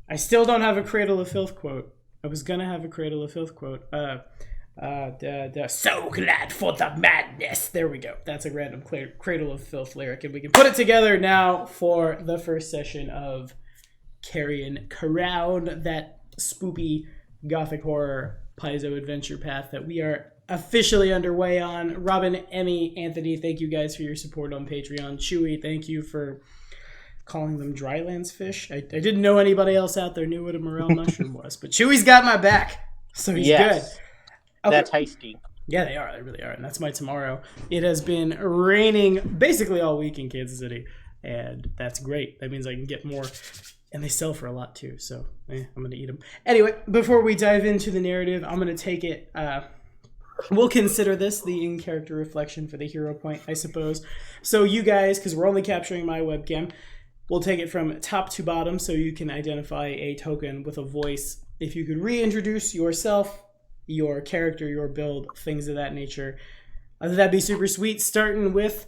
I still don't have a Cradle of Filth quote. I was gonna have a Cradle of Filth quote. So glad for the madness. There we go. That's a random Cradle of Filth lyric, and we can put it together now for the first session of Carrion, that spoopy gothic horror piezo adventure path that we are officially underway on. Robin, Emmy, Anthony, thank you guys for your support on Patreon. Chewy, thank you for calling them drylands fish. I didn't know anybody else out there knew what a morel mushroom was, but Chewy's got my back, so he's good. Okay. They're tasty. Yeah, they are. They really are. And that's my tomorrow. It has been raining basically all week in Kansas City, and that's great. That means I can get more. And they sell for a lot too, so I'm going to eat them. Anyway, before we dive into the narrative, I'm going to take it. We'll consider this the in-character reflection for the hero point, I suppose. So you guys, because we're only capturing my webcam, we'll take it from top to bottom so you can identify a token with a voice. If you could reintroduce yourself, your character, your build, things of that nature, that'd be super sweet. Starting with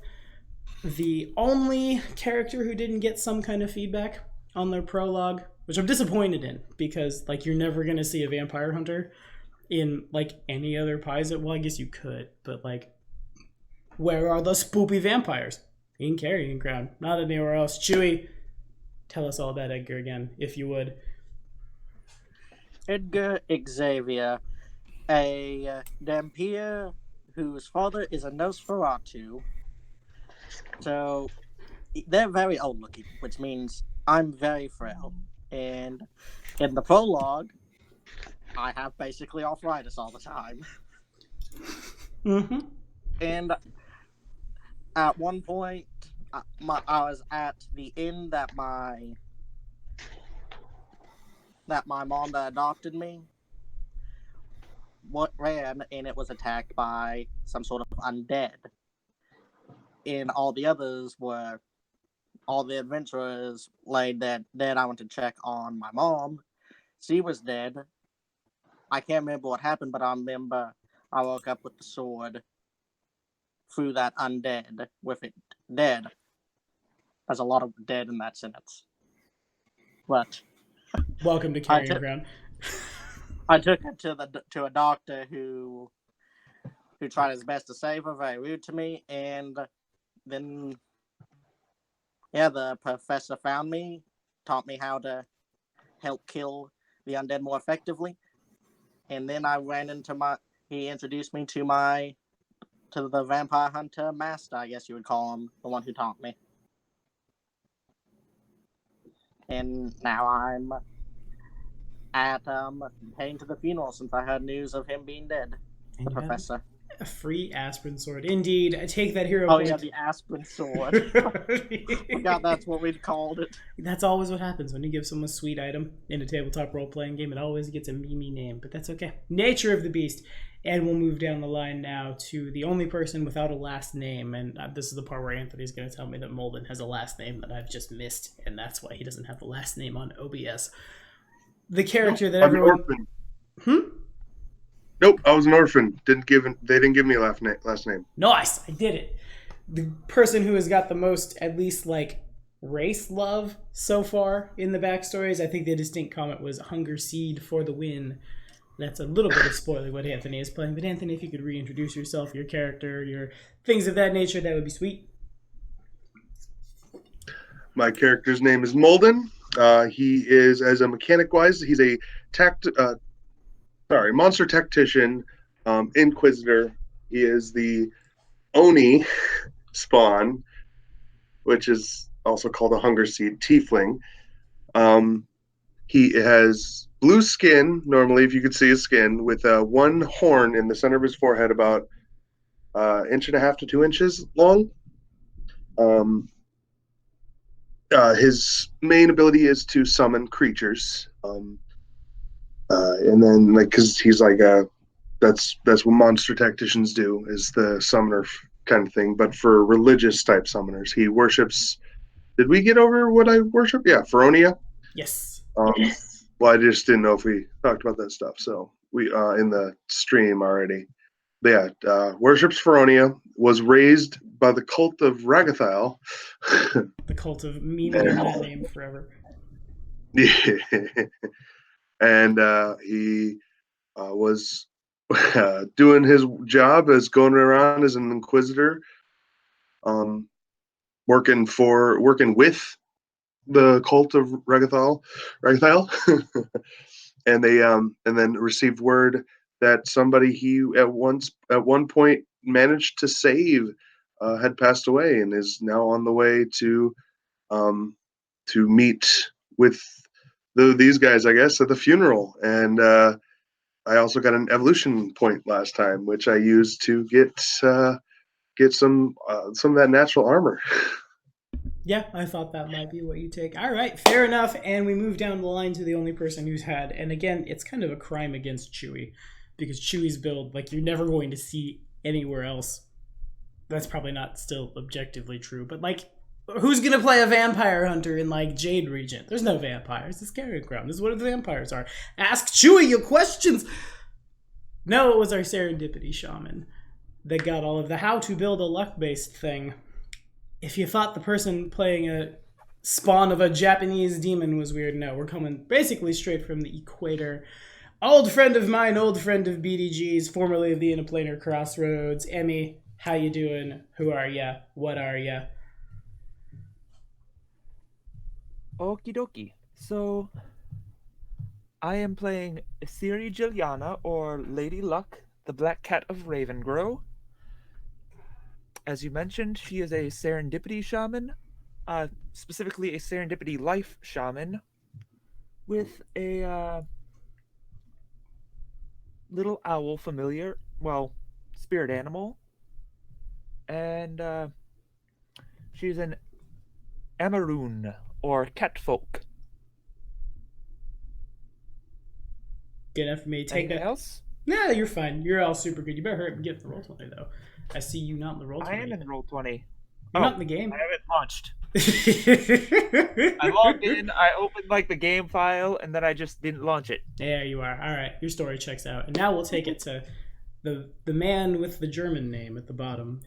the only character who didn't get some kind of feedback on their prologue, which I'm disappointed in, because like you're never gonna see a vampire hunter in like any other Paizo. Well, I guess you could, but like, where are the spoopy vampires? In Carrion Crown, not anywhere else. Chewy, tell us all about Edgar again, if you would. Edgar Xavier, a Dampier whose father is a Nosferatu. So they're very old looking, which means I'm very frail. And in the prologue, I have basically arthritis all the time. Mm-hmm. And at one point, I was at the inn that my mom that adopted me ran, and it was attacked by some sort of undead. And all the adventurers laid dead. I went to check on my mom. She was dead. I can't remember what happened, but I remember I woke up with the sword through that undead with it dead. There's a lot of dead in that sentence. But welcome to Carrion Crown. I took her to a doctor who tried his best to save her, very rude to me, and then the professor found me, taught me how to help kill the undead more effectively, and then I ran into he introduced me to the vampire hunter master, I guess you would call him, the one who taught me. And now I'm at heading to the funeral since I heard news of him being dead. The professor. A free aspirin sword. Indeed. I take that hero point. Yeah, the aspirin sword. Forgot that's what we'd called it. That's always what happens when you give someone a sweet item in a tabletop role-playing game. It always gets a meme name, but that's okay. Nature of the beast. And we'll move down the line now to the only person without a last name. And this is the part where Anthony's going to tell me that Molden has a last name that I've just missed. And that's why he doesn't have the last name on OBS. The character that everyone... Nope, I was an orphan. They didn't give me a last name. Nice, I did it. The person who has got the most, at least like race love so far in the backstories, I think the distinct comment was "Hunger Seed for the win." That's a little bit of spoiling what Anthony is playing. But Anthony, if you could reintroduce yourself, your character, your things of that nature, that would be sweet. My character's name is Molden. He is, as a mechanic-wise, he's a monster tactician, inquisitor. He is the Oni spawn, which is also called a hunger seed tiefling. He has blue skin, normally, if you could see his skin, with one horn in the center of his forehead, about 1.5 to 2 inches long. His main ability is to summon creatures. And then, because he's that's what monster tacticians do, is the summoner kind of thing. But for religious type summoners, he worships. Did we get over what I worship? Yeah, Feronia. Yes. Well, I just didn't know if we talked about that stuff. So we in the stream already. But yeah, worships Feronia. Was raised by the cult of Ragathile. The cult of memeing that name forever. And he was doing his job as going around as an inquisitor, working with the cult of Regathal, and they and then received word that somebody he at one point managed to save had passed away and is now on the way to meet with these guys, I guess, at the funeral. And I also got an evolution point last time, which I used to get some of that natural armor. Yeah, I thought that might be what you take. All right, fair enough. And we move down the line to the only person who's had, and again, it's kind of a crime against Chewie, because Chewie's build, like, you're never going to see anywhere else. That's probably not still objectively true, but like, who's gonna play a vampire hunter in like Jade region? There's no vampires. It's Carrion ground. This is what the vampires are. Ask Chewie your questions. No, it was our serendipity shaman that got all of the how to build a luck-based thing. If you thought the person playing a spawn of a Japanese demon was weird, no, we're coming basically straight from the equator. Old friend of mine, old friend of BDG's, formerly of the Interplanar Crossroads. Emmy, how you doing? Who are ya? What are ya? Okie dokie. So, I am playing Ciri Juliana, or Lady Luck, the Black Cat of Ravengrow. As you mentioned, she is a serendipity shaman, specifically a serendipity life shaman, with a little owl familiar, well, spirit animal, and she's an Amaroon, or catfolk. Good enough for me. Take Anything that. else? No, you're fine. You're all super good. You better hurry up and get the roll 20 though. I see you not in the roll 20. I am in roll 20. You're not in the game. I haven't launched. I logged in, I opened like the game file, and then I just didn't launch it. There you are. All right, your story checks out. And now we'll take it to the man with the German name at the bottom.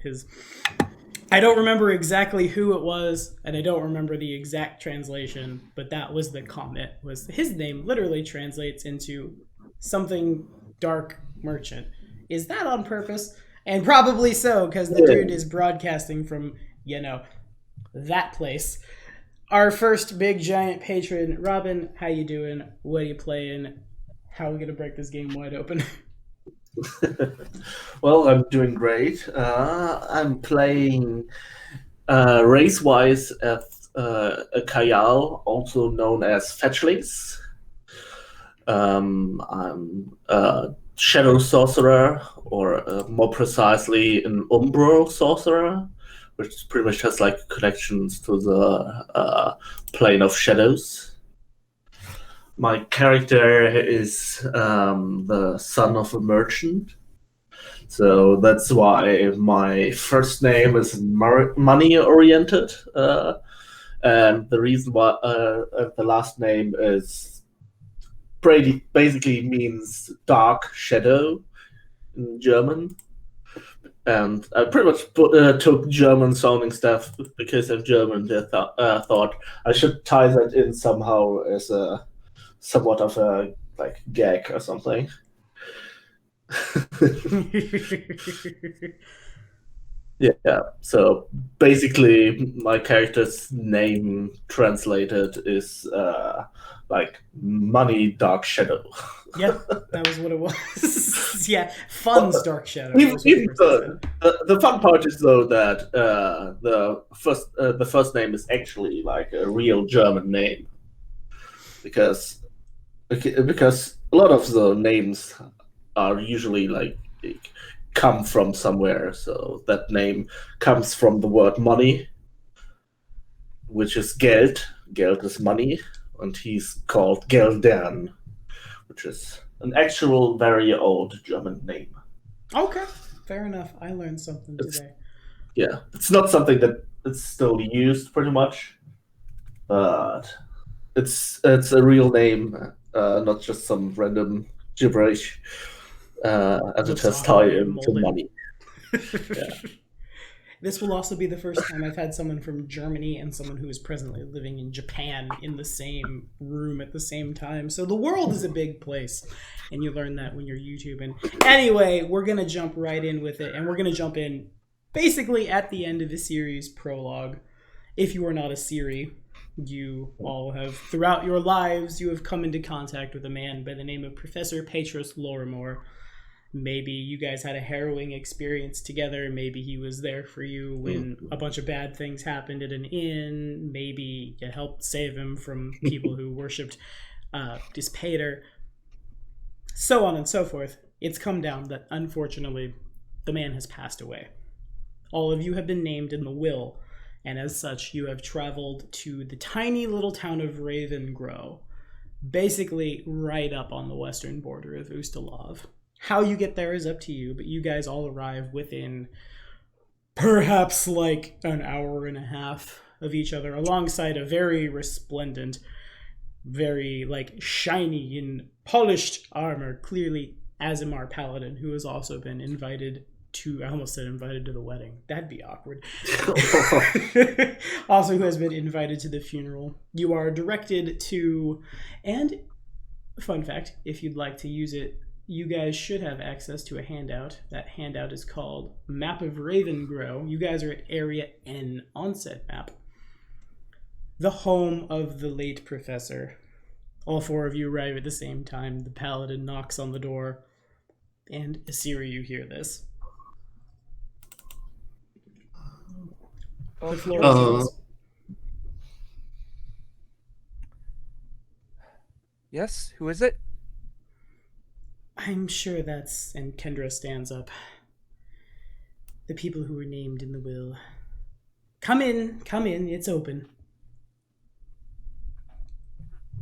I don't remember exactly who it was, and I don't remember the exact translation, but that was the comment. Was his name literally translates into something dark merchant. Is that on purpose? And probably so, because the dude is broadcasting from, that place. Our first big giant patron, Robin, how you doing? What are you playing? How are we gonna break this game wide open? Well, I'm doing great. I'm playing race-wise as Achaidh, also known as Fetchlings. I'm a Shadow Sorcerer, or more precisely an Umbro Sorcerer, which pretty much has like connections to the plane of shadows. My character is the son of a merchant, so that's why my first name is money-oriented, and the reason why the last name is basically means dark shadow in German. And I pretty much took German-sounding stuff because I'm German. I thought I should tie that in somehow as a somewhat of a like gag or something. Yeah. So basically, my character's name translated is like money dark shadow. Yep, that was what it was. Yeah, fun's dark shadow. The fun part is though that the first name is actually like a real German name, because a lot of the names are usually like come from somewhere. So that name comes from the word money, which is Geld. Geld is money, and he's called Geldern, which is an actual very old German name. Okay, fair enough. I learned something today. Yeah, it's not something that it's still used pretty much, but it's a real name, not just some random gibberish, and it has tied into money. Yeah. This will also be the first time I've had someone from Germany and someone who is presently living in Japan in the same room at the same time. So the world is a big place, and you learn that when you're YouTubing. Anyway, we're going to jump right in with it, and we're going to jump in basically at the end of the series prologue. If you are not a Siri, you all have, throughout your lives, you have come into contact with a man by the name of Professor Petros Lorimor. Maybe you guys had a harrowing experience together. Maybe he was there for you when a bunch of bad things happened at an inn. Maybe you helped save him from people who worshipped Dispater. So on and so forth. It's come down that, unfortunately, the man has passed away. All of you have been named in the will, and as such, you have traveled to the tiny little town of Ravenmoor, basically right up on the western border of Ustalav. How you get there is up to you, but you guys all arrive within perhaps like an hour and a half of each other, alongside a very resplendent, very like shiny and polished armor, clearly Azimar Paladin, who has also been invited to, I almost said invited to the wedding. That'd be awkward. Also who has been invited to the funeral. You are directed to, and fun fact, if you'd like to use it, you guys should have access to a handout. That handout is called Map of Ravenmoor. You guys are at Area N onset map. The home of the late professor. All four of you arrive at the same time. The paladin knocks on the door. And Asiri, you hear this. The floor is yours. Yes, who is it? I'm sure that's... And Kendra stands up. The people who were named in the will. Come in, it's open.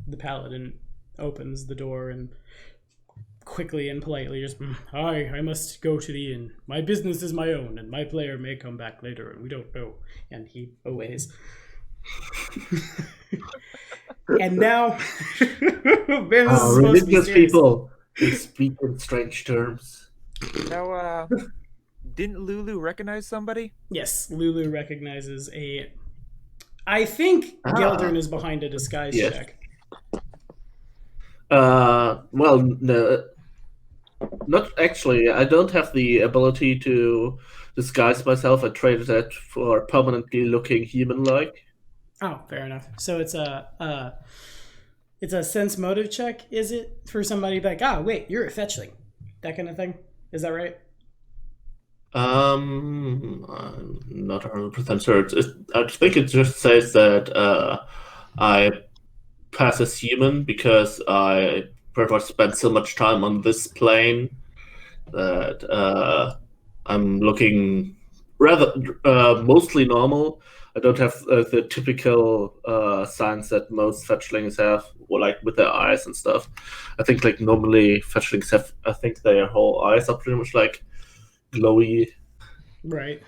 The paladin opens the door and quickly and politely just, I must go to the inn. My business is my own, and my player may come back later, and we don't know. And he oways. And now, religious people, they speak in strange terms. Now, didn't Lulu recognize somebody? Yes, Lulu recognizes a... I think Geldern is behind a disguise check. Well, no, not actually. I don't have the ability to disguise myself. I traded that for permanently looking human-like. Oh, fair enough. So it's a sense motive check, is it? For somebody like, wait, you're a fetchling. That kind of thing? Is that right? I'm not 100% sure. I think it just says that I pass as human because I pretty much spent so much time on this plane that I'm looking rather mostly normal. I don't have the typical signs that most fetchlings have, or like with their eyes and stuff. I think like normally fetchlings have, I think their whole eyes are pretty much like glowy. Right.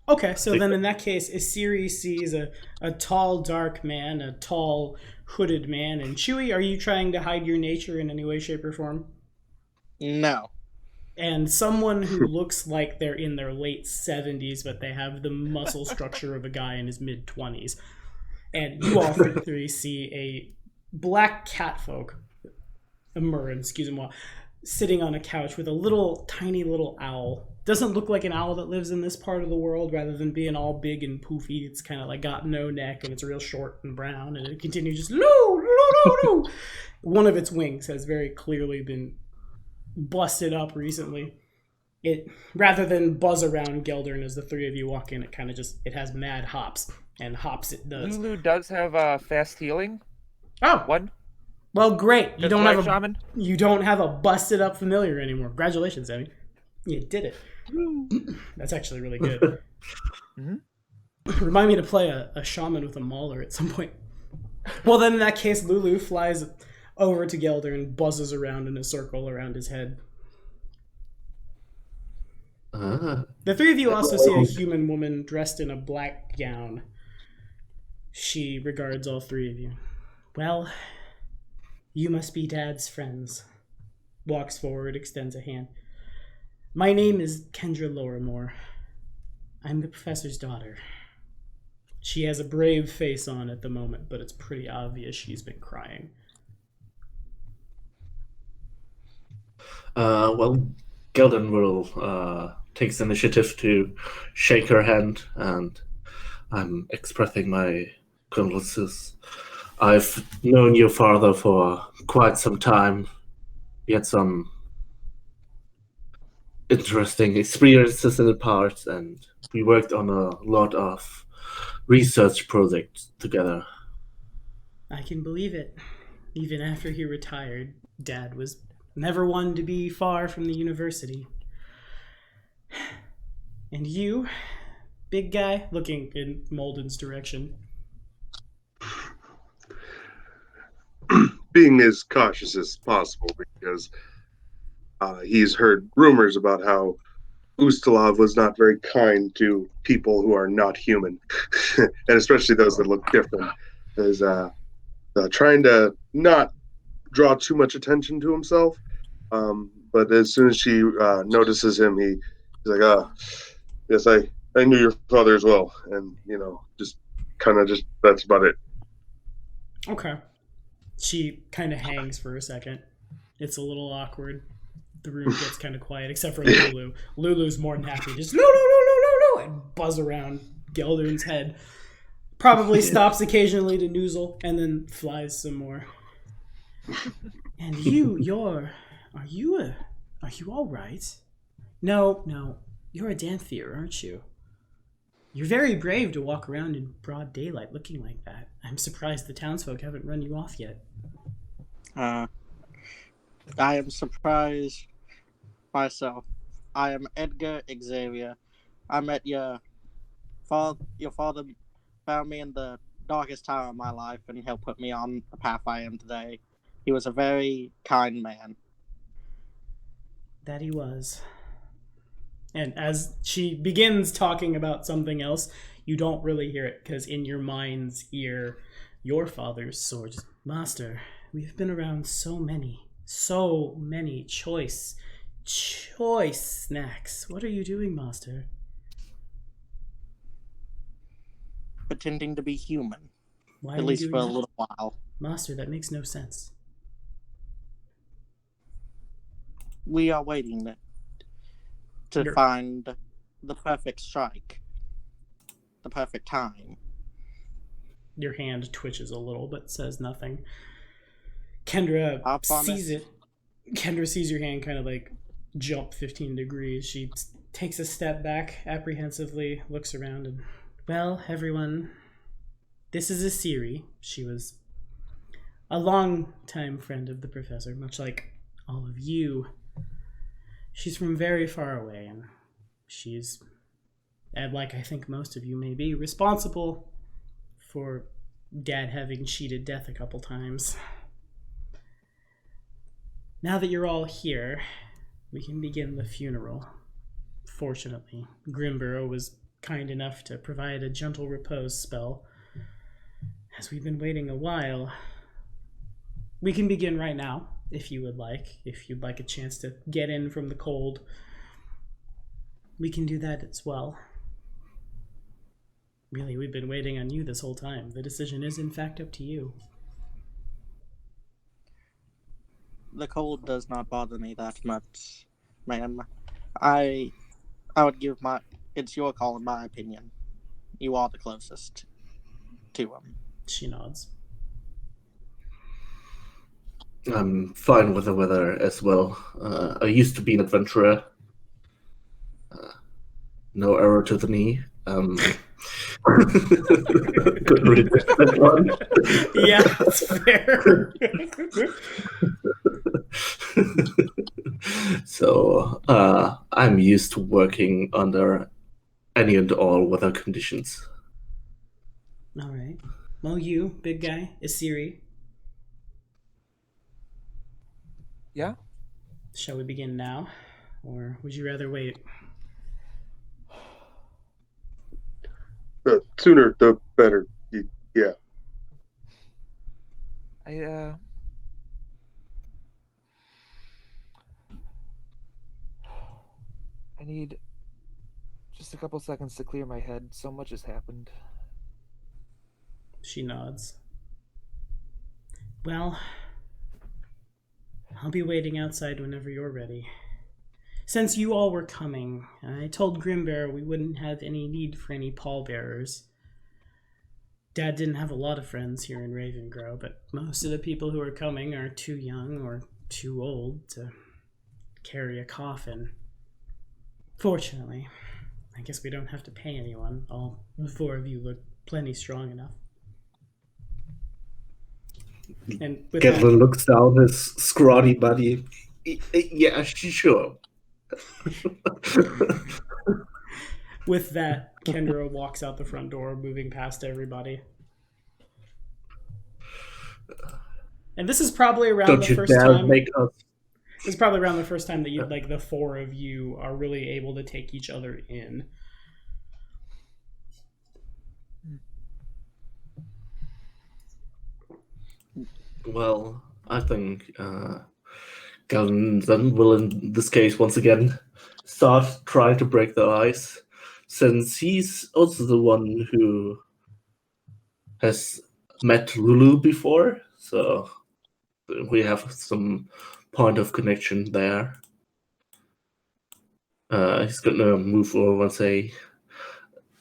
Okay, so then in that case, Asiri sees a tall, dark man, a tall, hooded man. And Chewie, are you trying to hide your nature in any way, shape, or form? No. And someone who looks like they're in their late 70s, but they have the muscle structure of a guy in his mid-20s. And you all three see a black catfolk, a Murren, excuse me, sitting on a couch with a little, tiny little owl. Doesn't look like an owl that lives in this part of the world, rather than being all big and poofy. It's kind of like got no neck, and it's real short and brown, and it continues just loo. One of its wings has very clearly been busted up recently. It, rather than buzz around Geldern as the three of you walk in, it has mad hops, and hops it does. Lulu does have fast healing. Oh, One. well, great. You don't have shaman. You don't have a busted up familiar anymore. Congratulations, Emmy. You did it. That's actually really good. Mm-hmm. Remind me to play a shaman with a mauler at some point. Well, then in that case, Lulu flies over to Geldern and buzzes around in a circle around his head. The three of you also see a human woman dressed in a black gown. She regards all three of you. Well, you must be Dad's friends. Walks forward, extends a hand. My name is Kendra Lorimor. I'm the professor's daughter. She has a brave face on at the moment, but it's pretty obvious she's been crying. Well, Gelden will takes initiative to shake her hand, and I'm expressing my condolences. I've known your father for quite some time. We had some interesting experiences in the past, and we worked on a lot of research projects together. I can believe it. Even after he retired, Dad was never one to be far from the university. And you, big guy, looking in Molden's direction. Being as cautious as possible because he's heard rumors about how Ustalov was not very kind to people who are not human, and especially those that look different. Is trying to not draw too much attention to himself. But as soon as she notices him, he's like, yes, I knew your father as well. And, just that's about it. Okay. She kind of hangs for a second. It's a little awkward. The room gets kind of quiet, except for Lulu. Lulu's more than happy. Just no, and buzz around Geldern's head. Probably stops occasionally to noozle, and then flies some more. And are you all right? No, you're a Danthier, aren't you? You're very brave to walk around in broad daylight looking like that. I'm surprised the townsfolk haven't run you off yet. I am surprised myself. I am Edgar Xavier. I met your father. Your father found me in the darkest time of my life and helped put me on the path I am today. He was a very kind man. That he was. And as she begins talking about something else, you don't really hear it, because in your mind's ear, your father's sword. Master, we've been around so many choice snacks. What are you doing, Master? Pretending to be human. Why at least for a little while. Master, that makes no sense. We are waiting to find the perfect strike. The perfect time. Your hand twitches a little, but says nothing. Kendra sees it. Kendra sees your hand kind of like jump 15 degrees. She takes a step back apprehensively, looks around, and, well, everyone, this is Asiri. She was a long-time friend of the professor, much like all of you. She's from very far away, and she's, and like I think most of you may be, responsible for Dad having cheated death a couple times. Now that you're all here, we can begin the funeral. Fortunately, Grimburrow was kind enough to provide a gentle repose spell. As we've been waiting a while, we can begin right now, if you would like. If you'd like a chance to get in from the cold, we can do that as well. Really, we've been waiting on you this whole time. The decision is, in fact, up to you. The cold does not bother me that much, ma'am. I would give it's your call in my opinion. You are the closest to him. She nods. I'm fine with the weather as well. I used to be an adventurer. No arrow to the knee. Couldn't resist that one. Yeah, that's fair. So I'm used to working under any and all weather conditions. All right. Well, you, big guy, Asiri. Yeah? Shall we begin now? Or would you rather wait? The sooner, the better. Yeah. I need Just a couple seconds to clear my head. So much has happened. She nods. Well, I'll be waiting outside whenever you're ready. Since you all were coming, I told Grimbear we wouldn't have any need for any pallbearers. Dad didn't have a lot of friends here in Ravengrow, but most of the people who are coming are too young or too old to carry a coffin. Fortunately, I guess we don't have to pay anyone. All four of you look plenty strong enough. And with Gendler that, looks down his scrawny body. Yeah, sure. with that, Kendra walks out the front door, moving past everybody. And this is probably around Don't the you first dare time. make us. It's probably around the first time that you, like, the four of you are really able to take each other in. Well, I think Gavin then will, in this case, once again, start trying to break the ice, since he's also the one who has met Lulu before, so we have some point of connection there. He's gonna move over and say,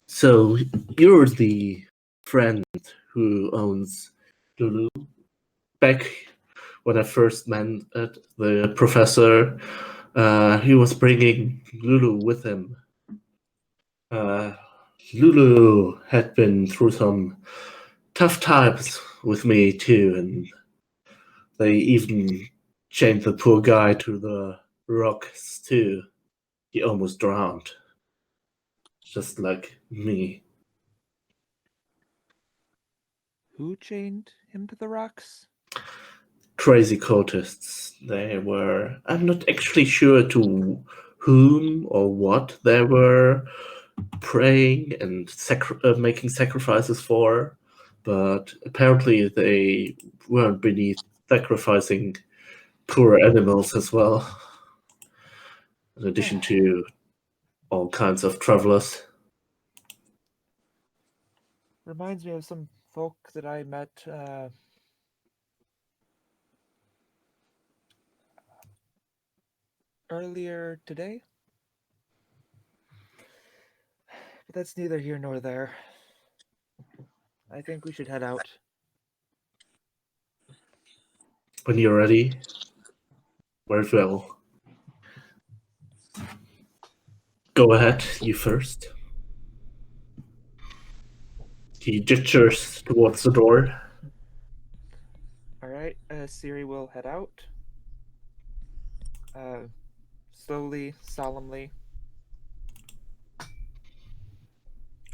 "So you're the friend who owns Lulu? Back when I first met the professor, he was bringing Lulu with him. Lulu had been through some tough times with me too, and they even chained the poor guy to the rocks too. He almost drowned, just like me." Who chained him to the rocks? Crazy cultists. They were. I'm not actually sure to whom or what they were praying and making sacrifices for, but apparently they weren't beneath sacrificing poor animals as well, in addition to all kinds of travelers. Reminds me of some folk that I met earlier today. But that's neither here nor there. I think we should head out. When you're ready, very well. Go ahead, you first. He gestures towards the door. Alright, Siri will head out. Slowly, solemnly.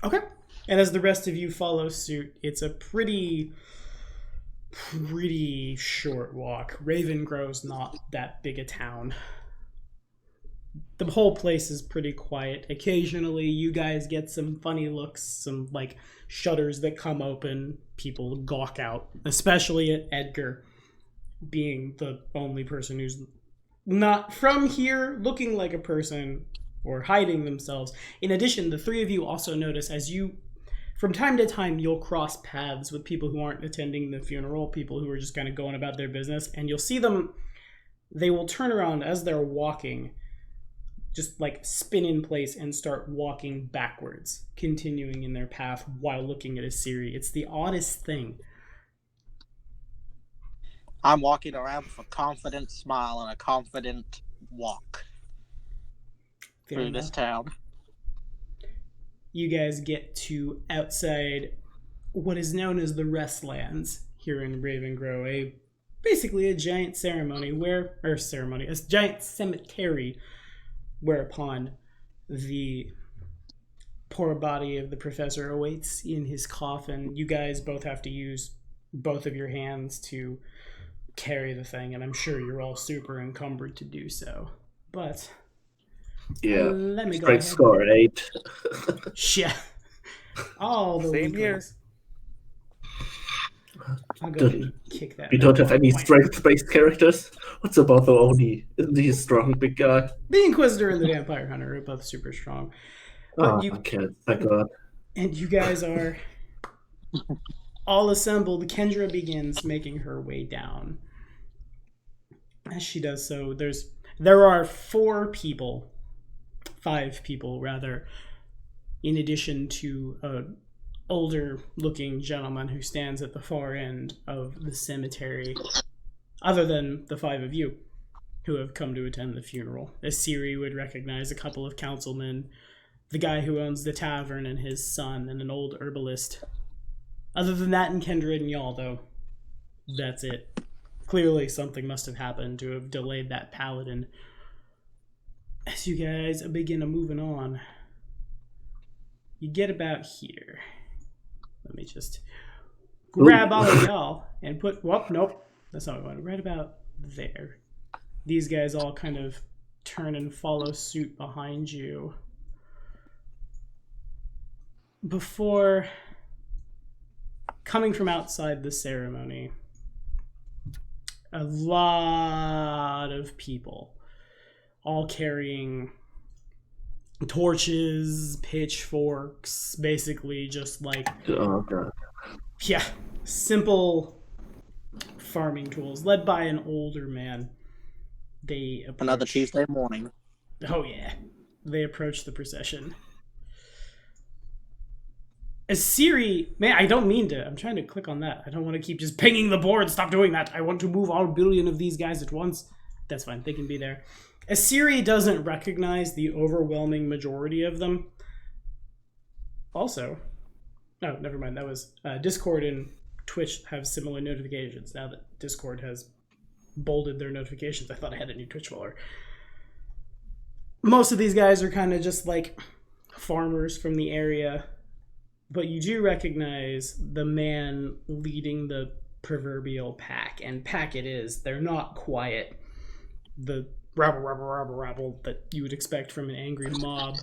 Okay. And as the rest of you follow suit, it's a pretty short walk. Ravengrow's not that big a town. The whole place is pretty quiet. Occasionally, you guys get some funny looks, some, like, shutters that come open. People gawk out, especially at Edgar, being the only person who's not from here, looking like a person, or hiding themselves. In addition, the three of you also notice as you, from time to time, you'll cross paths with people who aren't attending the funeral, people who are just kind of going about their business, and you'll see them, they will turn around as they're walking, just like spin in place and start walking backwards, continuing in their path while looking at a Siri. It's the oddest thing. I'm walking around with a confident smile and a confident walk through this town. You guys get to outside what is known as the Restlands here in Ravengrow, basically a giant a giant cemetery, whereupon the poor body of the professor awaits in his coffin. You guys both have to use both of your hands to carry the thing, and I'm sure you're all super encumbered to do so. But Yeah, let me go straight ahead. score at 8. Yeah. All the Same here. weaklings. I'll go ahead and kick that. We don't have any point. strength-based characters. What's about the Oni? Isn't he a strong big guy? The Inquisitor and the Vampire Hunter are both super strong. Oh, you okay, thank God. and you guys are all assembled. Kendra begins making her way down. As she does so, there are 5 people rather, in addition to an older looking gentleman who stands at the far end of the cemetery, other than the 5 of you who have come to attend the funeral. Asiri would recognize a couple of councilmen, the guy who owns the tavern and his son, and an old herbalist. Other than that, and Kendra and y'all, though, that's it. Clearly something must have happened to have delayed that paladin. As you guys begin moving on, you get about here. Let me just grab all of y'all and put... Well, nope. That's not what I wanted. Right about there. These guys all kind of turn and follow suit behind you. Before coming from outside the ceremony, a lot of people, all carrying torches, pitchforks, basically just like, Oh, God. yeah, simple farming tools, led by an older man. They approach... Another Tuesday morning. Oh yeah, they approach the procession. Asiri, man, I don't mean to. I'm trying to click on that. I don't want to keep just pinging the board. Stop doing that. I want to move all 1 billion of these guys at once. That's fine. They can be there. Asiri doesn't recognize the overwhelming majority of them. Also, oh, never mind. That was Discord and Twitch have similar notifications. Now that Discord has bolded their notifications, I thought I had a new Twitch follower. Most of these guys are kind of just like farmers from the area. But you do recognize the man leading the proverbial pack, and pack it is. They're not quiet. The rabble that you would expect from an angry mob.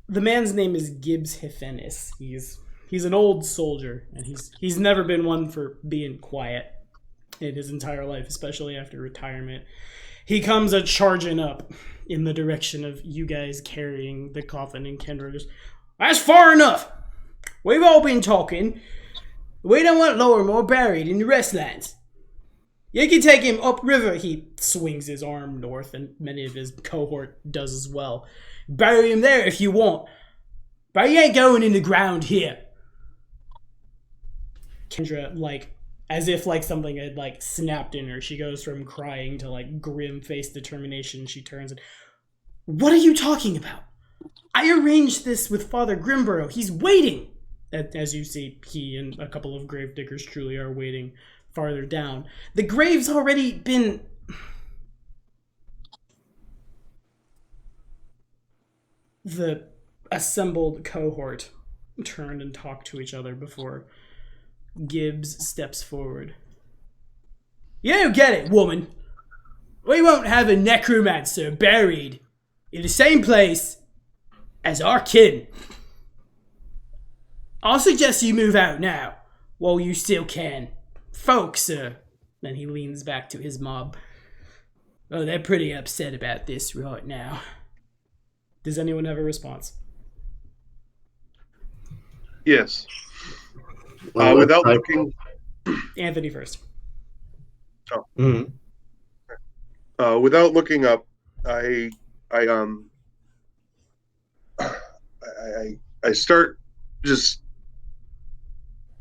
The man's name is Gibbs Hifenis. He's an old soldier, and he's never been one for being quiet in his entire life, especially after retirement. He comes charging up in the direction of you guys carrying the coffin, and Kendra just... That's far enough. We've all been talking. We don't want Lowermore buried in the restlands. You can take him upriver. He swings his arm north, and many of his cohort does as well. Bury him there if you want. But he ain't going in the ground here. Kendra, like, as if like something had like snapped in her, she goes from crying to like grim-faced determination. She turns and... What are you talking about? I arranged this with Father Grimborough. He's waiting. As you see, he and a couple of gravediggers truly are waiting farther down. The grave's already been... The assembled cohort turn and talk to each other before Gibbs steps forward. You don't get it, woman. We won't have a necromancer buried in the same place as our kin. I'll suggest you move out now, while you still can. Folks, then he leans back to his mob. Oh, they're pretty upset about this right now. Does anyone have a response? Yes. Well, Without I- looking, Anthony first. Mhm. Without looking up, I start just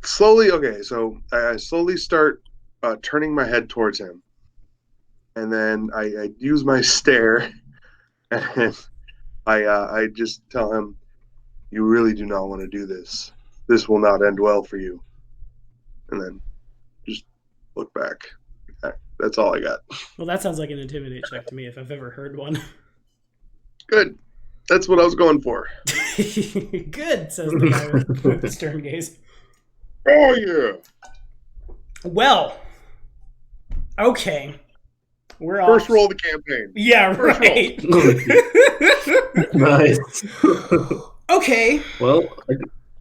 slowly. Okay, so I slowly start turning my head towards him, and then I use my stare, and I just tell him, "You really do not want to do this. This will not end well for you." And then just look back. That's all I got. Well, that sounds like an intimidate check to me if I've ever heard one. Good. That's what I was going for. Good, says the guy with the stern gaze. Oh, yeah. Well, okay. We're off. First roll of the campaign. Yeah, First right. Nice. Okay. Well,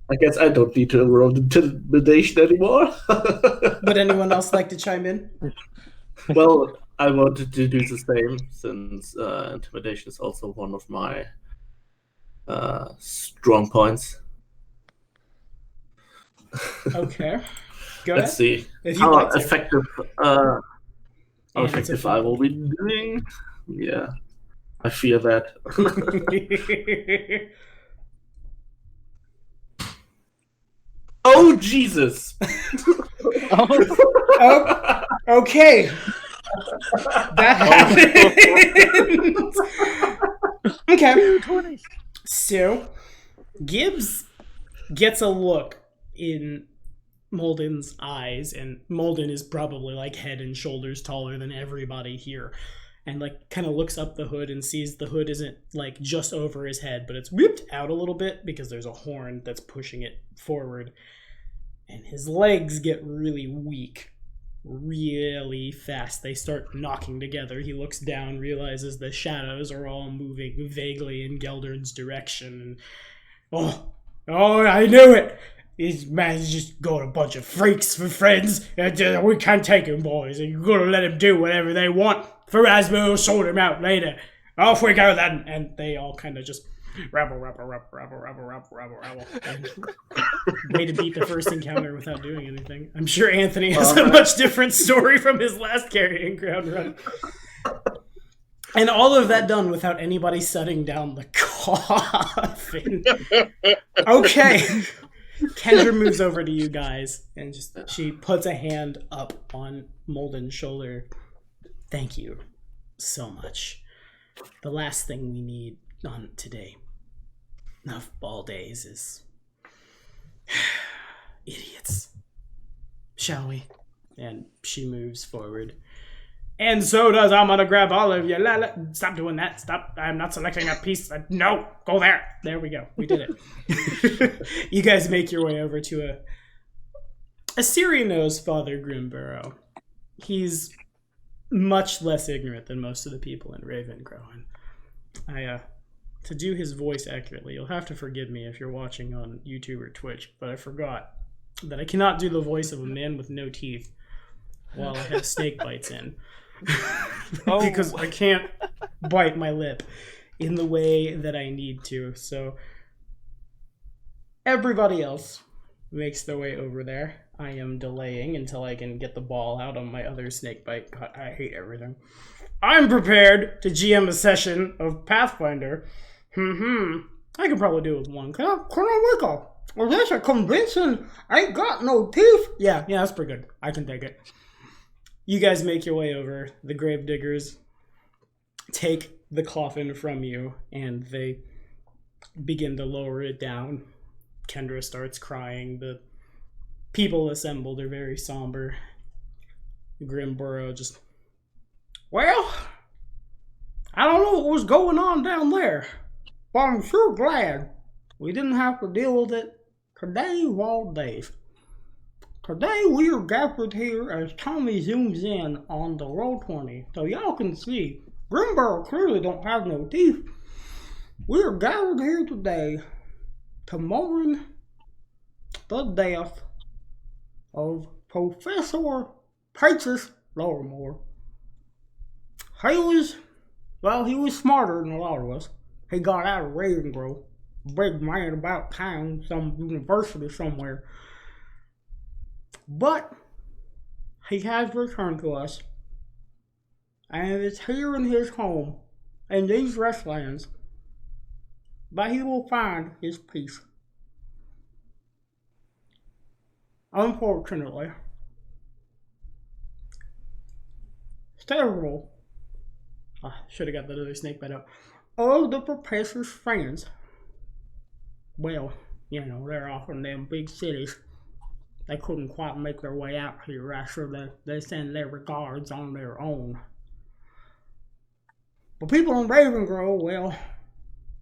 I guess I don't need to roll intimidation anymore. Would anyone else like to chime in? Well, I wanted to do the same since intimidation is also one of my strong points. Okay. Go Let's ahead. see If you'd how like to. effective how And it's a effective I will be doing. Yeah, I fear that. Oh Jesus! Oh, okay. That happened. Okay. 20. So, Gibbs gets a look in Molden's eyes, and Molden is probably like head and shoulders taller than everybody here. And like kind of looks up the hood and sees the hood isn't like just over his head, but it's whipped out a little bit because there's a horn that's pushing it forward. And his legs get really weak, really fast. They start knocking together. He looks down, realizes the shadows are all moving vaguely in Geldern's direction. And, oh, I knew it! These man's just got a bunch of freaks for friends. We can't take him, boys. You're gonna let him do whatever they want. Pharasma will sort him out later. Off we go then. And they all kind of just rabble. And way to beat the first encounter without doing anything. I'm sure Anthony has a much different story from his last Carrion ground run. And all of that done without anybody setting down the coffin. Okay. Kendra moves over to you guys and she puts a hand up on Molden's shoulder. Thank you so much. The last thing we need on today of ball days is idiots. Shall we? And she moves forward. And so does I'm gonna grab all of you. Stop doing that. Stop. I'm not selecting a piece. No, go there. There we go. We did it. You guys make your way over to a Syrian knows Father Grimburrow. He's much less ignorant than most of the people in Ravengrow. And to do his voice accurately, you'll have to forgive me if you're watching on YouTube or Twitch, but I forgot that I cannot do the voice of a man with no teeth while I have snake bites in. Because I can't bite my lip in the way that I need to. So everybody else makes their way over there. I am delaying until I can get the ball out on my other snake bite. God, I hate everything. I'm prepared to GM a session of Pathfinder. I could probably do it with one. Can I wiggle? Well, that's a convincing. I ain't got no teeth. Yeah, that's pretty good. I can take it. You guys make your way over. The gravediggers take the coffin from you, and they begin to lower it down. Kendra starts crying. The people assembled are very somber. Grimburrow just, well, I don't know what was going on down there, but I'm sure glad we didn't have to deal with it today of all days. Today we are gathered here as Tommy zooms in on the Roll20 so y'all can see Grimburrow clearly don't have no teeth. We are gathered here today to mourn the death of Professor Patrice Ravenmoor. He was smarter than a lot of us. He got out of Ravengrow, big man about town, some university somewhere. But he has returned to us, and it's here in his home, in these restlands, that he will find his peace. Unfortunately, several, I should have got that other snake bite out, of the professor's friends, well, they're off in them big cities. They couldn't quite make their way out here, so they send their regards on their own. But people in Ravengrow, well,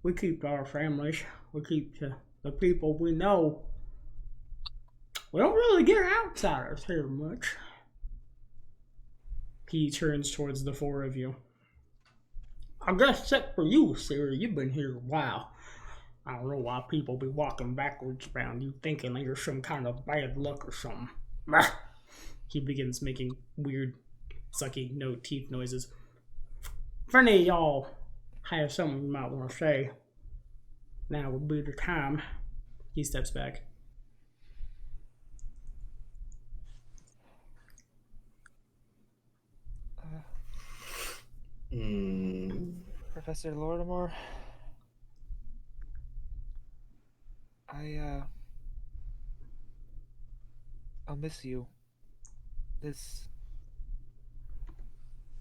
we keep to our families. We keep to the people we know. We don't really get outsiders here much. He turns towards the four of you. I guess except for you, Sarah, you've been here a while. I don't know why people be walking backwards around you thinking you're some kind of bad luck or something. He begins making weird, sucky, no teeth noises. If any of y'all have something you might want to say, Now would be the time. He steps back. Professor Lortimore, I'll miss you. This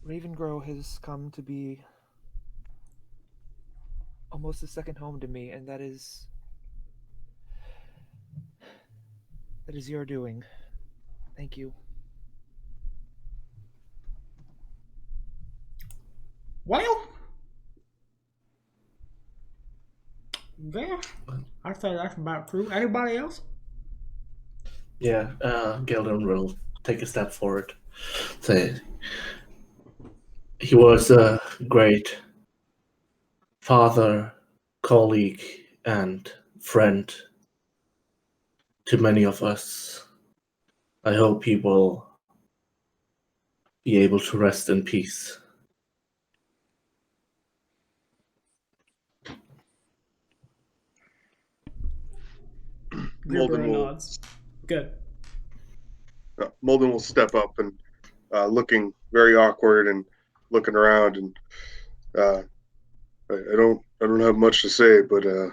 Ravengrow has come to be almost a second home to me, and that is your doing. Thank you. Well, yeah, I say that's about true. Anybody else? Yeah, Gildon will take a step forward. Say, he was a great father, colleague, and friend to many of us. I hope he will be able to rest in peace. Grimber nods. Good. Molden will step up and looking very awkward and looking around, and I don't have much to say, but it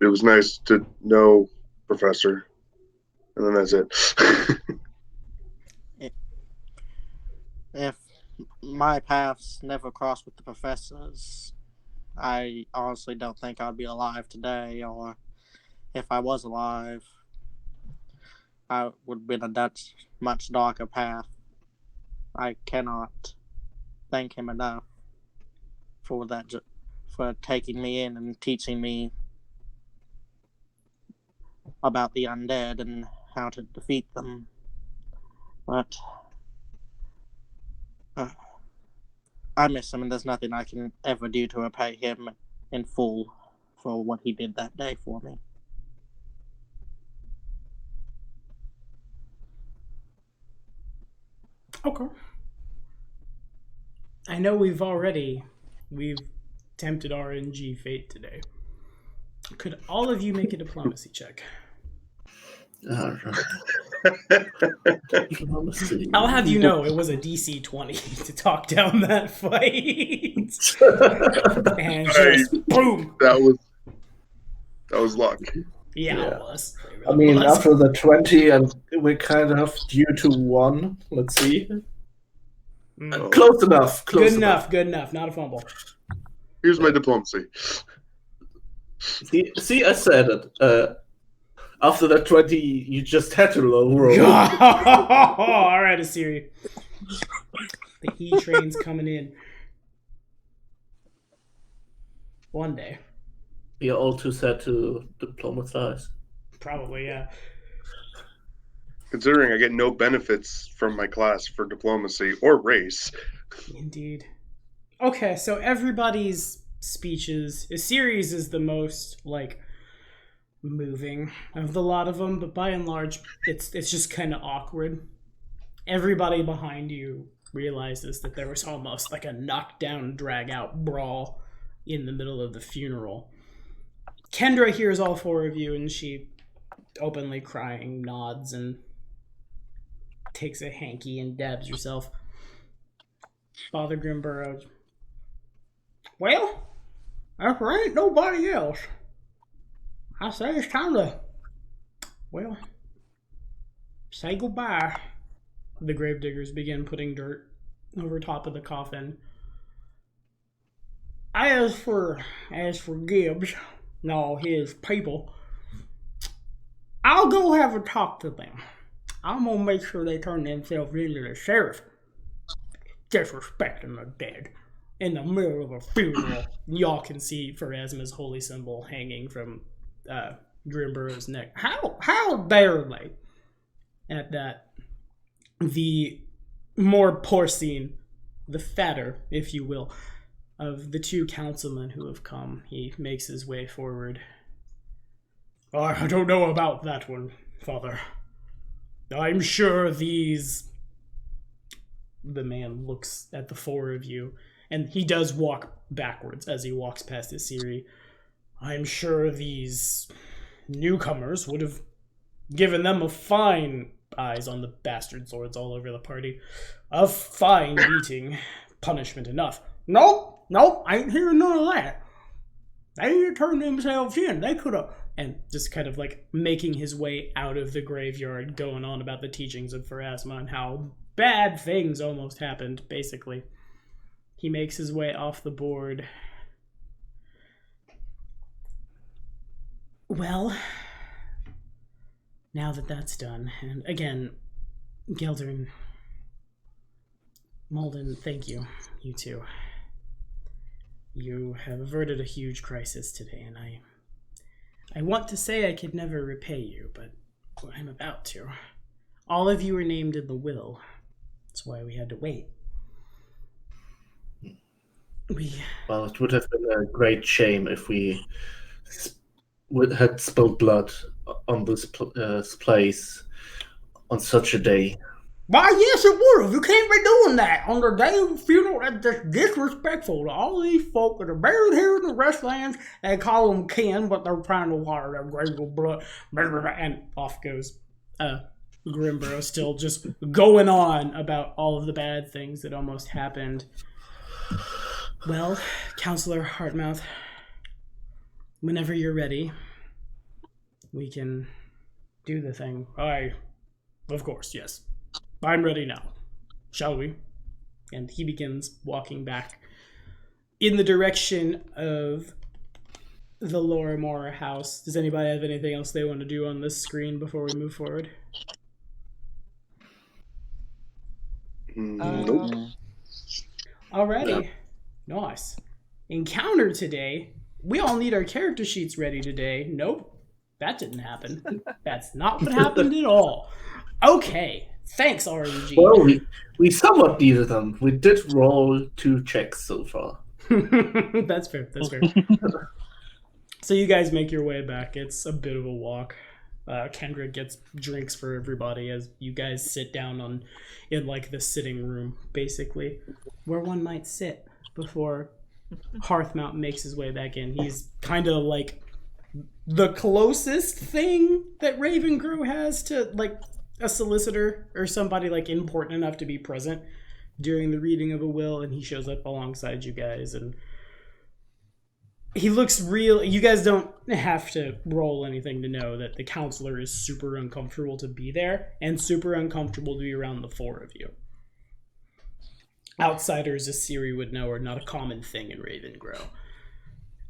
was nice to know, Professor. And then that's it. If my paths never crossed with the professor's, I honestly don't think I'd be alive today, or if I was alive, I would have been a much darker path. I cannot thank him enough for that, for taking me in and teaching me about the undead and how to defeat them. But I miss him, and there's nothing I can ever do to repay him in full for what he did that day for me. Okay. I know we've tempted RNG fate today. Could all of you make a diplomacy check? I'll have you know it was a DC 20 to talk down that fight. And just boom. That was luck. Yeah, it was. It I mean, was. after the 20, and we're kind of due to 1. Let's see. Close enough. Good enough. Not a fumble. Here's my diplomacy. See, I said it. After that 20, you just had to roll. All right, Asiri. The E train's coming in. One day. You're all too sad to diplomatize. Probably, yeah. Considering I get no benefits from my class for diplomacy or race. Indeed. Okay, so everybody's speeches, a series is the most, moving of the lot of them, but by and large, it's just kind of awkward. Everybody behind you realizes that there was almost like a knockdown, drag-out brawl in the middle of the funeral. Kendra hears all four of you, and she, openly crying, nods and takes a hanky and dabs herself. Father Grimburrow, well, if there ain't nobody else, I say it's time to, say goodbye. The gravediggers begin putting dirt over top of the coffin. As for Gibbs and all his people, I'll go have a talk to them. I'm gonna make sure they turn themselves into the sheriff. Disrespecting the dead in the middle of a funeral. Y'all can see Pharasma's holy symbol hanging from Grimburrow's neck. How dare they? At that, the more porcine, the fatter, if you will, of the two councilmen who have come, he makes his way forward. I don't know about that one, Father. I'm sure these... The man looks at the four of you, And he does walk backwards as he walks past his Siri. I'm sure these newcomers would have given them a fine, eyes on the bastard swords all over the party, a fine beating, punishment enough. Nope, I ain't hearing none of that. They need to turn themselves in. They could have... And just kind of like making his way out of the graveyard, going on about the teachings of Pharasma and how bad things almost happened, basically. He makes his way off the board. Well, now that that's done, and again, Geldern, Malden, thank you. You too. You have averted a huge crisis today, and I want to say I could never repay you, but I'm about to. All of you were named in the will. That's why we had to wait. Well, it would have been a great shame if we had spilled blood on this place on such a day. Why, yes, it would have. You can't be doing that on the day of the funeral. That's just disrespectful to all these folk that are buried here in the Restlands. They call them kin, but they're trying to water their grave with blood. And off goes Grimborough, still just going on about all of the bad things that almost happened. Well, Counselor Heartmouth, whenever you're ready, we can do the thing. Of course, yes. I'm ready now. Shall we? And he begins walking back in the direction of the Lorimore house. Does anybody have anything else they want to do on this screen before we move forward? Nope. Alrighty. No. Nice. Encounter today. We all need our character sheets ready today. Nope. That didn't happen. That's not what happened at all. Okay. Thanks, RNG. Well, we somewhat needed them. We did roll 2 checks so far. That's fair. So you guys make your way back. It's a bit of a walk. Kendra gets drinks for everybody as you guys sit down in like the sitting room, basically, where one might sit before Hearthmount makes his way back in. He's kind of like the closest thing that Ravengrow has to like a solicitor or somebody like important enough to be present during the reading of a will, and he shows up alongside you guys, and he looks real. You guys don't have to roll anything to know that the counselor is super uncomfortable to be there and super uncomfortable to be around the 4 of you. Outsiders, as Siri would know, are not a common thing in Ravengrow,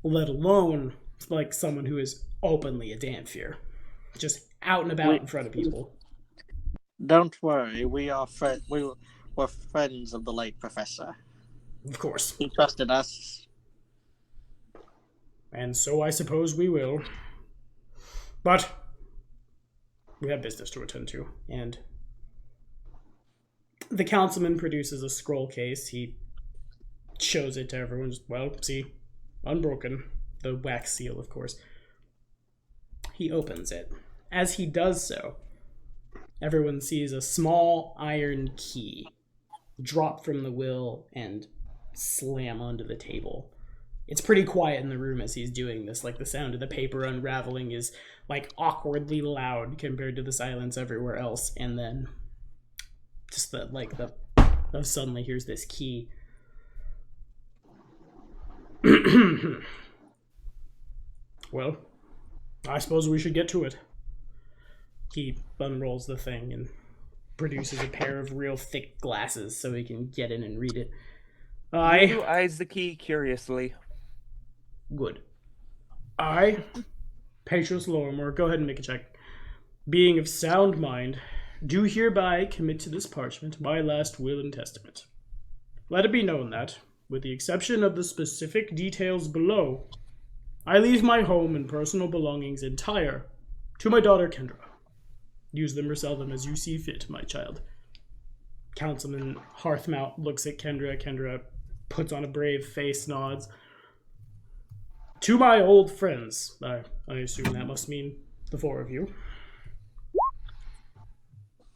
let alone like someone who is openly a Damphir, just out and about in front of people. Don't worry, we were friends of the late professor. Of course. He trusted us. And so I suppose we will. But we have business to attend to. And the councilman produces a scroll case. He shows it to everyone. Just, well, see, unbroken. The wax seal, of course. He opens it. As he does so, everyone sees a small iron key drop from the will and slam onto the table. It's pretty quiet in the room as he's doing this. Like, the sound of the paper unraveling is, like, awkwardly loud compared to the silence everywhere else. And then just suddenly here's this key. Well, I suppose we should get to it. He unrolls the thing and produces a pair of real thick glasses so he can get in and read it. You eyes the key curiously. Good. I, Petrus Lorimore, go ahead and make a check. Being of sound mind, do hereby commit to this parchment my last will and testament. Let it be known that, with the exception of the specific details below, I leave my home and personal belongings entire to my daughter Kendra. Use them or sell them as you see fit, my child. Councilman Hearthmouth looks at Kendra. Kendra puts on a brave face, nods. To my old friends. I assume that must mean the 4 of you.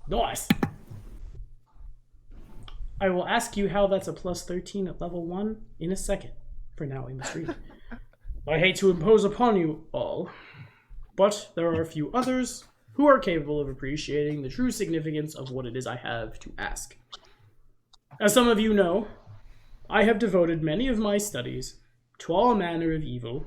Nice. I will ask you how that's a plus 13 at level 1 in a second. For now, we must read. I hate to impose upon you all, but there are a few others who are capable of appreciating the true significance of what it is I have to ask. As some of you know, I have devoted many of my studies to all manner of evil,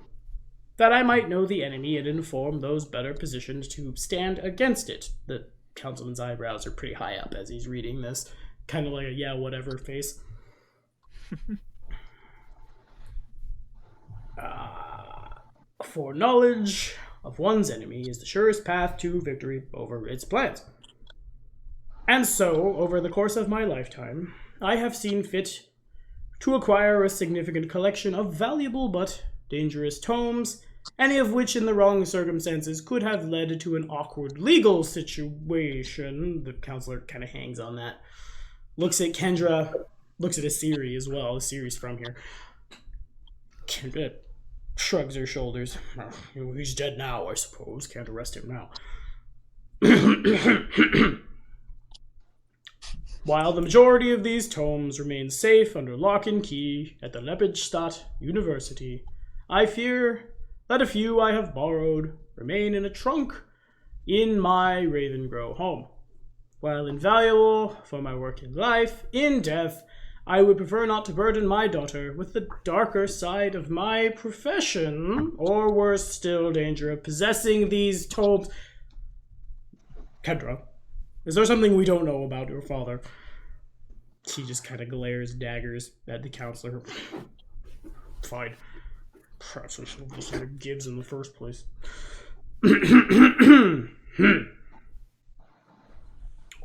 that I might know the enemy and inform those better positioned to stand against it. The councilman's eyebrows are pretty high up as he's reading this, kind of like a yeah, whatever face. For knowledge of one's enemy is the surest path to victory over its plans. And so, over the course of my lifetime, I have seen fit to acquire a significant collection of valuable but dangerous tomes, any of which in the wrong circumstances could have led to an awkward legal situation. The counselor kind of hangs on that. Looks at Kendra, looks at Asiri as well. Asiri's from here. Kendra shrugs her shoulders. He's dead now, I suppose. Can't arrest him now. While the majority of these tomes remain safe under lock and key at the Lepidstadt University, I fear that a few I have borrowed remain in a trunk in my Ravengrow home. While invaluable for my work in life, in death, I would prefer not to burden my daughter with the darker side of my profession, or worse still, danger of possessing these tomes. Kendra, is there something we don't know about your father? She just kind of glares daggers at the counselor. Fine. Perhaps we should have listened to Gibbs in the first place.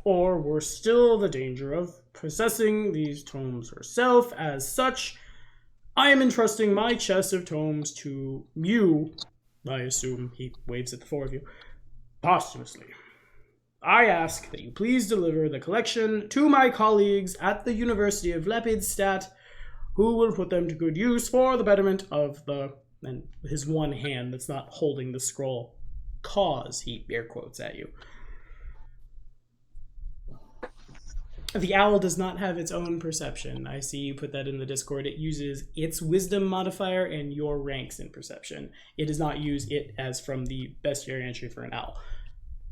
Or worse still, the danger of possessing these tomes herself. As such, I am entrusting my chest of tomes to you, I assume. He waves at the four of you. Posthumously. I ask that you please deliver the collection to my colleagues at the University of Lepidstadt, who will put them to good use for the betterment of the, and his one hand that's not holding the scroll, cause, he air quotes at you. The owl does not have its own perception. I see you put that in the Discord. It uses its wisdom modifier and your ranks in perception. It does not use it as from the bestiary entry for an owl.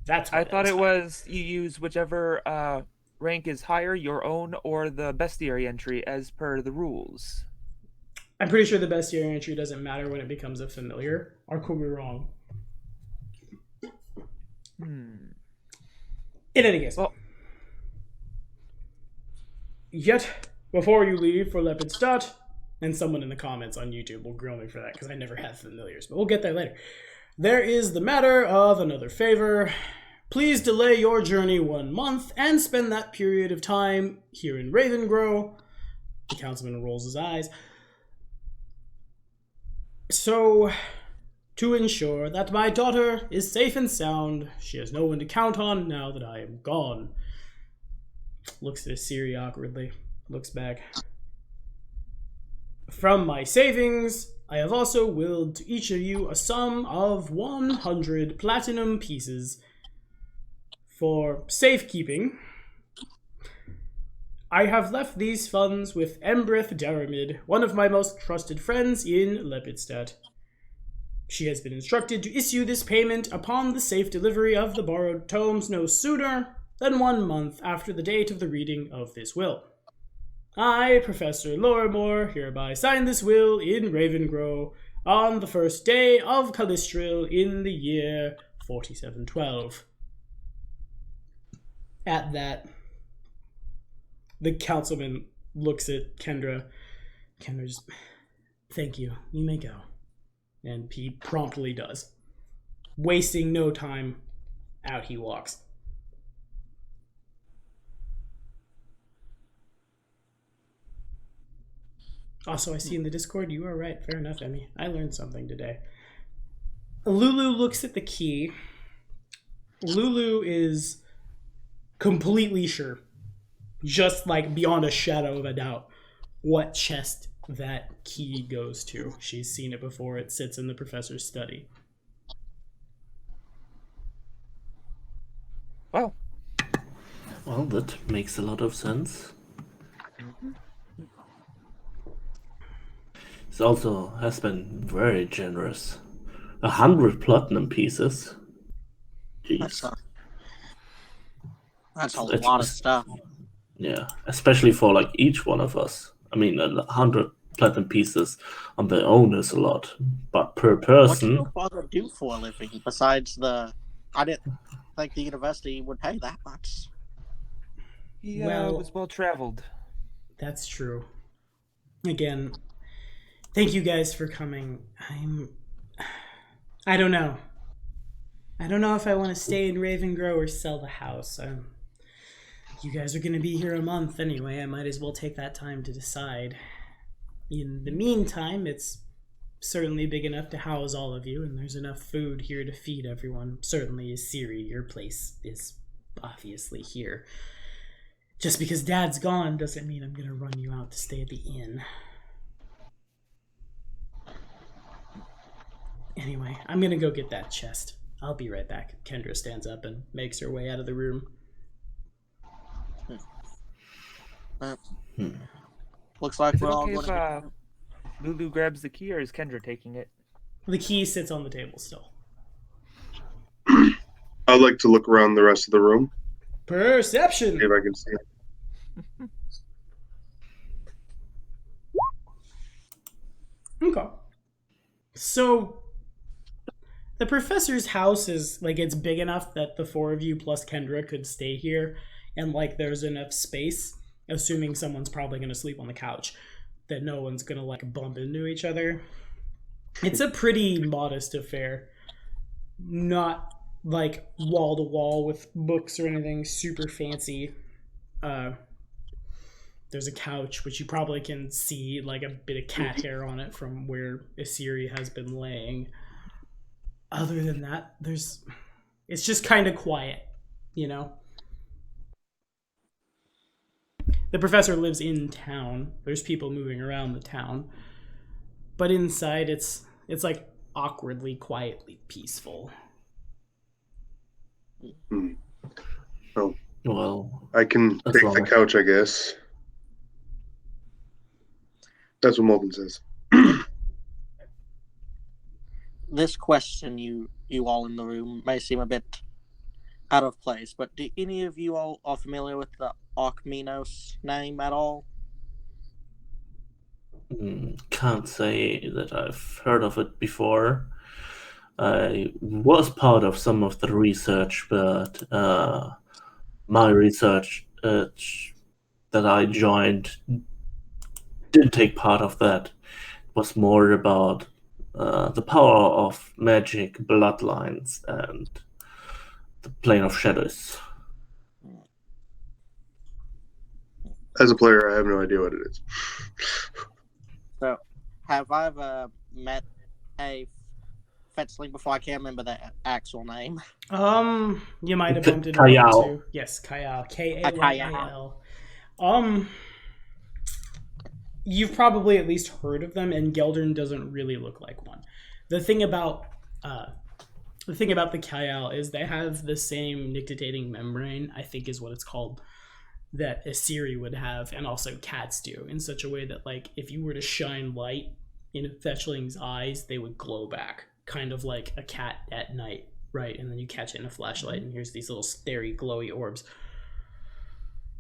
That's what I thought it was you use whichever rank is higher, your own or the bestiary entry as per the rules. I'm pretty sure the bestiary entry doesn't matter when it becomes a familiar. Or could be wrong. In any case. Well, yet, before you leave for Lepidstadt, and someone in the comments on YouTube will grill me for that because I never had familiars, but we'll get there later. There is the matter of another favor. Please delay your journey 1 month and spend that period of time here in Ravengrow. The councilman rolls his eyes. So, to ensure that my daughter is safe and sound, she has no one to count on now that I am gone. Looks at Asiri awkwardly. Looks back. From my savings, I have also willed to each of you a sum of 100 platinum pieces for safekeeping. I have left these funds with Embreth Daramid, one of my most trusted friends in Lepidstadt. She has been instructed to issue this payment upon the safe delivery of the borrowed tomes no sooner than 1 month after the date of the reading of this will. I, Professor Lorimore, hereby sign this will in Ravengrow on the first day of Callistril in the year 4712. At that, the councilman looks at Kendra. Kendra just, thank you, you may go. And he promptly does. Wasting no time, out he walks. Also, I see in the Discord, you are right. Fair enough, Emmy. I learned something today. Lulu looks at the key. Lulu is completely sure, just like beyond a shadow of a doubt, what chest that key goes to. She's seen it before. It sits in the professor's study. Well, that makes a lot of sense. This also has been very generous. 100 platinum pieces. That's Jeez. a It's- lot of stuff. Yeah, especially for like each one of us. I mean, 100 platinum pieces on their own is a lot, but per What do person, your father do for a living besides the? I didn't think the university would pay that much. He Well- was well traveled. That's true. Again, thank you guys for coming. I don't know. I don't know if I want to stay in Ravengrow or sell the house. You guys are going to be here a month anyway. I might as well take that time to decide. In the meantime, it's certainly big enough to house all of you, and there's enough food here to feed everyone. Certainly, Siri, your place is obviously here. Just because Dad's gone doesn't mean I'm going to run you out to stay at the inn. Anyway, I'm going to go get that chest. I'll be right back. Kendra stands up and makes her way out of the room. Looks like Is it we're all okay going if to. Lulu grabs the key, or is Kendra taking it? The key sits on the table still. I'd like to look around the rest of the room, Perception! see if I can see it. Okay. So, the professor's house is, like, it's big enough that the four of you plus Kendra could stay here, and, like, there's enough space, assuming someone's probably going to sleep on the couch, that no one's going to, like, bump into each other. It's a pretty modest affair. Not, like, wall-to-wall with books or anything super fancy. There's a couch, which you probably can see, like, a bit of cat hair on it from where Asiri has been laying. Other than that, it's just kind of quiet, you know? The professor lives in town. There's people moving around the town. But inside, it's like, awkwardly, quietly peaceful. Oh, well, I can That's take wrong. the couch, I guess. That's what Molden says. This question, you all in the room, may seem a bit out of place, but do any of you all are familiar with the Archminos name at all? can't say that I've heard of it before. I was part of some of the research, but my research that I joined didn't take part of that. It was more about the power of magic bloodlines and the plane of shadows. As a player, I have no idea what it is. So, have I ever met a fetchling before? I can't remember the actual name. You might have bumped into Kayal. one too. Yes, Kayal. K-A-Y-A-L. You've probably at least heard of them, and Geldern doesn't really look like one. The thing about the Kayal is they have the same nictitating membrane, I think is what it's called, that Asiri would have, and also cats do, in such a way that, like, if you were to shine light in a fetchling's eyes, they would glow back, kind of like a cat at night, right? And then you catch it in a flashlight, and here's these little starry, glowy orbs.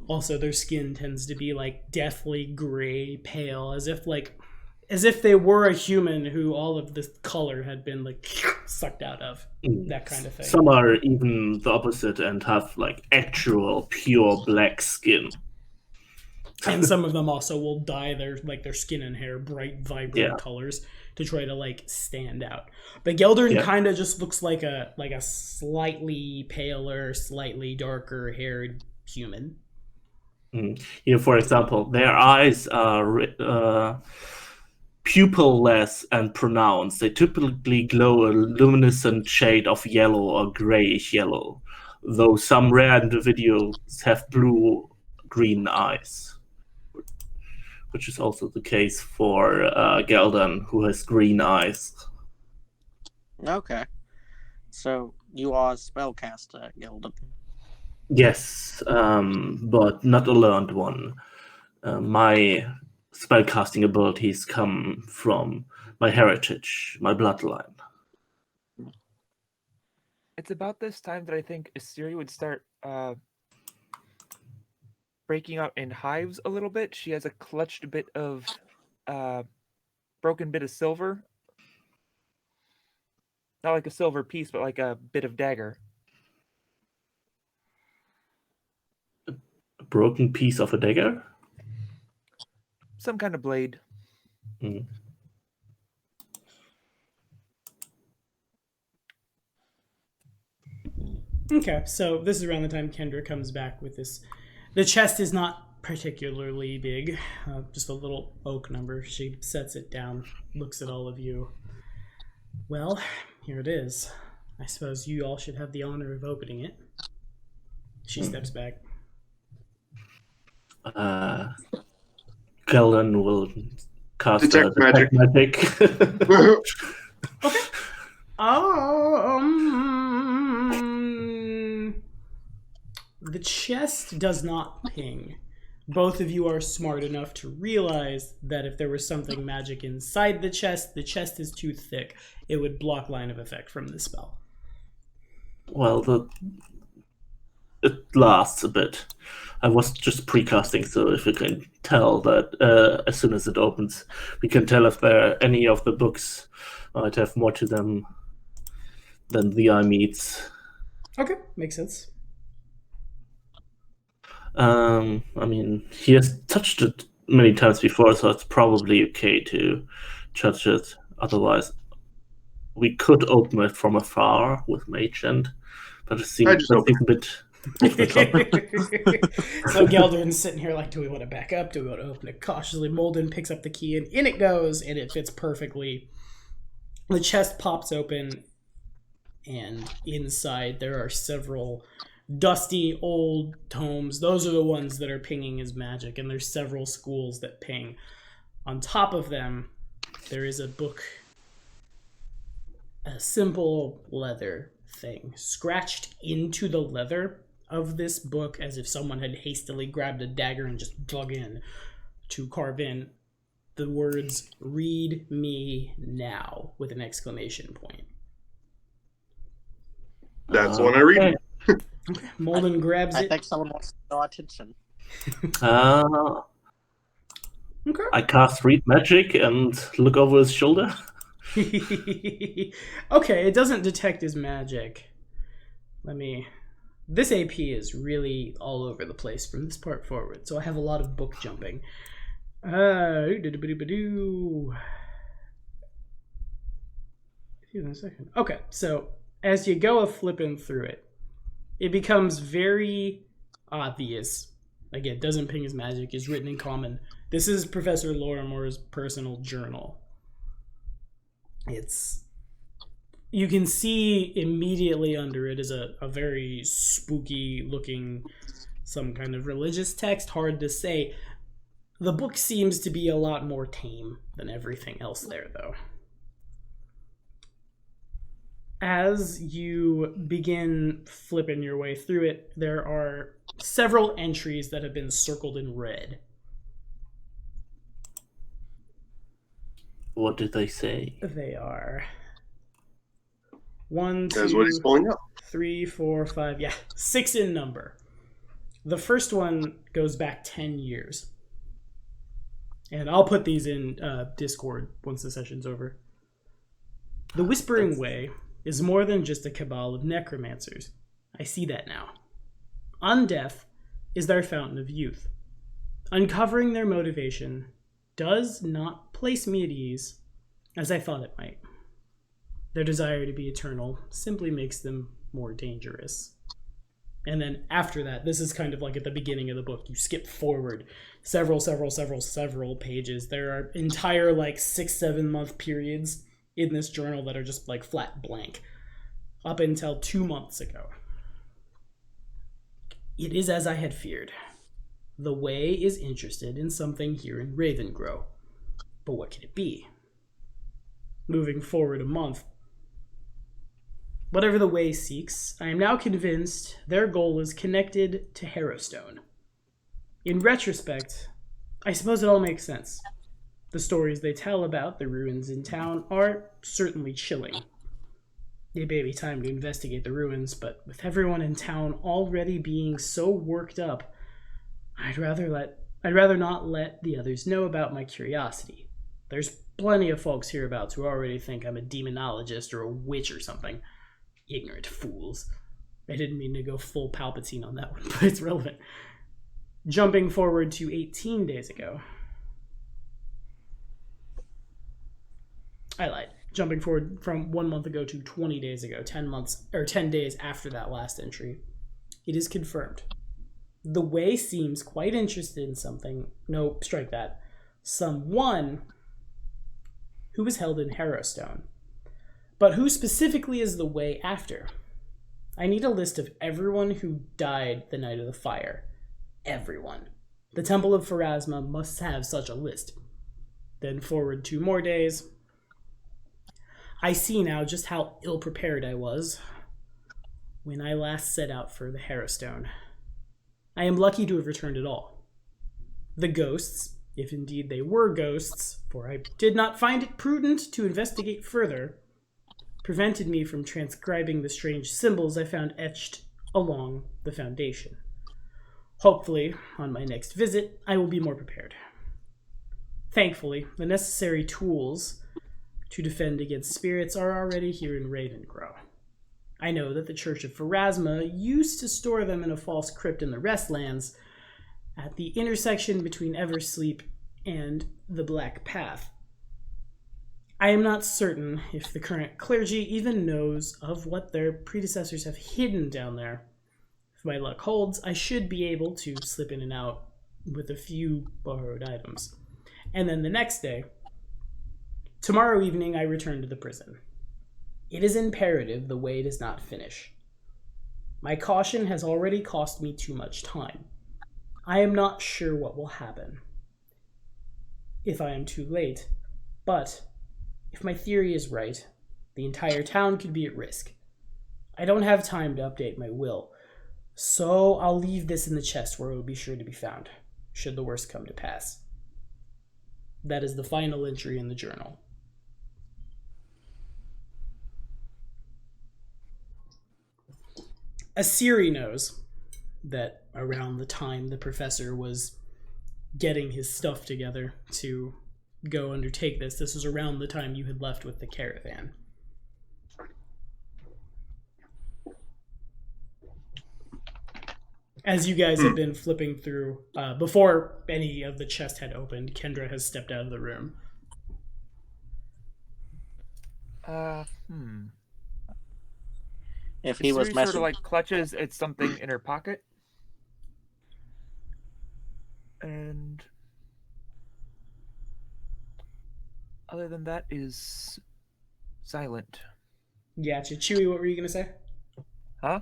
Also, their skin tends to be, like, deathly gray, pale, as if they were a human who all of the color had been, like, sucked out of. That kind of thing. Some are even the opposite and have like actual pure black skin. And some of them also will dye their skin and hair bright, vibrant colors to try to, like, stand out. But Geldern kind of just looks like a slightly paler, slightly darker haired human. For example, their eyes are pupil-less and pronounced. They typically glow a luminescent shade of yellow or grayish yellow, though some rare individuals have blue-green eyes, which is also the case for Geldern, who has green eyes. Okay. So, you are a spellcaster, Geldern. Yes, but not a learned one. My spellcasting abilities come from my heritage, my bloodline. It's about this time that I think Asiri would start breaking out in hives a little bit. She has a clutched bit of broken bit of silver. Not like a silver piece, but like a bit of dagger. A broken piece of a dagger? Some kind of blade. Mm. Okay, so this is around the time Kendra comes back with this. The chest is not particularly big, just a little oak number. She sets it down, looks at all of you. Well, here it is. I suppose you all should have the honor of opening it. She steps back. Kelden will cast Detect magic. magic. Okay. The chest does not ping. Both of you are smart enough to realize that if there was something magic inside the chest is too thick. It would block line of effect from the spell. Well, it lasts a bit. I was just precasting, so if you can tell that as soon as it opens, we can tell if there any of the books might have more to them than the eye meets. Okay, makes sense. I mean, he has touched it many times before, so it's probably okay to touch it. Otherwise, we could open it from afar with Mage Hand, but it seems a bit off the top. So Geldern's sitting here like, do we want to back up? Do we want to open it cautiously? Molden picks up the key and in it goes, and it fits perfectly. The chest pops open, and inside there are several dusty old tomes. Those are the ones that are pinging as magic, and there's several schools that ping. On top of them, there is a book, a simple leather thing scratched into the leather of this book as if someone had hastily grabbed a dagger and just dug in to carve in the words "Read me now" with an exclamation point. That's the one I read. Okay. Molden grabs I it. think someone wants to draw attention. Okay. I cast Read Magic and look over his shoulder. Okay, it doesn't detect his magic. This AP is really all over the place from this part forward, so I have a lot of book jumping. In a second. Okay, so as you go flipping through it, it becomes very obvious. Again, doesn't ping his magic, is written in common. This is Professor Lorimore's personal journal. You can see immediately under it is a very spooky looking, some kind of religious text, hard to say. The book seems to be a lot more tame than everything else there, though. As you begin flipping your way through it, there are several entries that have been circled in red. What did they say? They are 1, 2, That's what he's pulling up. 3, 4, 5, 6 in number. The first one goes back 10 years. And I'll put these in Discord once the session's over. The Whispering Way is more than just a cabal of necromancers. I see that now. Undeath is their fountain of youth. Uncovering their motivation does not place me at ease, as I thought it might. Their desire to be eternal simply makes them more dangerous. And then after that, this is kind of like at the beginning of the book. You skip forward several pages. There are entire 6-7 month periods in this journal that are just flat blank up until 2 months ago. It is as I had feared. The Way is interested in something here in Ravengrow. But what can it be? Moving forward a month, whatever the Way seeks, I am now convinced their goal is connected to Harrowstone. In retrospect, I suppose it all makes sense. The stories they tell about the ruins in town are certainly chilling. It may be time to investigate the ruins, but with everyone in town already being so worked up, I'd rather not let the others know about my curiosity. There's plenty of folks hereabouts who already think I'm a demonologist or a witch or something. Ignorant fools. I didn't mean to go full Palpatine on that one, but it's relevant. Jumping forward to 18 days ago. I lied. Jumping forward from 1 month ago to 20 days ago, 10 days after that last entry. It is confirmed. The Way seems quite interested in something. No, strike that. Someone who was held in Harrowstone. But who specifically is the Way after? I need a list of everyone who died the night of the fire. Everyone. The Temple of Pharasma must have such a list. Then forward 2 more days. I see now just how ill-prepared I was when I last set out for the Harrowstone. I am lucky to have returned at all. The ghosts, if indeed they were ghosts, for I did not find it prudent to investigate further, prevented me from transcribing the strange symbols I found etched along the foundation. Hopefully, on my next visit, I will be more prepared. Thankfully, the necessary tools to defend against spirits are already here in Ravengrow. I know that the Church of Pharasma used to store them in a false crypt in the Restlands at the intersection between Eversleep and the Black Path. I am not certain if the current clergy even knows of what their predecessors have hidden down there. If my luck holds, I should be able to slip in and out with a few borrowed items. And then the next day, tomorrow evening, I return to the prison. It is imperative the Way does not finish. My caution has already cost me too much time. I am not sure what will happen if I am too late, but if my theory is right, the entire town could be at risk. I don't have time to update my will, so I'll leave this in the chest where it will be sure to be found, should the worst come to pass. That is the final entry in the journal. Asiri knows that around the time the professor was getting his stuff together to go undertake this was around the time you had left with the caravan. As you guys have been flipping through, before any of the chest had opened, Kendra has stepped out of the room. If he was Siri messing, sort of like clutches at something in her pocket, and other than that is silent. Gotcha. Chewie, what were you gonna say? Huh?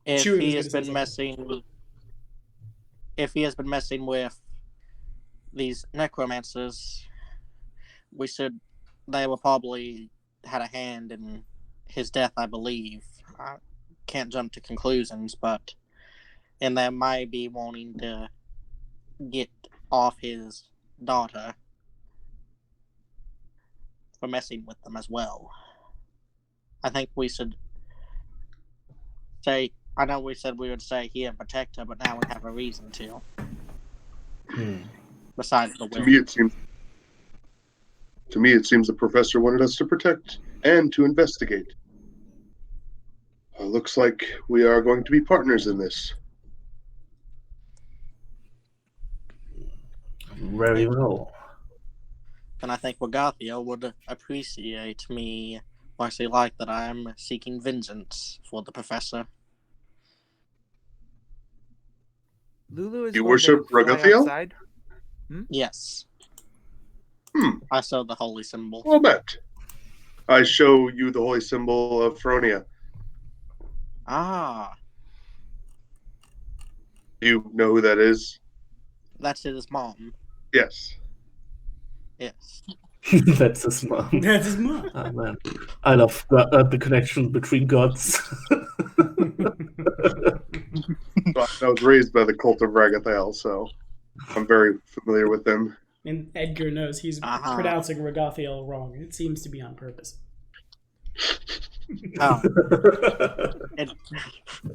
if Chewie he was has gonna been say messing, if he has been messing with these necromancers, they will probably had a hand in his death, I believe. I can't jump to conclusions, and they might be wanting to get off his daughter for messing with them as well. I think we should say, I know we said we would stay here and protect her, but now we have a reason to. Besides the will. To me, it seems the professor wanted us to protect and to investigate. Looks like we are going to be partners in this. Very well. And I think Wagathia would appreciate me, or actually like that I'm seeking vengeance for the professor. Lulu is You going worship to fly Ragathiel? outside. Yes. I saw the holy symbol. Well met. I show you the holy symbol of Feronia. Ah, Do you know who that is? that's his mom. Yes. Yes. That's his mom. That's his mom. Oh, man. I love the connection between gods. I was raised by the cult of Ragathiel, so. I'm very familiar with them. And Edgar knows he's pronouncing Ragothiel wrong. It seems to be on purpose. Oh.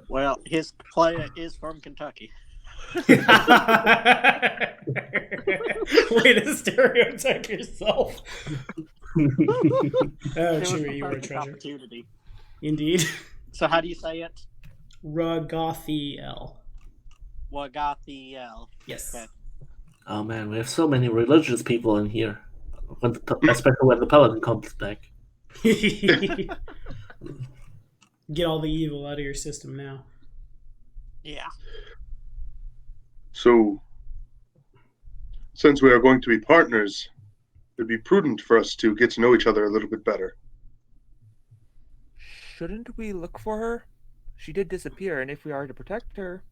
Well, his player is from Kentucky. Way to stereotype yourself. Oh, Chewie, you were a treasure. Opportunity. Indeed. So how do you say it? Ragothiel. Wagothiel. Yes. Okay. Oh man, we have so many religious people in here. Especially when the paladin comes back. Get all the evil out of your system now. Yeah. So, since we are going to be partners, it'd be prudent for us to get to know each other a little bit better. Shouldn't we look for her? She did disappear, and if we are to protect her...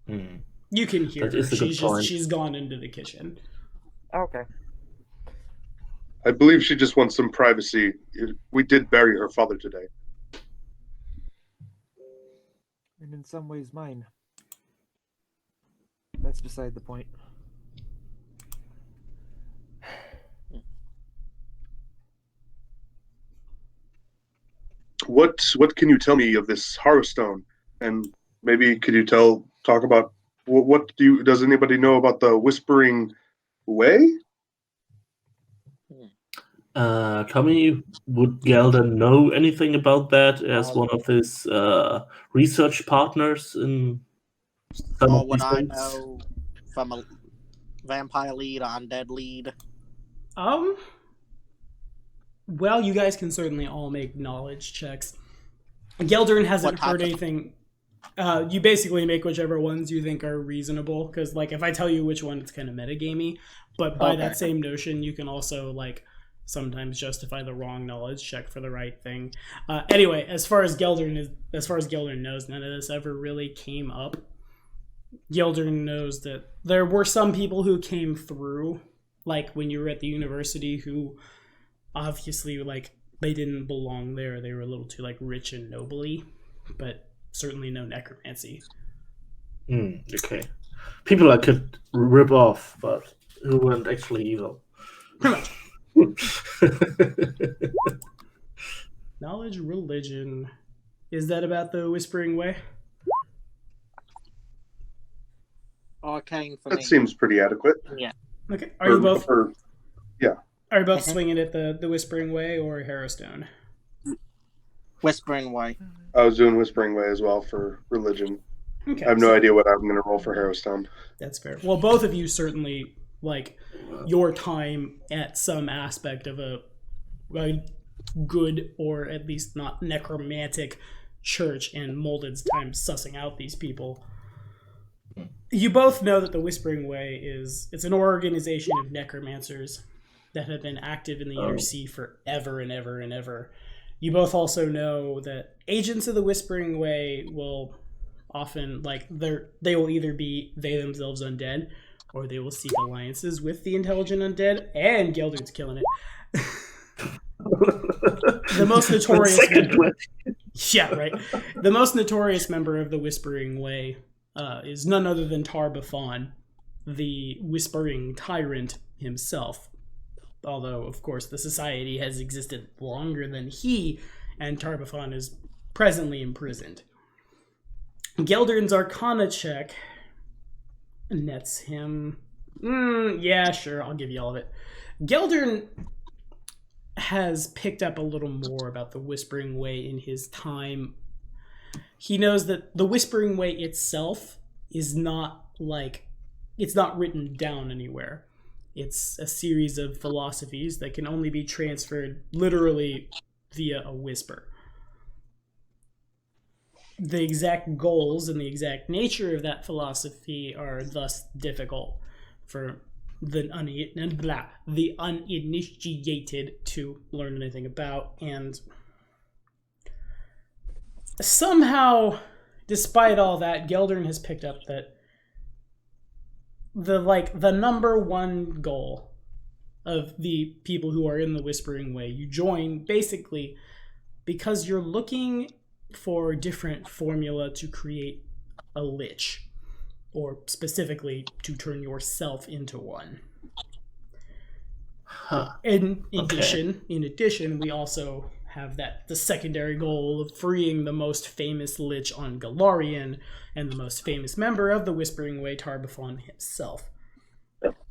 You can hear That her. is a good point. She's gone into the kitchen. Okay. I believe she just wants some privacy. We did bury her father today. And in some ways mine. That's beside the point. What can you tell me of this Harrowstone? And maybe could you talk about does anybody know about the Whispering Way? Tommy, would Gelden know anything about that as one of his research partners in some Or of would these I things? know from a vampire lead or undead lead? Well, you guys can certainly all make knowledge checks. Geldern hasn't heard anything. You basically make whichever ones you think are reasonable, because like if I tell you which one, it's kind of metagamey. But by that same notion, you can also like sometimes justify the wrong knowledge check for the right thing. Anyway, as far as Geldern knows, none of this ever really came up. Geldern knows that there were some people who came through, like when you were at the university, who obviously like they didn't belong there. They were a little too like rich and nobly, but certainly no necromancy. Okay. People I could rip off, but who weren't actually evil. Pretty much. Knowledge, religion. Is that about the Whispering Way? Arcane for That me. seems pretty adequate. Yeah. Okay. Are you both yeah. Are you both swinging at the Whispering Way or Harrowstone? Whispering Way. I was doing Whispering Way as well for religion. Okay. I have no idea what I'm going to roll for Harrowstone. That's fair. Well, both of you certainly like your time at some aspect of a good or at least not necromantic church, and Molded's time sussing out these people. You both know that the Whispering Way it's an organization of necromancers that have been active in the Inner Sea forever and ever and ever. You both also know that agents of the Whispering Way will often, like, they will either be they themselves undead, or they will seek alliances with the intelligent undead, and Geldern's killing it. The most notorious member, yeah, right. The most notorious member of the Whispering Way is none other than Tar-Baphon, the Whispering Tyrant himself. Although, of course, the society has existed longer than he, and Tar-Baphon is presently imprisoned. Geldern's Arcana check nets him... yeah, sure, I'll give you all of it. Geldern has picked up a little more about the Whispering Way in his time. He knows that the Whispering Way itself is not, like... It's not written down anywhere. It's a series of philosophies that can only be transferred literally via a whisper. The exact goals and the exact nature of that philosophy are thus difficult for the uninitiated to learn anything about. And somehow, despite all that, Geldern has picked up that the number one goal of the people who are in the Whispering Way, you join basically because you're looking for different formula to create a lich. or specifically to turn yourself into one. Huh. In Okay. addition, we also have the secondary goal of freeing the most famous lich on Galarian and the most famous member of the Whispering Way, Tarbafon himself.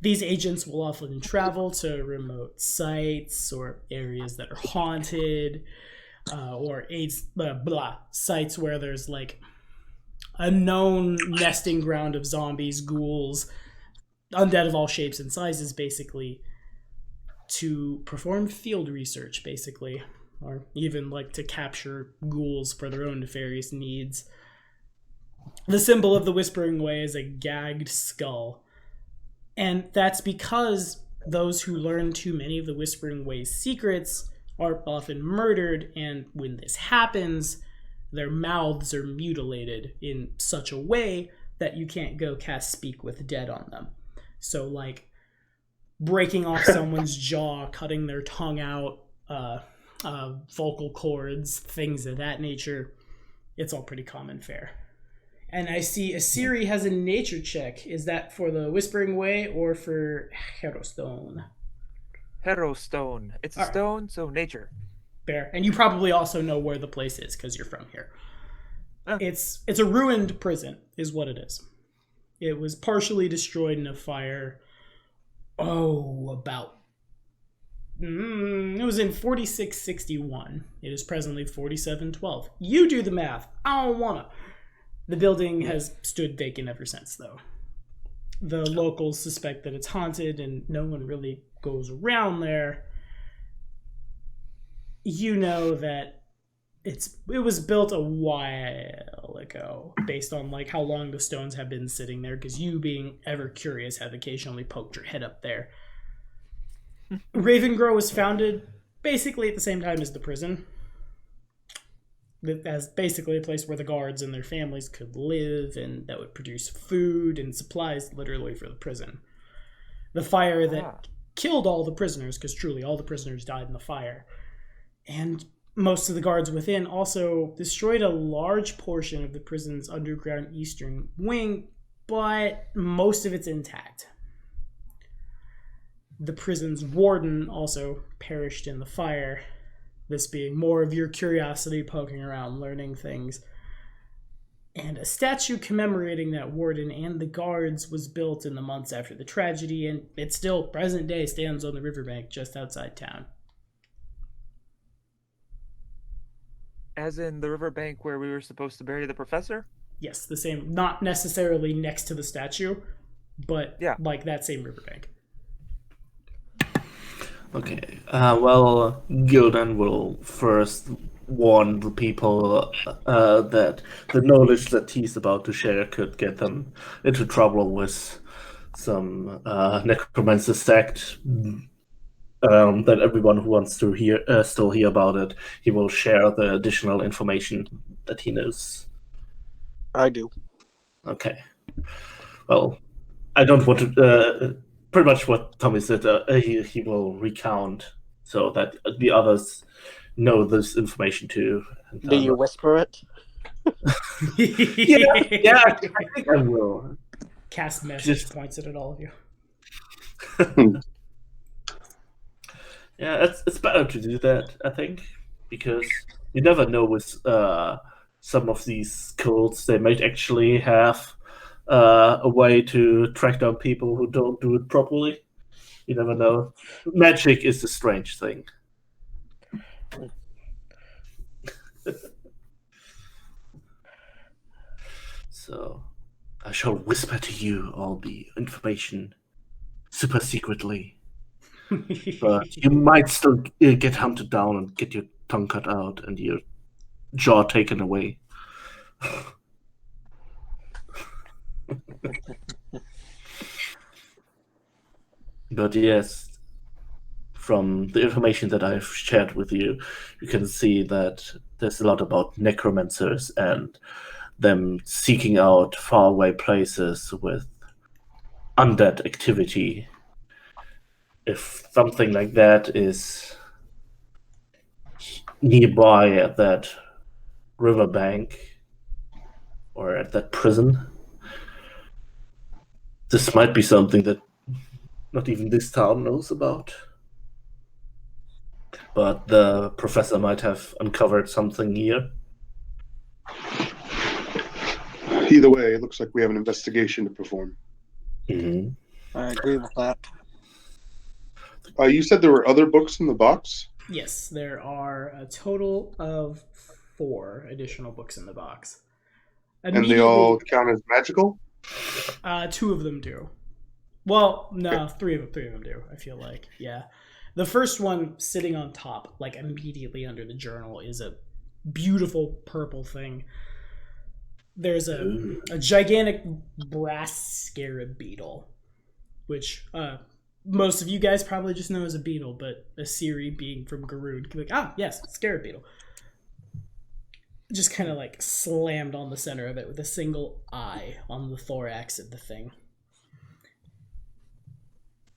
These agents will often travel to remote sites or areas that are haunted, or sites where there's like a known nesting ground of zombies, ghouls, undead of all shapes and sizes, basically, to perform field research, basically, or even like to capture ghouls for their own nefarious needs. The symbol of the Whispering Way is a gagged skull, and that's because those who learn too many of the Whispering Way's secrets are often murdered, and when this happens, their mouths are mutilated in such a way that you can't go cast Speak with Dead on them. So, like, breaking off someone's jaw, cutting their tongue out, vocal cords, things of that nature, it's all pretty common fare. And I see Asiri has a nature check. Is that for the Whispering Way or for Herostone? Hero stone. It's a Alright. stone, so nature. Bear. And you probably also know where the place is because you're from here. Ah. It's a ruined prison, is what it is. It was partially destroyed in a fire. About it was in 4661. It is presently 4712. You do the math. I don't wanna. The building has stood vacant ever since, though. The locals suspect that it's haunted and no one really goes around there. You know that it was built a while ago, based on like how long the stones have been sitting there, because you, being ever curious, have occasionally poked your head up there. Ravengrow was founded basically at the same time as the prison, as basically a place where the guards and their families could live, and that would produce food and supplies literally for the prison. The fire that killed all the prisoners, because truly all the prisoners died in the fire, and most of the guards within, also destroyed a large portion of the prison's underground eastern wing, but most of it's intact. The prison's warden also perished in the fire, this being more of your curiosity poking around, learning things. And a statue commemorating that warden and the guards was built in the months after the tragedy, and it still, present day, stands on the riverbank just outside town. As in the riverbank where we were supposed to bury the professor? Yes, the same, not necessarily next to the statue, but Yeah. like that same riverbank. Okay. Well, Gildan will first warn the people that the knowledge that he's about to share could get them into trouble with some necromancer sect. That everyone who wants to still hear about it, he will share the additional information that he knows. I do. Okay. Well, I don't want to. Pretty much what Tommy said. He will recount so that the others know this information too. And, Do you whisper it? yeah, I think I will. Cast message Just- points it at all of you. Yeah, it's better to do that, I think, because you never know with some of these cults, they might actually have a way to track down people who don't do it properly. You never know. Magic is a strange thing. So, I shall whisper to you all the information super secretly. But you might still get hunted down and get your tongue cut out and your jaw taken away. But yes, from the information that I've shared with you, you can see that there's a lot about necromancers and them seeking out faraway places with undead activity. If something like that is nearby at that riverbank or at that prison, This might be something that not even this town knows about. But the professor might have uncovered something here. Either way, it looks like we have an investigation to perform. Mm-hmm. I agree with that. You said there were other books in the box? Yes, there are a total of 4 additional books in the box. And they all count as magical? 2 of them do. Well, no, 3 of them do, I feel like. Yeah. The first one sitting on top, like immediately under the journal, is a beautiful purple thing. There's a gigantic brass scarab beetle, which most of you guys probably just know as a beetle, but Asiri being from Garud, like, yes, scarab beetle. Just kind of like slammed on the center of it with a single eye on the thorax of the thing.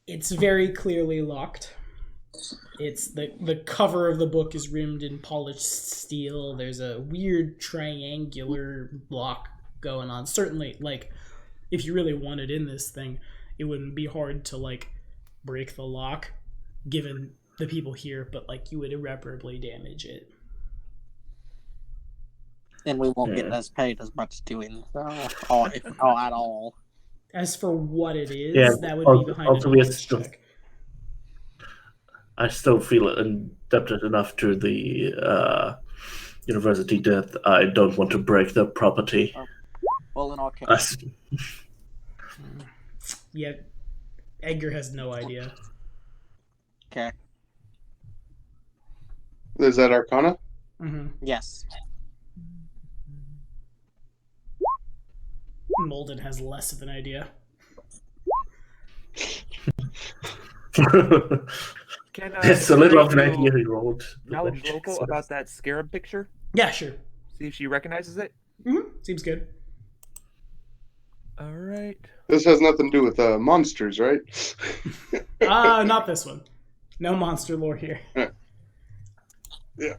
It's very clearly locked. It's the cover of the book is rimmed in polished steel. There's a weird triangular lock going on. Certainly, like, if you really wanted in this thing, it wouldn't be hard to, like, break the lock, given the people here, but, like, you would irreparably damage it. And we won't get as paid as much doing so, if at all. As for what it is, that would be behind a knowledge check. I still feel indebted enough to the university that I don't want to break their property. Well, in our case. Yeah, Edgar has no idea. Okay. Is that Arcana? Mm-hmm. Yes. Molden has less of an idea. It's a little of an idea he rolled. Knowledge local about that scarab picture? Yeah, sure. See if she recognizes it? Mm-hmm. Seems good. All right. This has nothing to do with monsters, right? Not this one. No monster lore here. Yeah.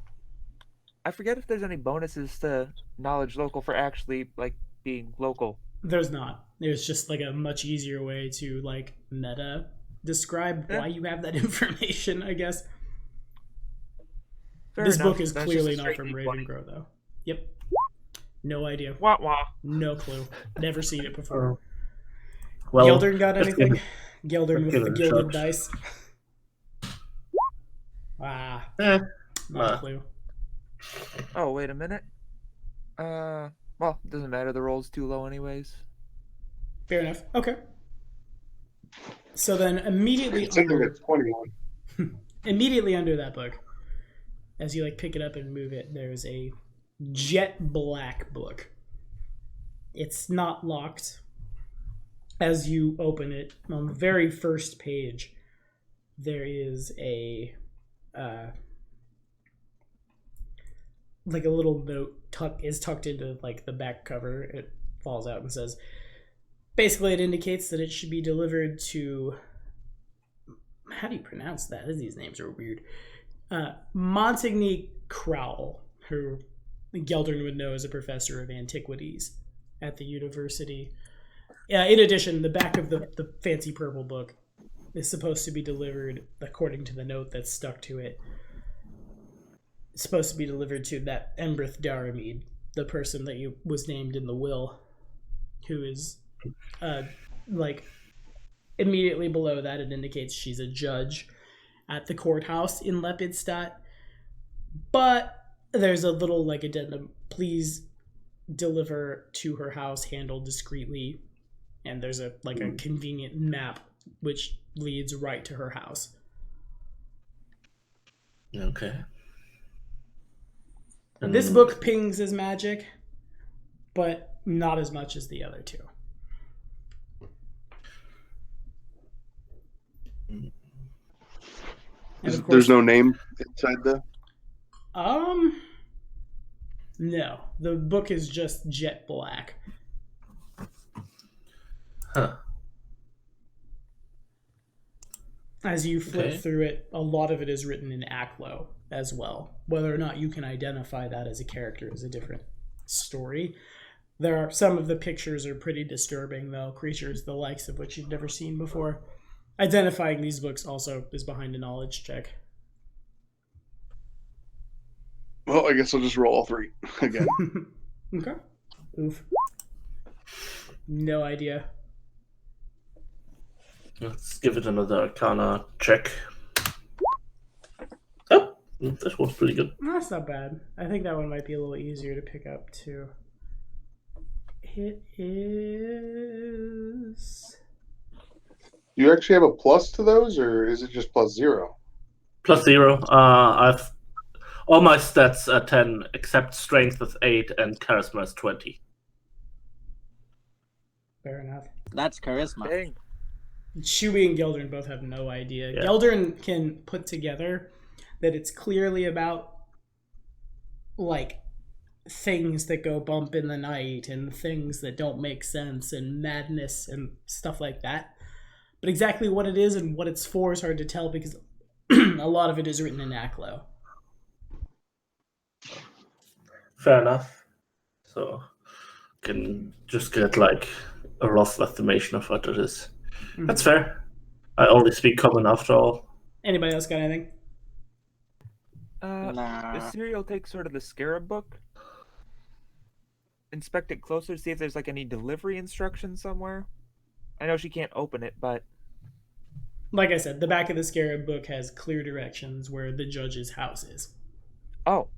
I forget if there's any bonuses to knowledge local for actually, like, being local. There's not. There's just, like, a much easier way to, like, meta describe why you have that information, I guess. Fair This enough. book is That's clearly just a not straight from D20. Ravengrow, though. Yep. No idea. Wah wah. No clue. Never seen it before. Well, Geldern got let's anything? give Geldern with give the it a gilded shot. dice. Not nah. a clue. Oh, wait a minute. Well, it doesn't matter. The roll's too low anyways. Fair enough. Okay. So then immediately It's something under, that's 21. immediately under that book, as you like pick it up and move it, there's a jet black book. It's not locked. As you open it, on the very first page, there is a like a little note tucked into like the back cover. It falls out and says, basically it indicates that it should be delivered to, how do you pronounce that? These names are weird. Montigny Crowell, who Geldern would know as a professor of antiquities at the university. In addition, the back of the fancy purple book is supposed to be delivered, according to the note that's stuck to it, it's supposed to be delivered to that Embrith Daramid, the person that was named in the will, who is, like, immediately below that it indicates she's a judge at the courthouse in Lepidstadt. But there's a little, like, addendum, please deliver to her house, handled discreetly. And there's a convenient map which leads right to her house. Okay. And this book pings as magic, but not as much as the other two. There's no name inside the... No. The book is just jet black. Huh. As you flip Okay. through it, a lot of it is written in Achaidh as well. Whether or not you can identify that as a character is a different story. There are some of the pictures are pretty disturbing, though. Creatures the likes of which you've never seen before. Identifying these books also is behind a knowledge check. Well, I guess I'll just roll all 3 again. Okay. Oof. No idea. Let's give it another Arcana check. Oh, this one's pretty good. That's not bad. I think that one might be a little easier to pick up, too. It is... Do you actually have a plus to those, or is it just +0? +0. I've all my stats are 10, except strength is 8 and charisma is 20. Fair enough. That's charisma. Dang. Chewie and Geldern both have no idea. Yeah. Geldern can put together that it's clearly about, like, things that go bump in the night and things that don't make sense and madness and stuff like that. But exactly what it is and what it's for is hard to tell because a lot of it is written in Aclo. Fair enough. So can just get like a rough estimation of what it is. Mm-hmm. That's fair. I only speak common after all. Anybody else got anything? Nah. Assyria will take sort of the scarab book, inspect it closer, see if there's like any delivery instructions somewhere. I know she can't open it, but Like I said, the back of the Scarab book has clear directions where the judge's house is. oh,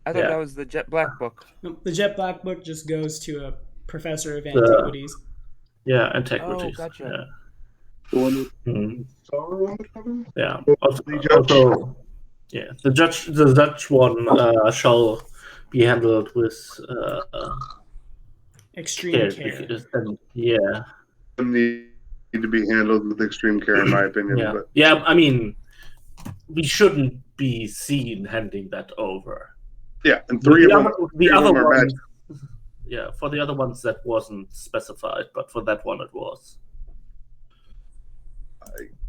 I thought Yeah. that was the Jet Black book. Nope, the Jet Black book just goes to a professor of antiquities. Yeah, antiquities. Oh, gotcha. Yeah. The one with Mhm. sorrow on the cover? Yeah. The judge. Yeah. The judge one shall be handled with Extreme care. care. And, yeah. Need to be handled with extreme care, in my opinion. Yeah. But Yeah. I mean, we shouldn't be seen handing that over. yeah, and three of them are ones, magic. yeah, for the other ones that wasn't specified, but for that one it was.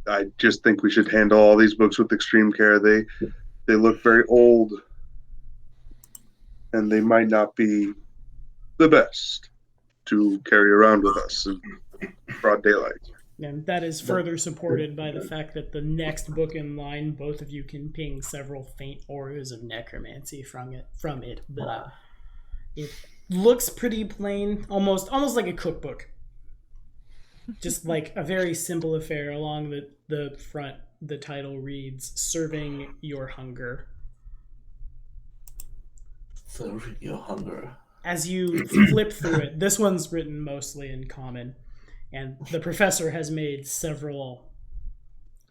I just think we should handle all these books with extreme care. They look very old, and they might not be the best to carry around with us in broad daylight. And that is further supported by the fact that the next book in line, both of you can ping several faint auras of necromancy from it. Blah. It looks pretty plain, almost like a cookbook. Just like a very simple affair. Along the front, the title reads, "Serving Your Hunger." Serving your hunger. As you flip through it, this one's written mostly in common, and the professor has made several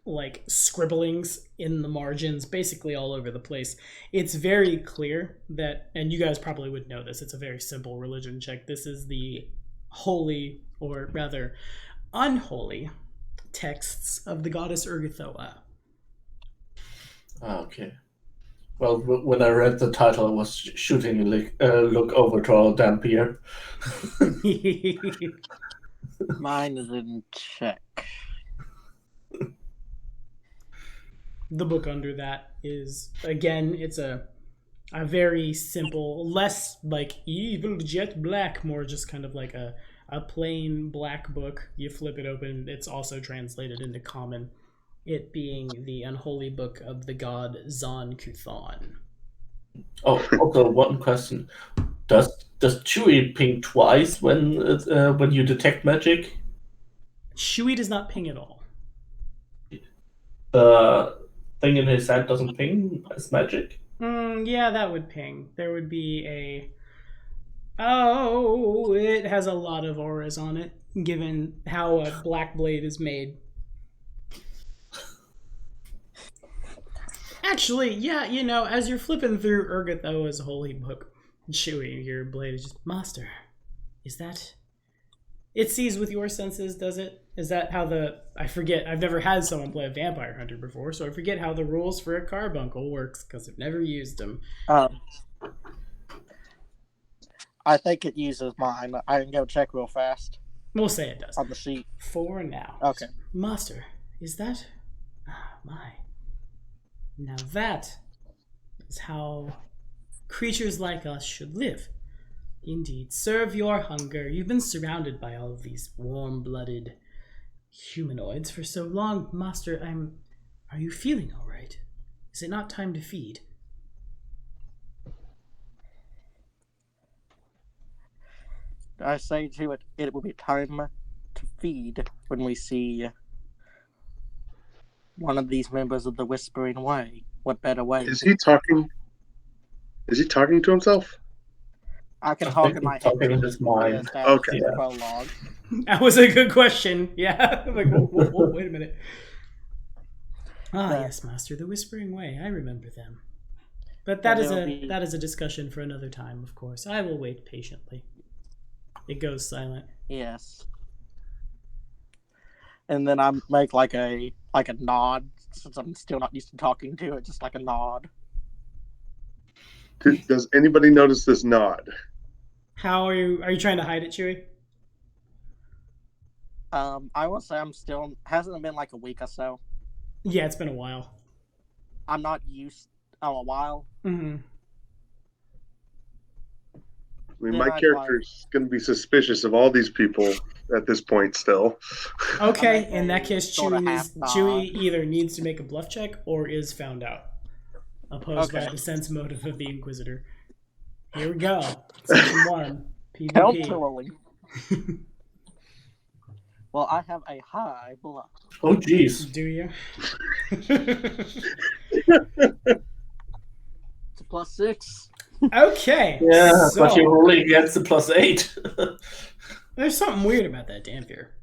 like scribblings in the margins, basically all over the place. It's very clear that, and you guys probably would know this, it's a very simple religion check. This is the holy, or rather unholy, texts of the goddess Urgathoa. Okay. Well, when I read the title, I was shooting a look over to our Dampier. Mine is in check. The book under that is, again, it's a very simple, less like evil jet black, more just kind of like a plain black book. You flip it open, it's also translated into common, it being the unholy book of the god Zon Kuthon. Oh, also one question: Does Chewie ping twice when you detect magic? Chewie does not ping at all. The thing in his hand doesn't ping as magic. Yeah, that would ping. There would be it has a lot of auras on it, given how a black blade is made. Actually, yeah, as you're flipping through Urgathoa's holy book, Chewie, your blade is just, "Master, is that..." It sees with your senses, does it? Is that how I forget, I've never had someone play a Vampire Hunter before, so I forget how the rules for a carbuncle works, because I've never used them. I think it uses mine. I can go check real fast We'll say it does. on the sheet. For now. Okay. Master, is that... my. Now that is how creatures like us should live. Indeed. Serve your hunger. You've been surrounded by all of these warm-blooded humanoids for so long. Master, Are you feeling all right? Is it not time to feed? I say to it, it will be time to feed when we see one of these members of the Whispering Way. What better way? Is he talking? Is he talking to himself? I can I talk think in my he's head. talking in his mind. Okay. The prologue. That was a good question. Yeah. Like, whoa, wait a minute. Yes, Master, the Whispering Way. I remember them. But that is a discussion for another time, of course. I will wait patiently. It goes silent. Yes. And then I make like a nod, since I'm still not used to talking to it, just like a nod. Does anybody notice this nod? How are you trying to hide it, Chewie? I will say hasn't it been like a week or so? Yeah, it's been a while. I'm not used a while. Mm-hmm. I mean, my character's going to be suspicious of all these people at this point still. Okay, in that case, sorta Chewie either needs to make a bluff check or is found out. Opposed by the sense motive of the Inquisitor. Here we go. Section 1. PvP. Counterly. Well, I have a high bluff. Oh, jeez. Do you? It's a +6. Okay. Yeah, so, but you're rolling against the +8. there's something weird about that Dampier.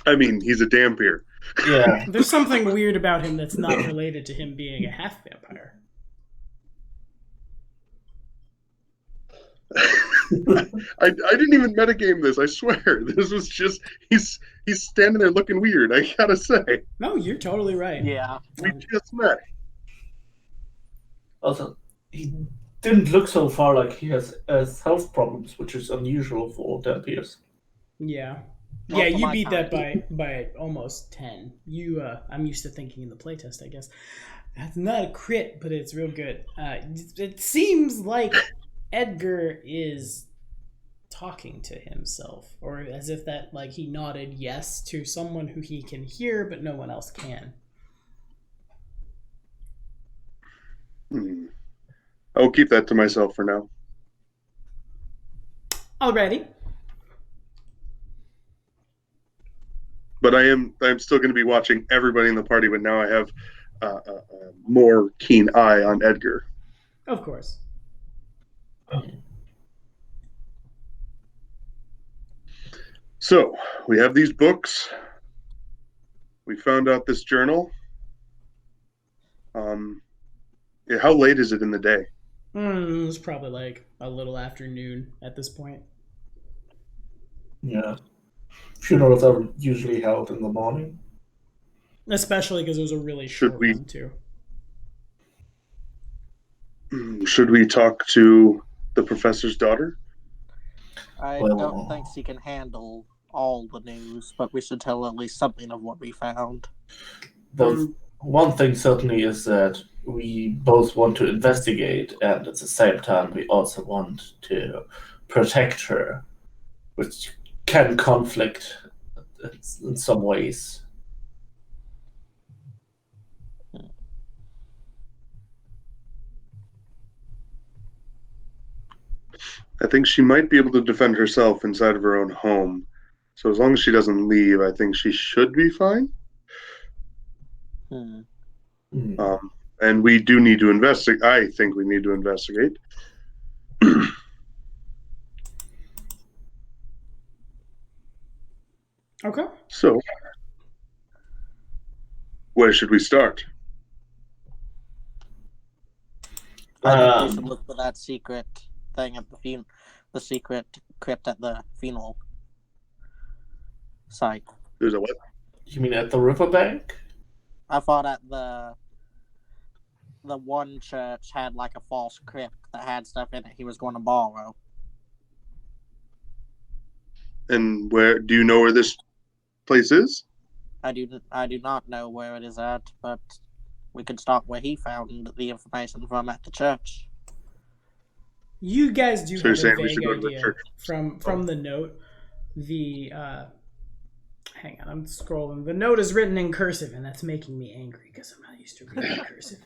I mean, he's a Dampier. Yeah. There's something weird about him that's not related to him being a half vampire. I didn't even metagame this, I swear. This was just he's standing there looking weird, I gotta say. No, you're totally right. Yeah. We just met. Also, he didn't look so far like he has health problems, which is unusual for Dampiers. Yeah. Not Yeah, for you my beat that kind. by almost 10. I'm used to thinking in the playtest, I guess. That's not a crit, but it's real good. It seems like Edgar is talking to himself, or as if that, like, he nodded yes to someone who he can hear, but no one else can. I'll keep that to myself for now. Alrighty. But I'm still going to be watching everybody in the party, but now I have a more keen eye on Edgar. Of course. So, we have these books. We found out this journal. How late is it in the day? It's probably like a little afternoon at this point. Yeah. Funerals are usually held in the morning. Especially because it was a really short one, too. Should we talk to the professor's daughter? I don't think she can handle all the news, but we should tell at least something of what we found. The one thing certainly is that we both want to investigate, and at the same time we also want to protect her, which can conflict in some ways. I think she might be able to defend herself inside of her own home. So as long as she doesn't leave, I think she should be fine. And we do need to investigate. I think we need to investigate. Okay. So, where should we start? I think we should look for that secret thing at the secret crypt at the funeral site. There's a what? You mean at the riverbank? I thought at the one church had like a false crypt that had stuff in it he was going to borrow. And where do you know where this place is? I do not know where it is at, but we could start where he found the information from at the church. You guys do So you're have a saying we vague should go to the idea church? from the note. The hang on, I'm scrolling. The note is written in cursive, and that's making me angry because I'm not used to reading cursive.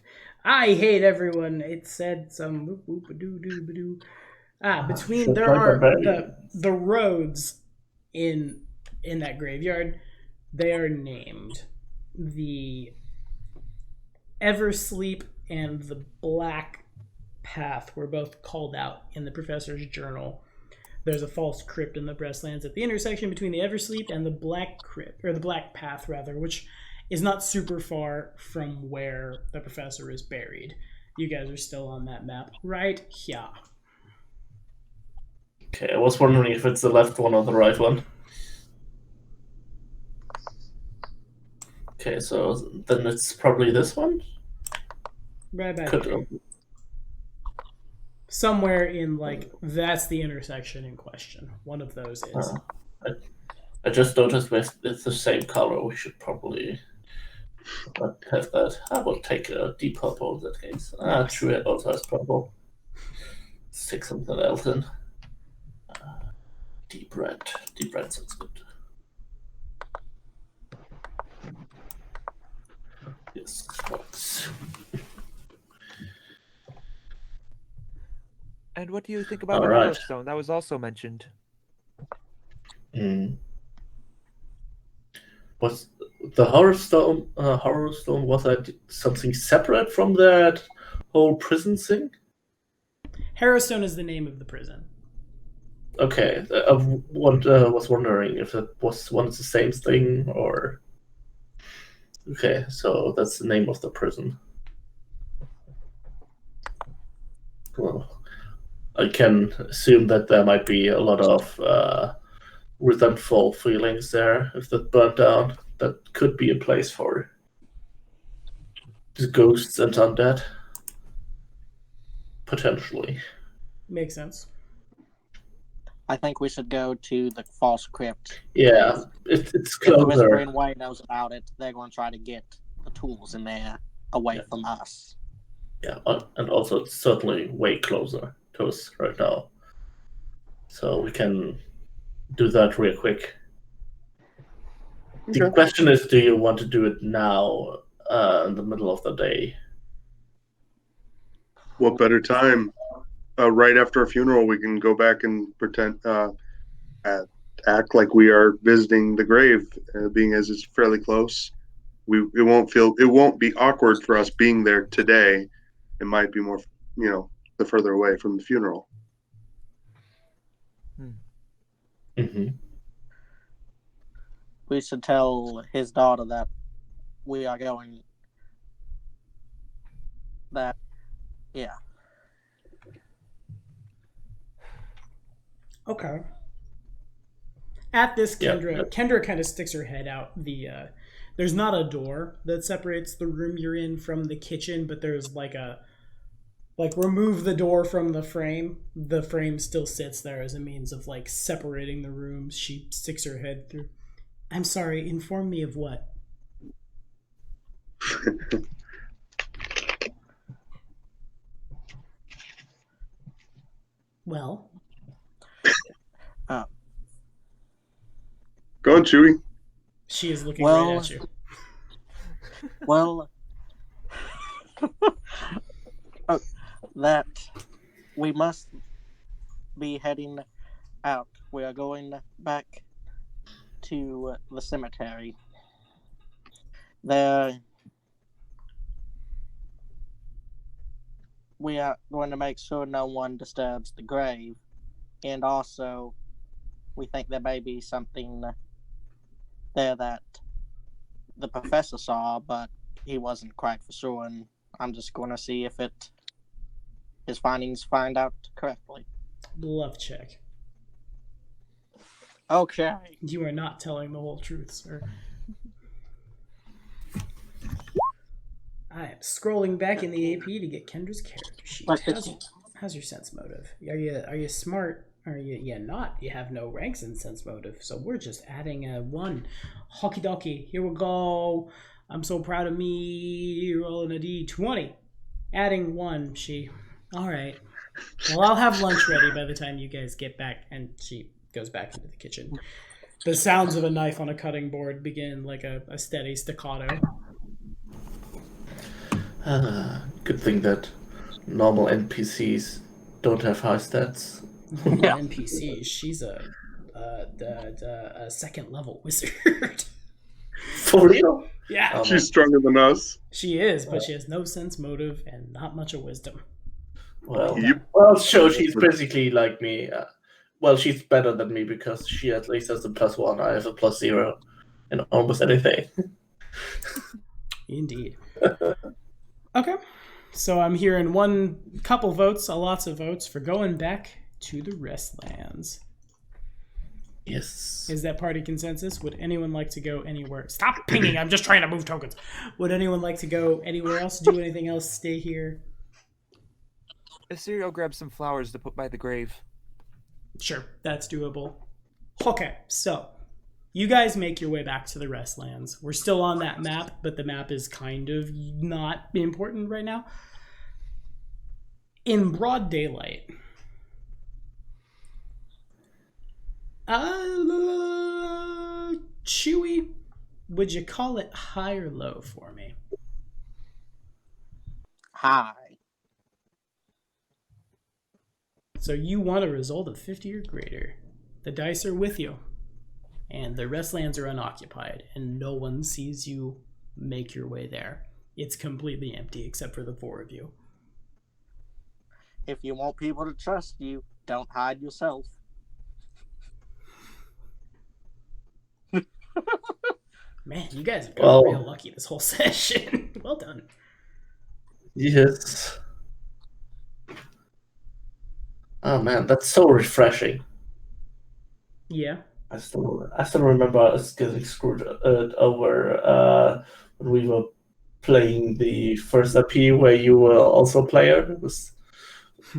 I hate everyone. It said some whoop whoop doo doo doo. Between there are the roads in that graveyard. They are named the Eversleep and the Black Path were both called out in the professor's journal. There's a false crypt in the Breastlands at the intersection between the Eversleep and the Black Crypt, or the Black Path rather, which is not super far from where the professor is buried. You guys are still on that map right here. Okay, I was wondering if it's the left one or the right one. Okay, so then it's probably this one? Right back here. Somewhere in, like, that's the intersection in question. One of those is. I just noticed it's the same color. We should probably not have that. I will take a deep purple in that case. True, it also has purple. Stick something else in. Deep red. Deep red sounds good. Yes, works. And what do you think about the Alright. Horror Stone? That was also mentioned. Was the Horror Stone? Was that something separate from that whole prison thing? Harrowstone is the name of the prison. Okay, I was wondering if it was one of the same thing or. Okay, so that's the name of the prison. Well, I can assume that there might be a lot of resentful feelings there if that burnt down. That could be a place for the ghosts and undead. Potentially. Makes sense. I think we should go to the false crypt. Yeah, it's If the closer. Whispering Way knows about it, they're going to try to get the tools in there away from us. Yeah, and also it's certainly way closer to us right now. So we can do that real quick. The question is, do you want to do it now in the middle of the day? What better time? Right after a funeral, we can go back and pretend, act like we are visiting the grave, being as it's fairly close. It won't be awkward for us being there today. It might be more, the further away from the funeral. Mm-hmm. We should tell his daughter that we are going. That, yeah. Okay. At this, Kendra kind of sticks her head out. There's not a door that separates the room you're in from the kitchen, but there's remove the door from the frame. The frame still sits there as a means of separating the rooms. She sticks her head through. I'm sorry, inform me of what? Well. Go on, Chewie. She is looking right at you. Well, that we must be heading out. We are going back to the cemetery. There, we are going to make sure no one disturbs the grave, and also we think there may be something there that the professor saw, but he wasn't quite for sure, and I'm just going to see if his findings find out correctly. Love check. Okay. You are not telling the whole truth, sir. I am scrolling back in the AP to get Kendra's character sheet. How's your sense motive? Are you smart? Are you not? You have no ranks in sense motive, so we're just adding a 1. Hockey dokie. Here we go. I'm so proud of me. Rolling a D20. Adding 1. All right. Well, I'll have lunch ready by the time you guys get back. And she goes back into the kitchen. The sounds of a knife on a cutting board begin like a steady staccato. Good thing that normal NPCs don't have high stats. Yeah. NPC. She's a second level wizard. For real? Yeah, Oh, She's stronger than us. she is, but she has no sense motive and not much of wisdom. Well, Yep. so she's basically like me. Well, she's better than me because she at least has a +1. I have a +0 in almost anything. Indeed. Okay, so I'm hearing couple votes, lots of votes for going back to the Restlands. Yes. Is that party consensus? Would anyone like to go anywhere? Stop pinging! I'm just trying to move tokens. Would anyone like to go anywhere else? Do anything else? Stay here? Assyrio grabs some flowers to put by the grave. Sure, that's doable. Okay, so you guys make your way back to the Restlands. We're still on that map, but the map is kind of not important right now. In broad daylight, Chewy, would you call it high or low for me? Hi. So you want a result of 50 or greater. The dice are with you, and the Restlands are unoccupied, and no one sees you make your way there. It's completely empty except for the four of you. If you want people to trust you, don't hide yourself. Man, you guys have got real lucky this whole session. Well done. Yes. Oh man, that's so refreshing. Yeah. I still remember us getting screwed over when we were playing the first IP where you were also a player.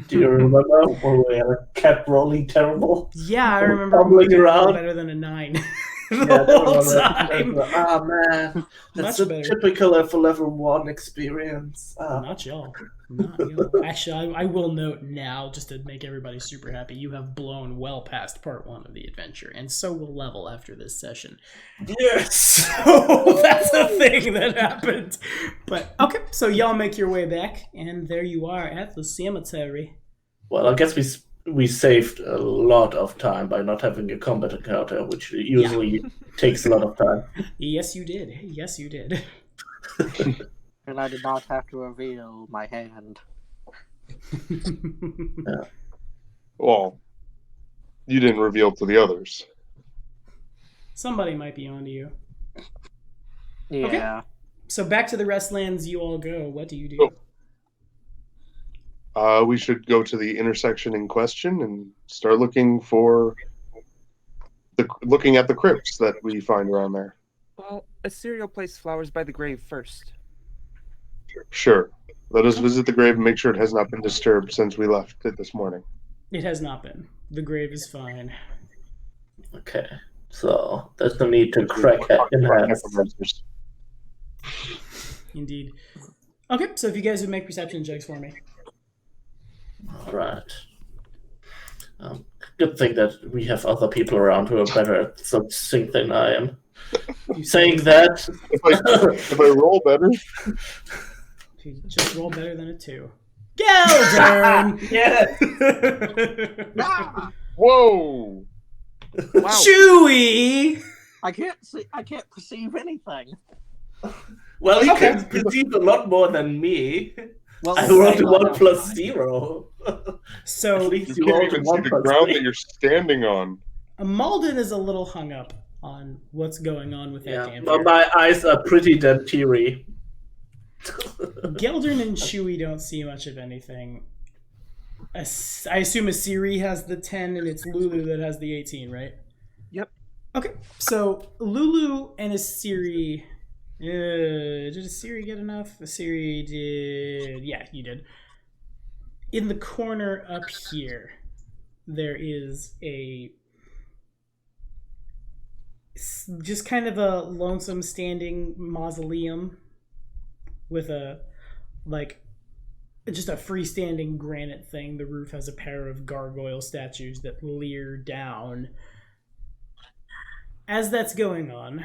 Do you remember? Where we kept rolling terrible? Yeah, I remember Fumbling around. Better than a 9. Yeah, whole time. Oh man, that's Much a better. typical for level 1 experience. Not y'all. Not y'all. Actually, I will note now, just to make everybody super happy, you have blown well past part 1 of the adventure, and so will level after this session. Yes! So that's a thing that happened. But, okay, so y'all make your way back, and there you are at the cemetery. Well, I guess we saved a lot of time by not having a combat encounter, which usually takes a lot of time. Yes, you did. Yes, you did. And I did not have to reveal my hand. Yeah. Well, you didn't reveal to the others. Somebody might be onto you. Yeah. Okay. So back to the Restlands you all go. What do you do? We should go to the intersection in question and start looking at the crypts that we find around there. Well, Assyrio placed flowers by the grave first. Sure. Let us visit the grave and make sure it has not been disturbed since we left it this morning. It has not been. The grave is fine. Okay, so there's no need to crack in hands. Indeed. Okay, so if you guys would make perception checks for me. All right. Good thing that we have other people around who are better at something than I am. Saying that, If I roll better, you just roll better than a 2. Geldern! yeah. whoa! Wow. Chewy! I can't perceive anything. Well, you Okay. can perceive a lot more than me. Well, I rolled hang a on, 1 plus 0. At So, least You you can't rolled a even see 1 the plus ground 3. that you're standing on. Malden is a little hung up on what's going on with that Yeah, damn but fair. my eyes are pretty damn teary. Geldern and Chewy don't see much of anything. I assume Asiri has the 10 and it's Lulu that has the 18, right? Yep. Okay, so Lulu and Asiri... did Asiri get enough? Asiri did... Yeah, you did. In the corner up here, there is just kind of a lonesome standing mausoleum with a just a freestanding granite thing. The roof has a pair of gargoyle statues that leer down. As that's going on,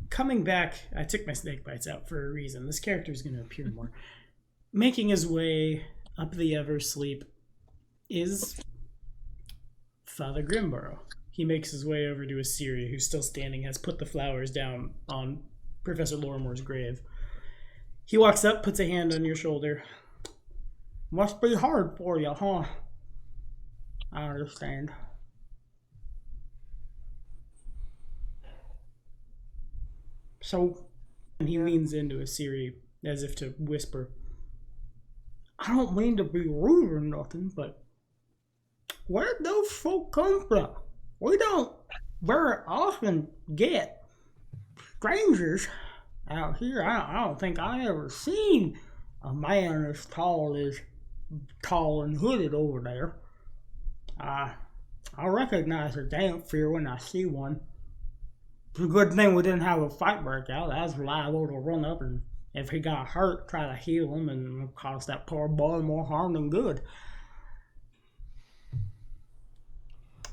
coming back, I took my snake bites out for a reason. This character is going to appear more. Making his way up the Eversleep is Father Grimborough. He makes his way over to Assyria, who's still standing, has put the flowers down on Professor Lorimore's grave. He walks up, puts a hand on your shoulder. Must be hard for you, huh? I understand. So, and he leans into Assyria as if to whisper, I don't mean to be rude or nothing, but where'd those folk come from? We don't very often get strangers out here. I don't think I ever seen a man as tall and hooded over there. I recognize a damn fear when I see one. It's a good thing we didn't have a fight break out. I was liable to run up and, if he got hurt, try to heal him and cause that poor boy more harm than good.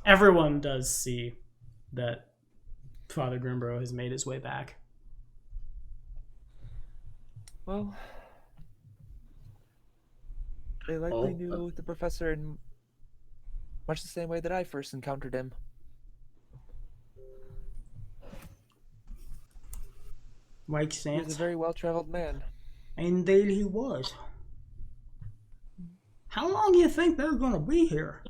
Everyone does see that Father Grimborough has made his way back. Well, they likely knew the professor in much the same way that I first encountered him. Makes sense. He was a very well-traveled man. Indeed he was. How long do you think they're going to be here?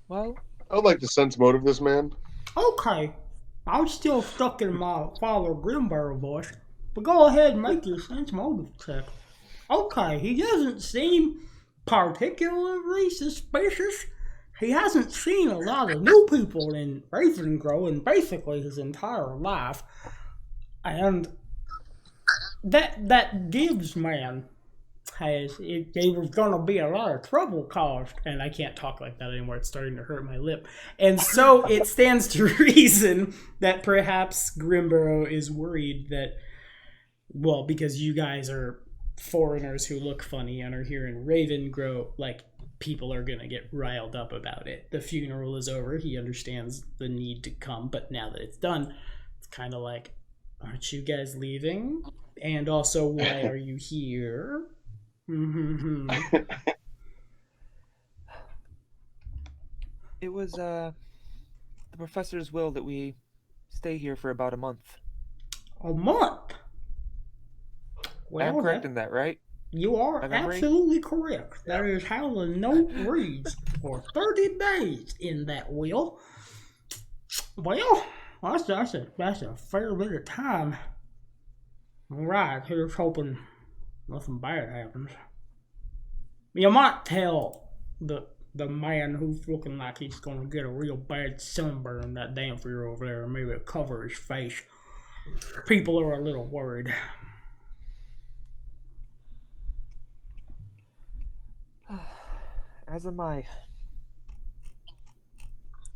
Well, I would like to sense motive this man. Okay. I'm still stuck in my Father Grimborough voice, but go ahead and make your sense motive check. Okay, he doesn't seem particularly suspicious. He hasn't seen a lot of new people in Ravengrow in basically his entire life. And that Gibbs man there was going to be a lot of trouble caused. And I can't talk like that anymore. It's starting to hurt my lip. And so it stands to reason that perhaps Grimborough is worried that, well, because you guys are foreigners who look funny and are here in Ravengrow, like, people are going to get riled up about it. The funeral is over. He understands the need to come, but now that it's done, it's kind of like, aren't you guys leaving? And also, why are you here? it was the professor's will that we stay here for about a month. A month? Well, I'm correct in that, right? You are absolutely correct. That is how the note reads. For 30 days in that will. Well, that's a fair bit of time. All right, here's hoping nothing bad happens. You might tell the man who's looking like he's gonna get a real bad sunburn, that damper over there, and maybe cover his face. People are a little worried. As am I.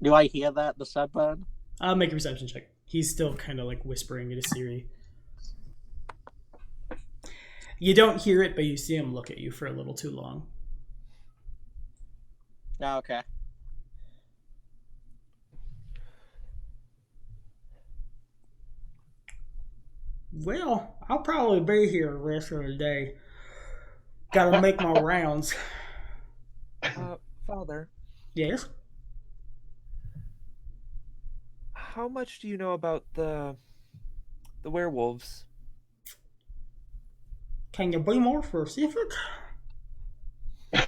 Do I hear that, the sunburn? I'll make a perception check. He's still kind of like whispering to Siri. You don't hear it, but you see him look at you for a little too long. Oh, okay. Well, I'll probably be here the rest of the day. Gotta make my rounds. Father. Yes? How much do you know about the werewolves? Can you be more specific? Do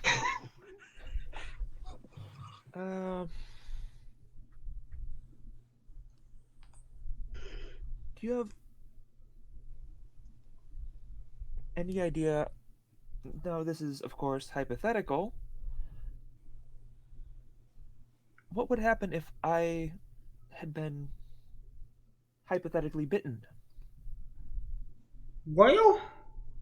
you have any idea? No, this is, of course, hypothetical. What would happen if I had been hypothetically bitten? Well,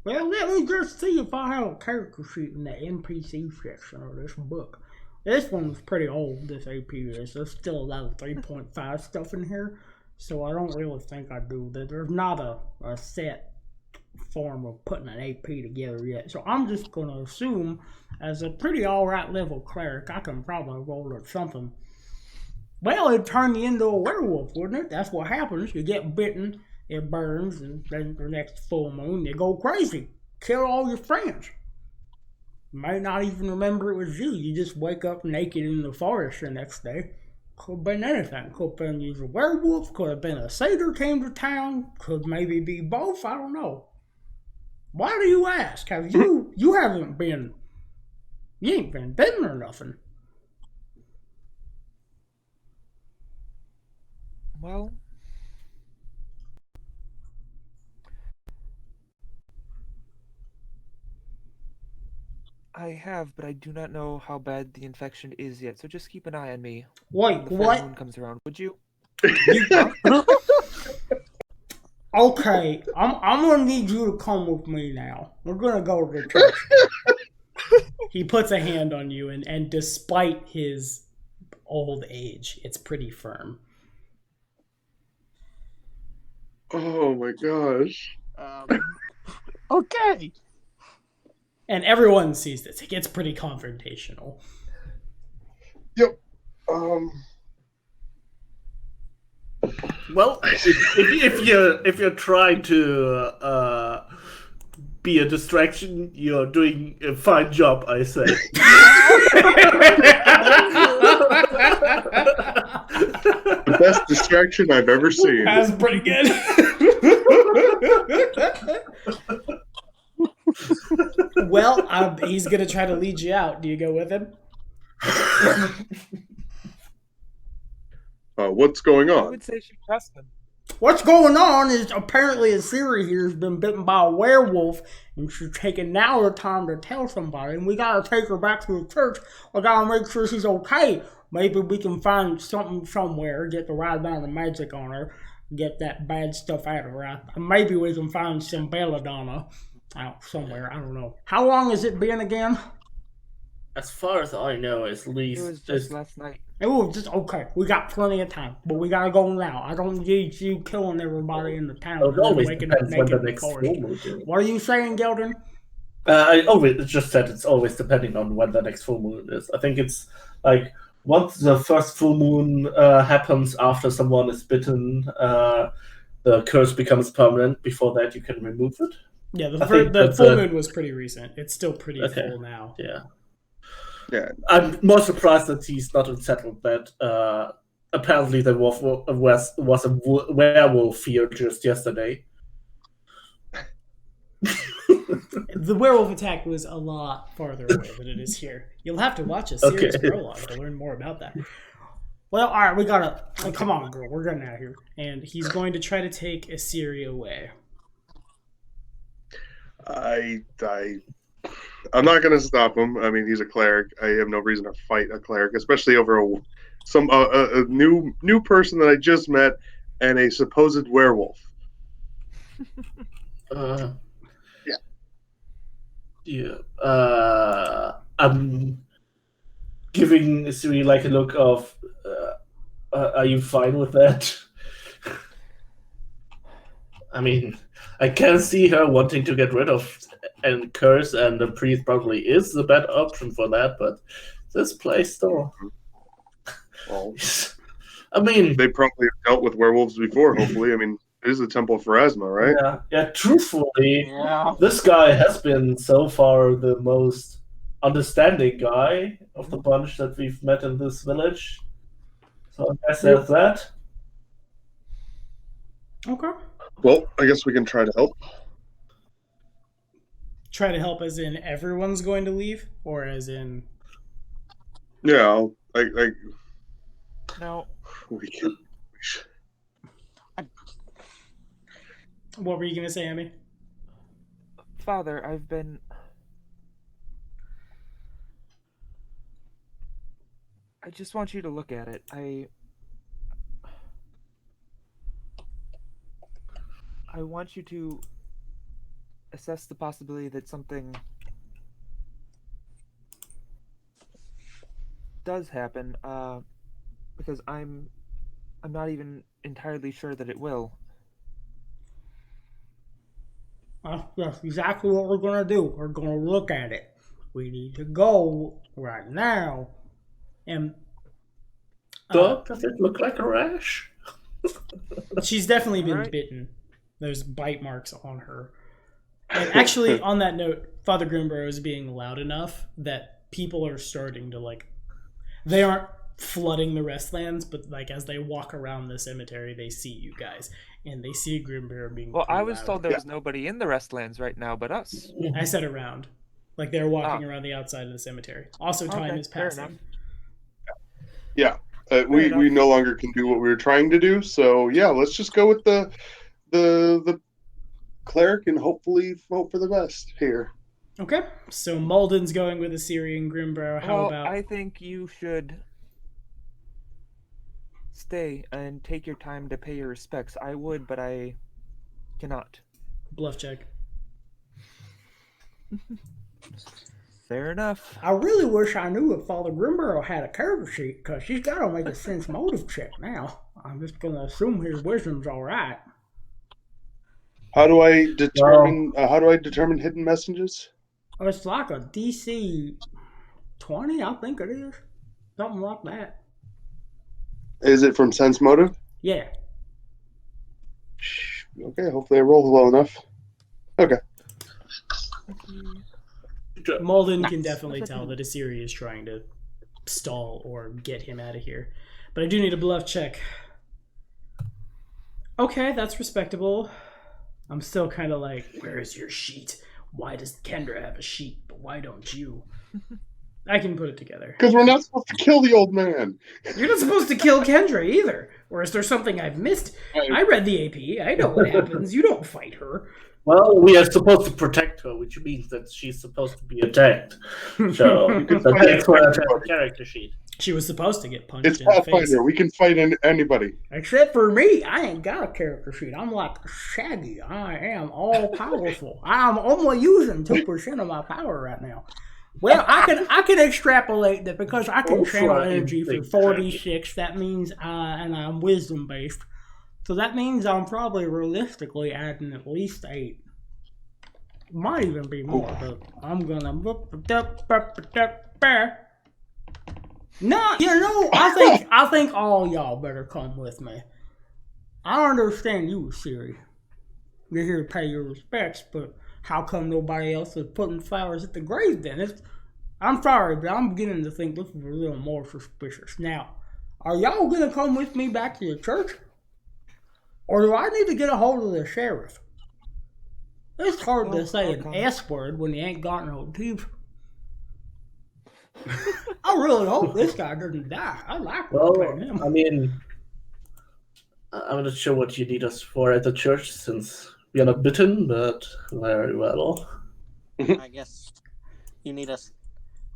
let me just see if I have a character sheet in the NPC section of this book. This one's pretty old, this AP is. There's still a lot of 3.5 stuff in here. so I don't really think I do. There's not a set form of putting an AP together yet. So I'm just going to assume, as a pretty alright level cleric, I can probably roll at something. Well, it'd turn you into a werewolf, wouldn't it? That's what happens. You get bitten, it burns, and then the next full moon, you go crazy. Kill all your friends. You might not even remember it was you. You just wake up naked in the forest the next day. Could have been anything. Could have been you a werewolf. Could have been a satyr came to town. Could maybe be both. I don't know. Why do you ask? Have you haven't been, you ain't been bitten or nothing. Well, I have, but I do not know how bad the infection is yet. So just keep an eye on me Wait, when the full what? moon comes around, would you? Okay, I'm gonna need you to come with me now. We're gonna go to the church. He puts a hand on you, and despite his old age, it's pretty firm. Oh my gosh. Okay. And everyone sees this. It gets pretty confrontational. Yep. Well, if you're trying to be a distraction, you're doing a fine job, I say. The best distraction I've ever seen. That's pretty good. Well, he's gonna try to lead you out. Do you go with him? What's going I on? would say she trusts him. What's going on is apparently Asiri here has been bitten by a werewolf, and she's taking now the time to tell somebody, and we gotta take her back to the church. We gotta make sure she's okay. Maybe we can find something somewhere, get the right amount of magic on her, get that bad stuff out of her. Maybe we can find some belladonna out somewhere. I don't know. How long has it been again? As far as I know, at least It was just last night. Oh, just okay. We got plenty of time, but we gotta go now. I don't need you killing everybody in the town. It always waking up depends when naked the in the next forest. full moon is. What are you saying, Gelden? I always just said it's always depending on when the next full moon is. I think it's like once the first full moon happens after someone is bitten, the curse becomes permanent. Before that, you can remove it. Yeah, I think the that's full moon was pretty recent. It's still pretty Okay. full now. Yeah. Yeah. I'm more surprised that he's not unsettled that apparently there was a werewolf here just yesterday. The werewolf attack was a lot farther away than it is here. You'll have to watch a series Okay. prologue to learn more about that. Well, all right, we gotta. Come on, girl, we're getting out of here. And he's going to try to take Asiri away. I'm not going to stop him. I mean, he's a cleric. I have no reason to fight a cleric, especially over a new person that I just met and a supposed werewolf. Yeah. I'm giving Siri like a look of, are you fine with that? I mean, I can see her wanting to get rid of and curse, and the priest probably is the better option for that, but this place though. Well, I mean, they probably have dealt with werewolves before, hopefully. I mean, it is the Temple of Pharasma, right? yeah, truthfully, Yeah. this guy has been so far the most understanding guy of the bunch that we've met in this village. So I guess there's that. Okay. Well, I guess we can try to help. Try to help as in everyone's going to leave, or as in... Yeah, No, we can. What were you going to say, Amy? Father, I just want you to look at it. I want you to assess the possibility that something does happen, because I'm I'm not even entirely sure that it will. That's exactly what we're gonna do. We're gonna look at it. We need to go right now. And Does it look like a rash? she's definitely been Alright. bitten. There's bite marks on her. And actually, on that note, Father Grimburrow is being loud enough that people are starting to, like, they aren't flooding the restlands, but, like, as they walk around the cemetery, they see you guys. And they see Grimburrow being Well, pretty I was loud. told there was nobody in the Restlands right now but us. I said around. Like, they're walking around the outside of the cemetery. Also, time Okay, is fair passing. enough. Yeah, we enough. no longer can do what we were trying to do. So yeah, let's just go with the cleric and hopefully hope for the best here. Okay, so Malden's going with Assyrian Grimburrow. How Well, about... I think you should stay and take your time to pay your respects. I would, but I cannot. bluff check? Fair enough. I really wish I knew if Father Grimburrow had a character sheet, because she's got to make a sense motive check now. I'm just going to assume his wisdom's all right. How do I determine hidden messages? It's like a DC 20, I think it is. Something like that. Is it from sense motive? Yeah. Okay, hopefully I roll low enough. Okay. Malden can Nice. definitely tell that Assyria is trying to stall or get him out of here. But I do need a bluff check. Okay, that's respectable. I'm still kind of like, where is your sheet? Why does Kendra have a sheet, but why don't you? I can put it together. Because we're not supposed to kill the old man. You're not supposed to kill Kendra either. Or is there something I've missed? I read the AP. I know what happens. You don't fight her. Well, we are supposed to protect her, which means that she's supposed to be attacked. So that's why I have a character sheet. She was supposed to get punched It's in the face. Pathfinder. We can fight anybody. Except for me, I ain't got a character sheet. I'm like Shaggy. I am all powerful. I'm only using 2% of my power right now. Well, I can extrapolate that because I can channel energy for 46. That means and I'm wisdom based. So that means I'm probably realistically adding at least 8. Might even be more, but I'm gonna No, you know, I think all y'all better come with me. I understand you, Siri. You're here to pay your respects, but how come nobody else is putting flowers at the grave then? I'm sorry, but I'm beginning to think this is a little more suspicious. Now, are y'all gonna come with me back to the church? Or do I need to get a hold of the sheriff? It's hard to say an S word when you ain't got no teeth. I really hope this guy doesn't die. I like him. I mean, I'm not sure what you need us for at the church since we are not bitten, but very well. I guess you need us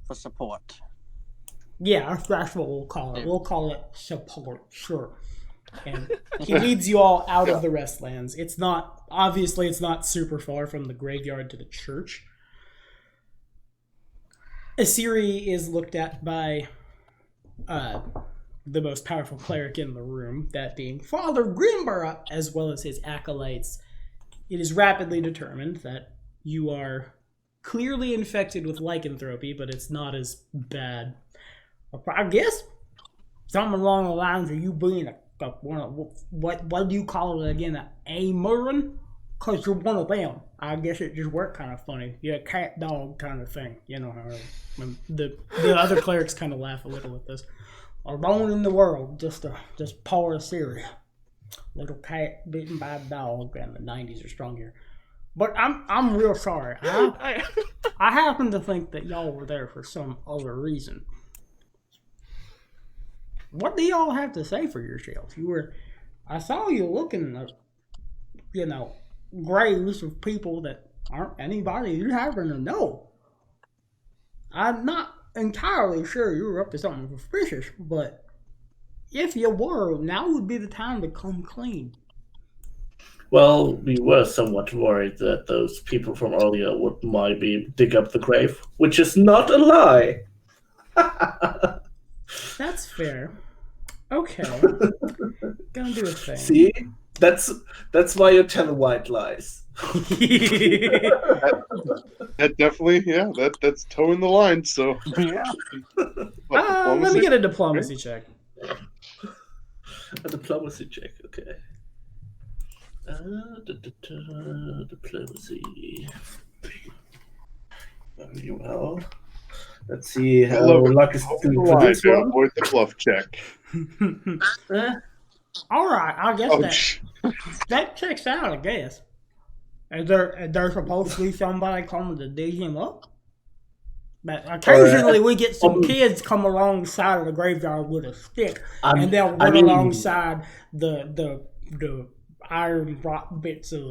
for support. Yeah, that's what we'll call it. We'll call it support, sure. And he leads you all out of the Restlands. It's not super far from the graveyard to the church. Assyri is looked at by the most powerful cleric in the room, that being Father Grimburrow, as well as his acolytes. It is rapidly determined that you are clearly infected with lycanthropy, but it's not as bad. I guess something along the lines of you being what do you call it again? A Murin? Because you're one of them. I guess it just worked kind of funny. You're a cat dog kind of thing. You know how the other clerics kind of laugh a little at this. Alone in the world, just poor Assyria. Little cat bitten by a dog, and the 90s are strong here. But I'm real sorry. I happen to think that y'all were there for some other reason. What do y'all have to say for yourselves? I saw you looking at, graves of people that aren't anybody you happen to know. I'm not entirely sure you were up to something suspicious, but if you were, now would be the time to come clean. Well, we were somewhat worried that those people from earlier would maybe dig up the grave, which is not a lie. That's fair. Okay. Gonna do a thing. See, that's why you tell white lies. That definitely, yeah, that's towing the line. So, Yeah. what, Let me diplomacy? get a diplomacy check. A diplomacy check, okay. Diplomacy. Very well. Let's see I how love it. luck is Hold doing the for line this to one. avoid the bluff check. All right, I guess Oh, that checks out. I guess. Is there supposed to be somebody coming to dig him up? But occasionally we get some kids come alongside of the graveyard with a stick, and they'll run alongside the iron rock bits of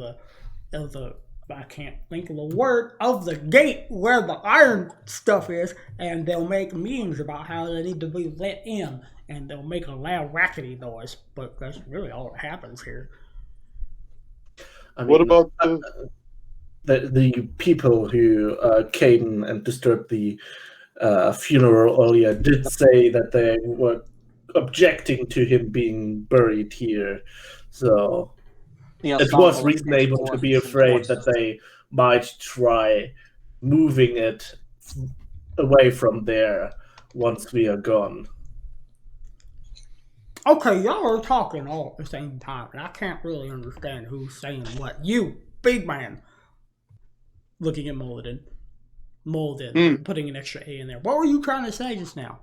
the I can't think of the word of the gate where the iron stuff is, and they'll make memes about how they need to be let in, and they'll make a loud rackety noise. But that's really all that happens here. what about the people who came and disturbed the funeral earlier did say that they were objecting to him being buried here, so it was reasonable to be afraid that they might try moving it away from there once we are gone. Okay, y'all are talking all at the same time, and I can't really understand who's saying what. You, big man, looking at Molded, putting an extra A in there. What were you trying to say just now?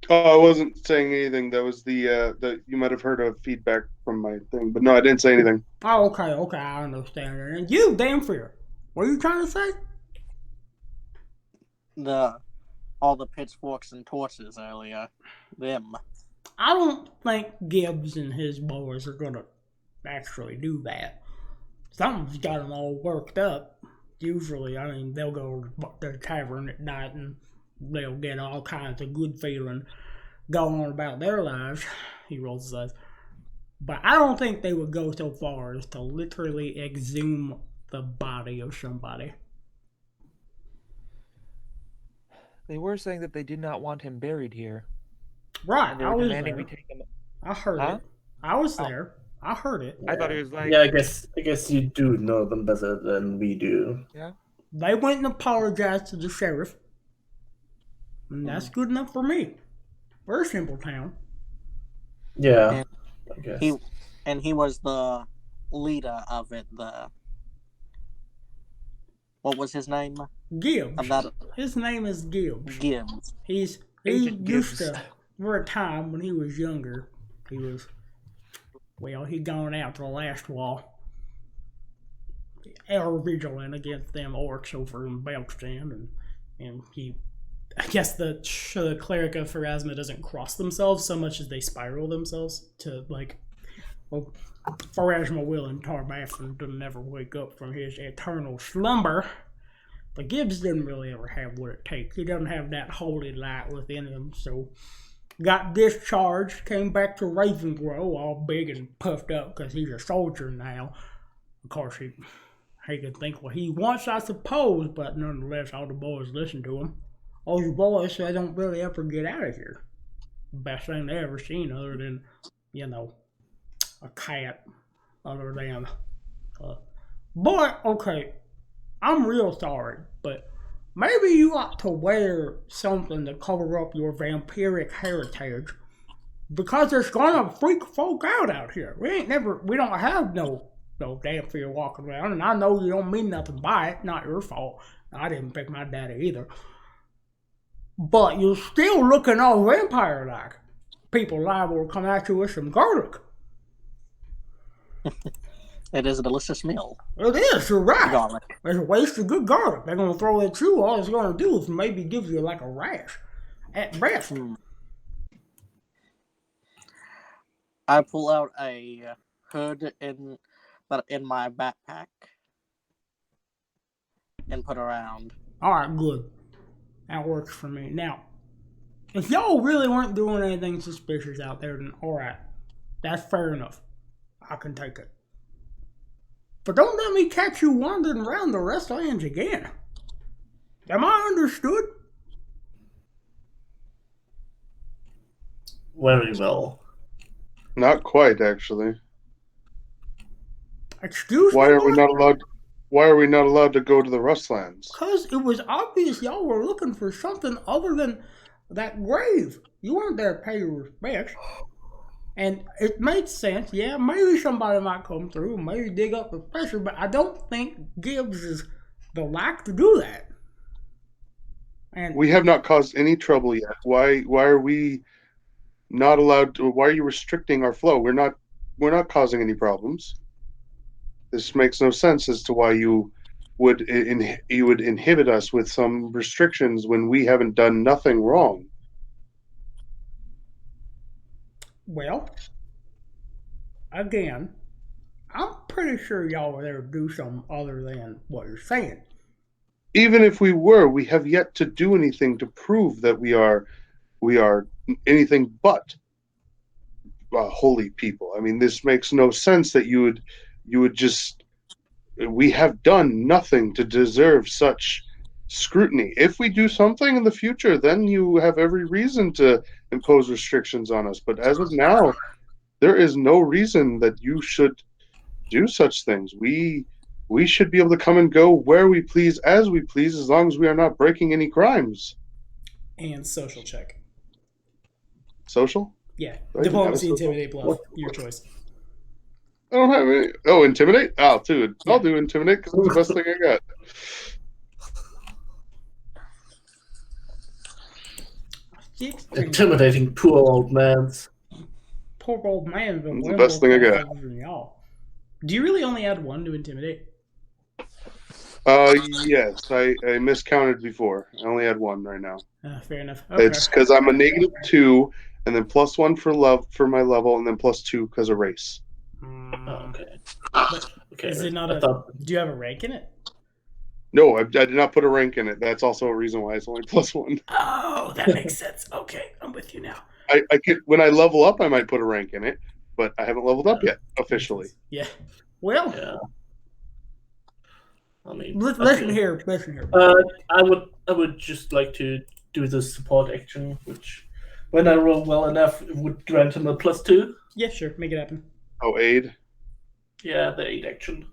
Oh, I wasn't saying anything. That was the you might have heard of feedback from my thing, but no, I didn't say anything. Oh, okay, I understand. And you, damn fear, what are you trying to say? All the pitchforks and torches earlier, them. I don't think Gibbs and his boys are gonna actually do that. Something's got them all worked up. Usually, I mean, they'll go to their tavern at night and they'll get all kinds of good feeling going on about their lives. He rolls his eyes. But I don't think they would go so far as to literally exhume the body of somebody. They were saying that they did not want him buried here. Right, And they I were was demanding there. we take him. I heard Huh? it. I was there. I heard it. I thought it was like. Yeah, I guess you do know them better than we do. Yeah. They went and apologized to the sheriff. And that's good enough for me. We're a simple town. Yeah, I guess. He was the leader of it. What was his name? Gibbs. His name is Gibbs. Gibbs. He Agent used Gibbs. to, for a time when he was younger, he'd gone out to the last wall. Ever vigilant against them orcs over in Belchtown, and he, I guess the cleric of Pharasma doesn't cross themselves so much as they spiral themselves to, like, well, Pharasma will and Tarbathon will never wake up from his eternal slumber. But Gibbs didn't really ever have what it takes. He doesn't have that holy light within him, so got discharged, came back to Ravenmoor all big and puffed up because he's a soldier now. Of course, he can think what he wants, I suppose, but nonetheless, all the boys listen to him. All the boys, they don't really ever get out of here. Best thing they ever seen other than, a cat, other than, But, okay, I'm real sorry, but maybe you ought to wear something to cover up your vampiric heritage, because it's gonna freak folk out here. We don't have no damn fear walking around, and I know you don't mean nothing by it. Not your fault. I didn't pick my daddy either. But you're still looking all vampire-like. People liable to come at you with some garlic. It is a delicious meal. It is, you're right. Garlic. It's a waste of good garlic. They're going to throw it at you. All it's going to do is maybe give you like a rash. At best. I pull out a hood in my backpack and put around. Alright, good. That works for me. Now, if y'all really weren't doing anything suspicious out there, then alright. That's fair enough. I can take it. But don't let me catch you wandering around the restaurants again. Am I understood? very well. Not quite, actually. Excuse Why me, are we not allowed? Why are we not allowed to go to the Rustlands? Because it was obvious y'all were looking for something other than that grave. You weren't there to pay your respects. And it made sense. Yeah, maybe somebody might come through and maybe dig up the pressure, but I don't think Gibbs is the like to do that. And We have not caused any trouble yet. Why are we not allowed to? Why are you restricting our flow? We're not causing any problems. This makes no sense as to why you would inhibit us with some restrictions when we haven't done nothing wrong. well, again, I'm pretty sure y'all were there to do something other than what you're saying. Even if we were, we have yet to do anything to prove that we are anything but holy people. I mean, this makes no sense that you would just. We have done nothing to deserve such scrutiny. If we do something in the future, then you have every reason to impose restrictions on us. But as of now, there is no reason that you should do such things. We should be able to come and go where we please, as we please, as long as we are not breaking any crimes. And social check. Social? Yeah. Do I even have a Diplomacy, social? intimidate, bluff. Your choice. I don't have any. Oh, intimidate? Oh, dude. Yeah. I'll do intimidate because it's the best thing I got. Intimidating poor old mans. Poor old man. It's the best thing I got. Y'all. Do you really only add 1 to intimidate? Yes. I miscounted before. I only had 1 right now. Fair enough. Okay. It's because I'm a -2, and then +1 for my level, and then +2 because of race. Oh, okay. But Okay. is it not I thought, do you have a rank in it? No, I did not put a rank in it. That's also a reason why it's only +1. Oh, that makes sense. Okay, I'm with you now. I could, when I level up, I might put a rank in it, but I haven't leveled up yet officially. Yeah. Well, yeah. I mean, listen okay. here. Listen here. I would just like to do the support action, which, when I roll well enough, would grant him a +2. Yeah, sure. Make it happen. Oh, aid. Yeah, the aid action.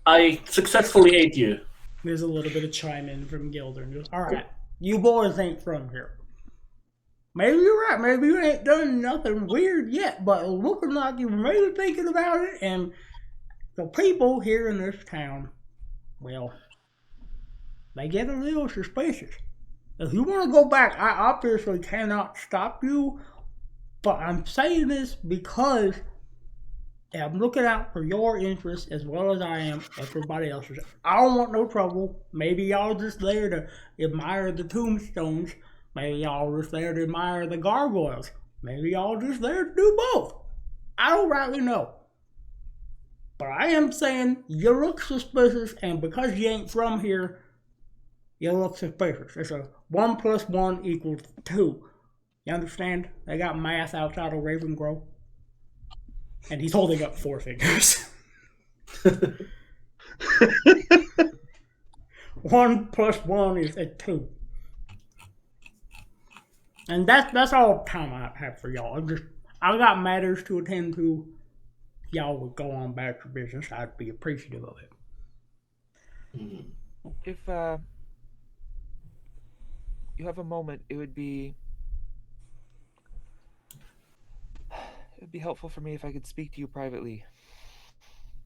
I successfully aid you. There's a little bit of chime in from Gilder. And goes, all right, you boys ain't from here. Maybe you're right. Maybe you ain't done nothing weird yet, but looking like you're really thinking about it. And the people here in this town, well, they get a little suspicious. If you want to go back, I obviously cannot stop you, but I'm saying this because I'm looking out for your interests as well as I am everybody else's. I don't want no trouble. Maybe y'all just there to admire the tombstones. Maybe y'all just there to admire the gargoyles. Maybe y'all just there to do both. I don't rightly know. But I am saying you look suspicious, and because you ain't from here, you look suspicious. It's a 1 + 1 = 2. You understand? They got math outside of Ravenmoor. And he's holding up 4 fingers. 1 + 1 is a 2. And that's all the time I have for y'all. I got matters to attend to. Y'all would go on back to business. I'd be appreciative of it. If you have a moment, it would be helpful for me if I could speak to you privately.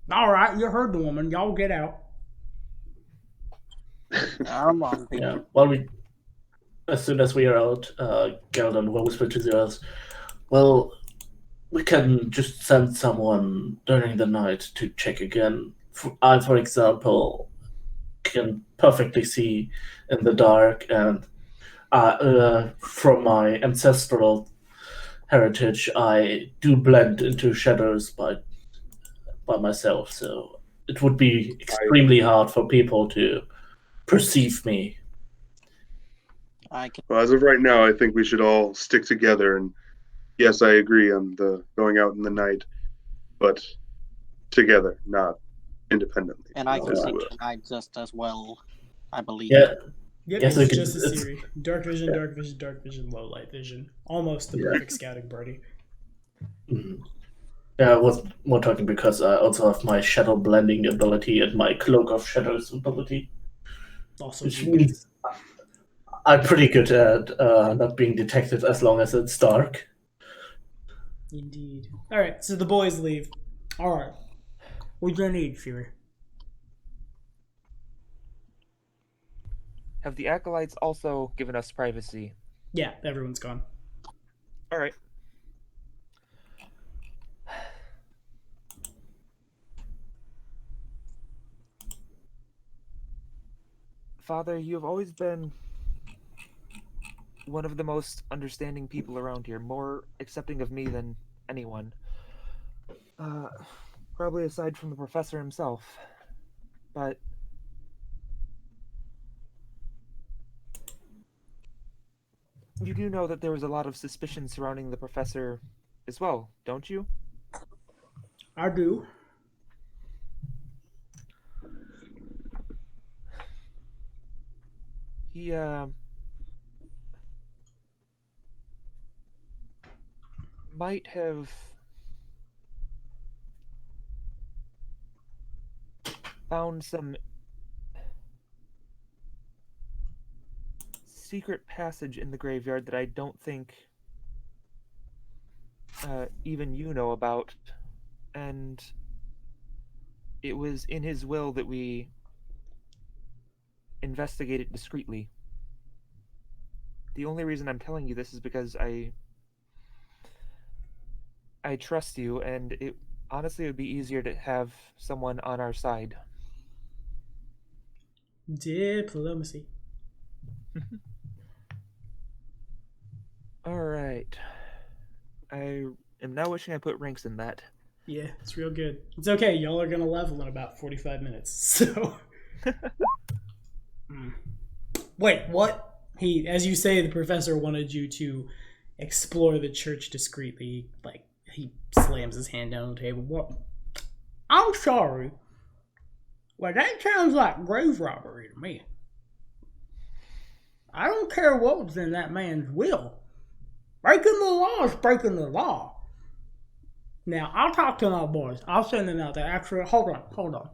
All right, you heard the woman. Y'all get out. I'm on. Yeah. Well, as soon as we are out, Galdon will whisper to the others, well, we can just send someone during the night to check again. I, for example, can perfectly see in the dark, and from my ancestral heritage, I do blend into shadows by myself, so it would be extremely hard for people to perceive me. Well, as of right now, I think we should all stick together. And yes, I agree on the going out in the night, but together, not independently. And I can As see well. tonight just as well, I believe. Yeah, Yep, Guess it's we just a could- Siri. Dark vision, dark vision, dark vision, low light vision. Almost the Yeah. perfect scouting party. Mhm. Yeah, I was more talking because I also have my shadow blending ability and my cloak of shadows ability, Also, which weird. means I'm pretty good at not being detected as long as it's dark. Indeed. All right, so the boys leave. All right, what do you need, Siri? Have the acolytes also given us privacy? Yeah, everyone's gone. All right. Father, you have always been one of the most understanding people around here, more accepting of me than anyone. Probably aside from the professor himself. But you do know that there was a lot of suspicion surrounding the professor as well, don't you? I do. He, might have found some secret passage in the graveyard that I don't think even you know about, and it was in his will that we investigate it discreetly. The only reason I'm telling you this is because I trust you, and it honestly would be easier to have someone on our side. Diplomacy. All right. I am now wishing I put ranks in that. Yeah, it's real good. It's okay. Y'all are gonna level in about 45 minutes. So. Wait, what? As you say, the professor wanted you to explore the church discreetly. Like, he slams his hand down on the table. What? I'm sorry. Well, that sounds like grave robbery to me. I don't care what was in that man's will. Breaking the law is breaking the law. Now, I'll talk to my boys. I'll send them out there. Actually, hold on.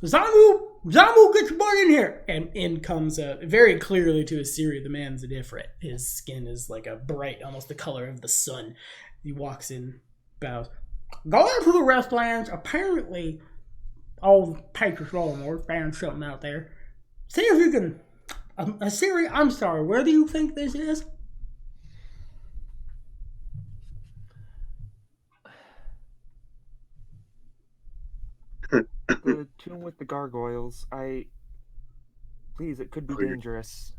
Zamu, get your boy in here. And in comes very clearly to Assyria. The man's different. His skin is like a bright, almost the color of the sun. He walks in, bows. Go into the restlands. Apparently, old Patriot Ravenmoor found something out there. See if you can. Assyria, I'm sorry. Where do you think this is? The tomb with the gargoyles. Please, it could be dangerous.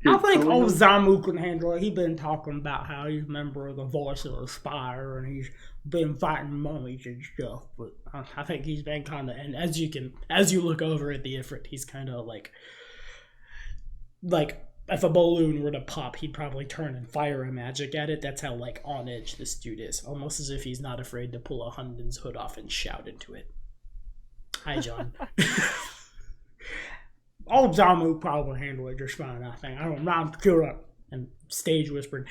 I think old Zamu can handle it. He's been talking about how he's a member of the Voice of the Spire and he's been fighting mummies and stuff. But I think he's been kind of, and as you look over at the Ifrit, he's kind of like if a balloon were to pop, he'd probably turn and fire a magic at it. That's how like on edge this dude is. Almost as if he's not afraid to pull a Hunden's hood off and shout into it. Hi, John. Old Zamu probably handle it just fine, I think. I don't know. I'm still not, and Stage whispered,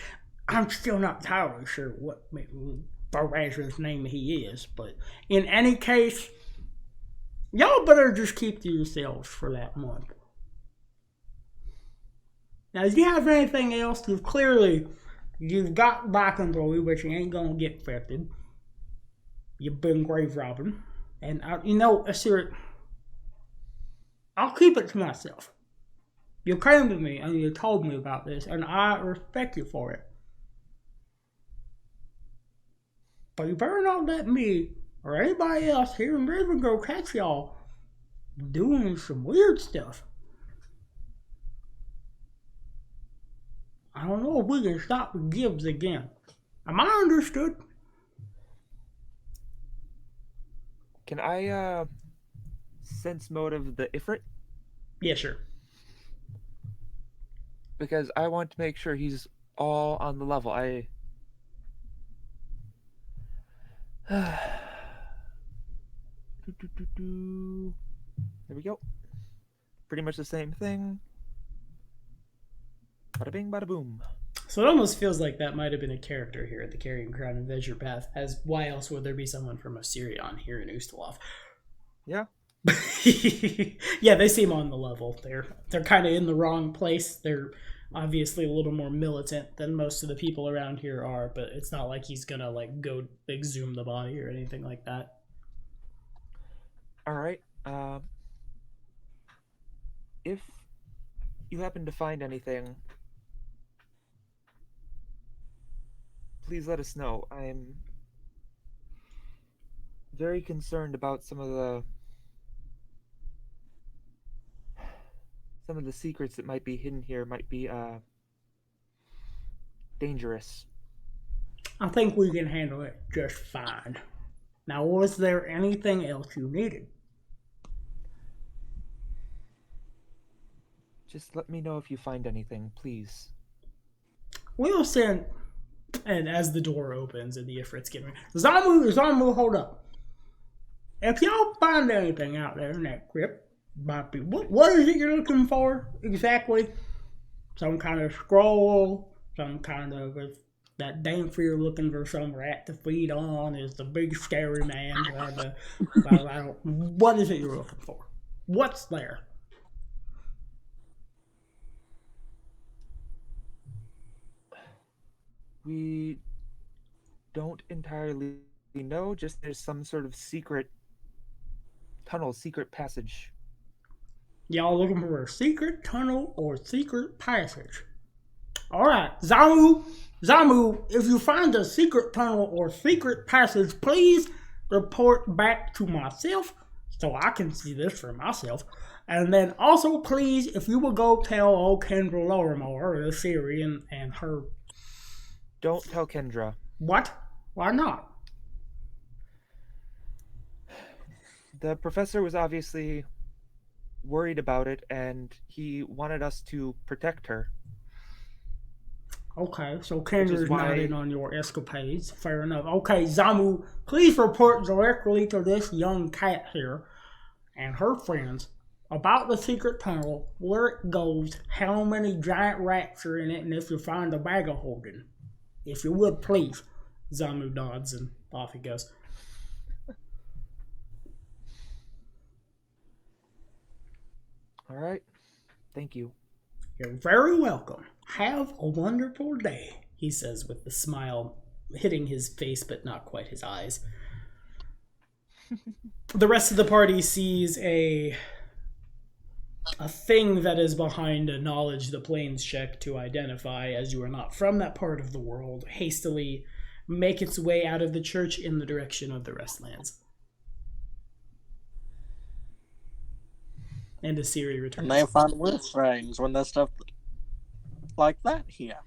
I'm still not entirely sure what Barazza's name he is, but in any case, y'all better just keep to yourselves for that month. Now, if you have anything else, you've got back control, but you ain't gonna get affected. You've been grave robbing. And, Assyria, I'll keep it to myself. You came to me and you told me about this, and I respect you for it. But you better not let me or anybody else here in Ravenmoor catch y'all doing some weird stuff. I don't know if we can stop the Gibbs again. Am I understood? Can I, sense motive the Ifrit? Yeah, sure. Because I want to make sure he's all on the level. There we go. Pretty much the same thing. Bada bing, bada boom. So it almost feels like that might have been a character here at the Carrion Crown Adventure Path, as why else would there be someone from Osirion here in Ustalof? Yeah. Yeah, they seem on the level. They're kind of in the wrong place. They're obviously a little more militant than most of the people around here are, but it's not like he's gonna like go exhume the body or anything like that. All right. If you happen to find anything, please let us know. I'm very concerned about some of the secrets that might be hidden here. Might be dangerous. I think we can handle it just fine. Now, was there anything else you needed? Just let me know if you find anything, please. We'll send. And as the door opens and the Ifrit's getting ready, Zamu, hold up. If y'all find anything out there in that crypt, might be what is it you're looking for exactly? Some kind of scroll, some kind of that dancer you're looking for some rat to feed on is the big scary man. What is it you're looking for? What's there? We don't entirely know, just there's some sort of secret tunnel, secret passage. Y'all looking for a secret tunnel or secret passage? Alright, Zamu, if you find a secret tunnel or secret passage, please report back to myself so I can see this for myself. And then also, please, if you will go tell old Kendra Lorimore, the Syrian, and her... Don't tell Kendra. What? Why not? The professor was obviously worried about it, and he wanted us to protect her. Okay, so Kendra's not in on your escapades. Fair enough. Okay, Zamu, please report directly to this young cat here and her friends about the secret tunnel, where it goes, how many giant rats are in it, and if you find a bag of holding. If you would, please. Zamu nods and off he goes. All right. Thank you. You're very welcome. Have a wonderful day, he says with the smile hitting his face but not quite his eyes. The rest of the party sees a thing that is behind a knowledge the planes check to identify, as you are not from that part of the world, hastily make its way out of the church in the direction of the Restlands. And Asiri returns. And they find wolf fangs when there's stuff like that here.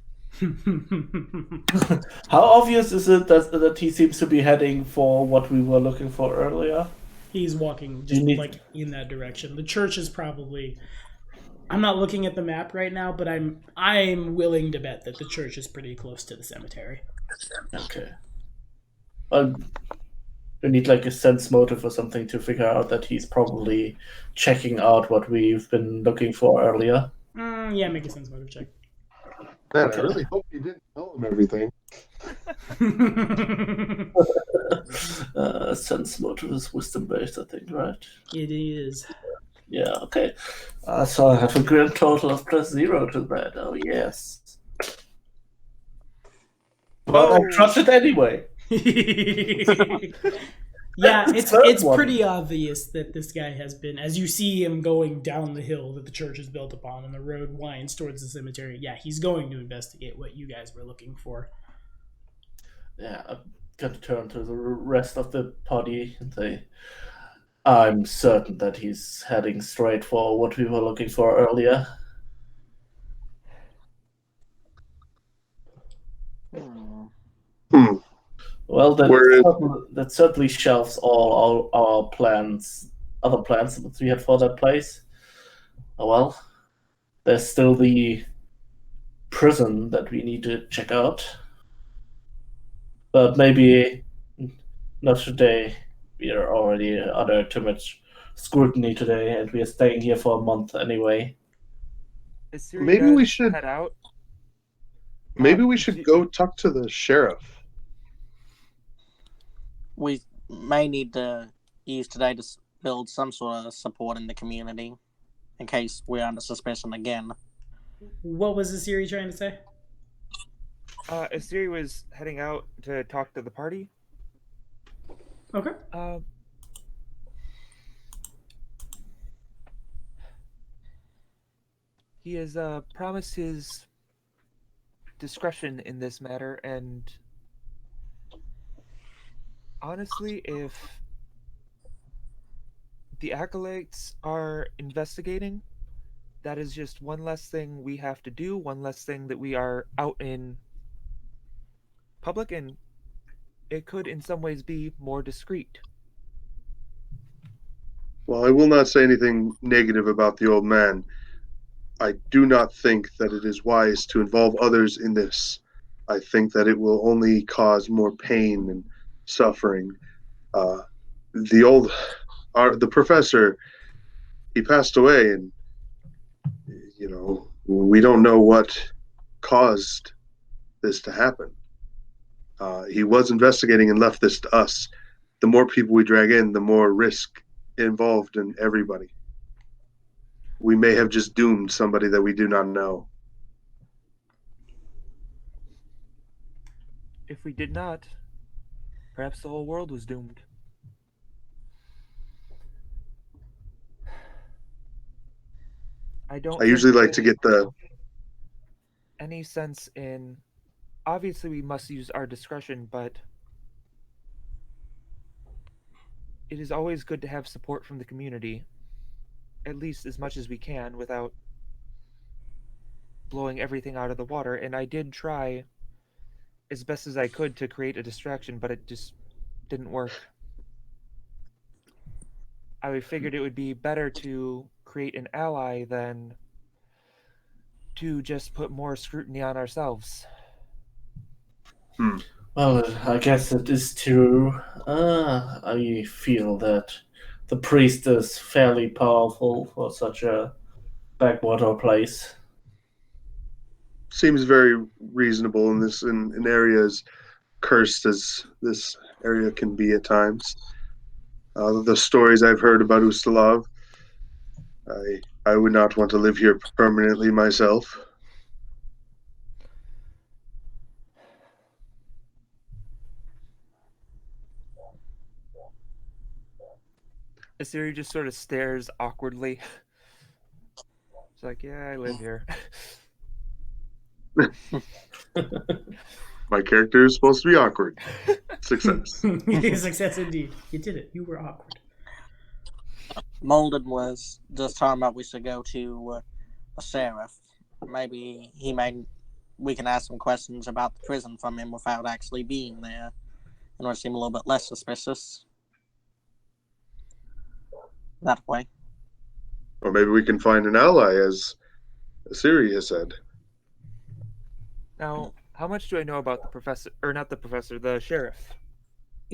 How obvious is it that he seems to be heading for what we were looking for earlier? He's walking just like in that direction. The church is probably... I'm not looking at the map right now, but I'm willing to bet that the church is pretty close to the cemetery. Okay. We need like a sense motive or something to figure out that he's probably checking out what we've been looking for earlier. Yeah, make a sense motive check. Man, I really hope you didn't tell him everything. Sense motive is wisdom based, I think, right? It is. Yeah, okay. So I have a grand total of +0 to that. Oh, yes. But I trust it anyway. Yeah, it's pretty obvious that this guy has been, as you see him going down the hill that the church is built upon and the road winds towards the cemetery, yeah, he's going to investigate what you guys were looking for. Yeah, I'm going to turn to the rest of the party and say, I'm certain that he's heading straight for what we were looking for earlier. Well, that certainly shelves all our plans, other plans that we had for that place. Oh well, there's still the prison that we need to check out. But maybe not today. We are already under too much scrutiny today, and we are staying here for a month anyway. Is Siri Maybe we should head out. Maybe we should go talk to the sheriff. We may need to use today to build some sort of support in the community in case we're under suspicion again. What was the Siri trying to say? Asiri was heading out to talk to the party. Okay. He has promised his discretion in this matter, and honestly, if the acolytes are investigating, that is just one less thing we have to do, one less thing that we are out in public, and it could in some ways be more discreet. Well, I will not say anything negative about the old man. I do not think that it is wise to involve others in this. I think that it will only cause more pain and suffering. The professor, he passed away, and we don't know what caused this to happen. He was investigating and left this to us. The more people we drag in, the more risk involved in everybody. We may have just doomed somebody that we do not know. If we did not, perhaps the whole world was doomed. I usually like to get any sense in. Obviously, we must use our discretion, but it is always good to have support from the community, at least as much as we can, without blowing everything out of the water. And I did try as best as I could to create a distraction, but it just didn't work. I figured it would be better to create an ally than to just put more scrutiny on ourselves. Well, I guess it is true. I feel that the priest is fairly powerful for such a backwater place. Seems very reasonable in areas cursed as this area can be at times. The stories I've heard about Ustalav, I would not want to live here permanently myself. Asiri just sort of stares awkwardly. It's like, yeah, I live here. My character is supposed to be awkward. Success. Success indeed. You did it. You were awkward. Molden was just talking about we should go to a sheriff. Maybe we can ask some questions about the prison from him without actually being there, and we'll seem a little bit less suspicious that way. Or maybe we can find an ally, as Asiri has said. Now, how much do I know about the professor, or not the professor, the sheriff?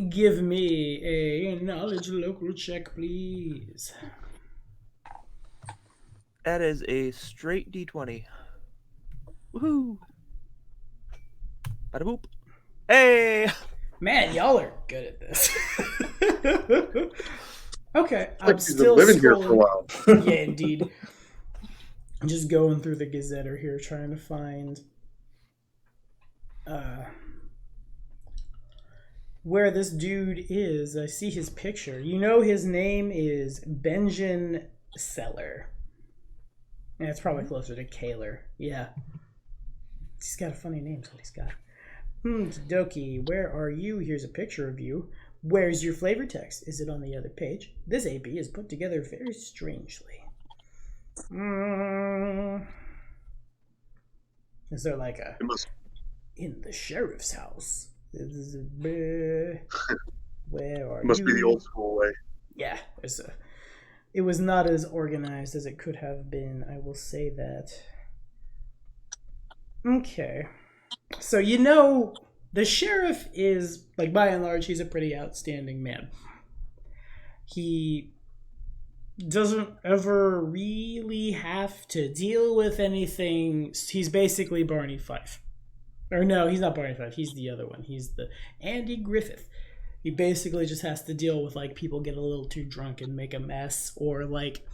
Give me a knowledge local check, please. That is a straight D20. Woohoo! Bada boop. Hey! Man, y'all are good at this. Okay, Like I'm he's still been living here scrolling. for a while. Yeah, indeed. I'm just going through the Gazetter here, trying to find where this dude is. I see his picture. You know his name is Benjamin Seller. Yeah, it's probably closer to Kaler. Yeah. He's got a funny name, is what he's got. Doki, where are you? Here's a picture of you. Where's your flavor text? Is it on the other page? This AB is put together very strangely. Is there like a in the sheriff's house? Where are you? Must be the old school way. Yeah, it was not as organized as it could have been, I will say that. Okay. So the sheriff is, like, by and large, he's a pretty outstanding man. He doesn't ever really have to deal with anything. He's basically Barney Fife. Or no, he's not Barney Fife. He's the other one. He's the Andy Griffith. He basically just has to deal with like people get a little too drunk and make a mess, or like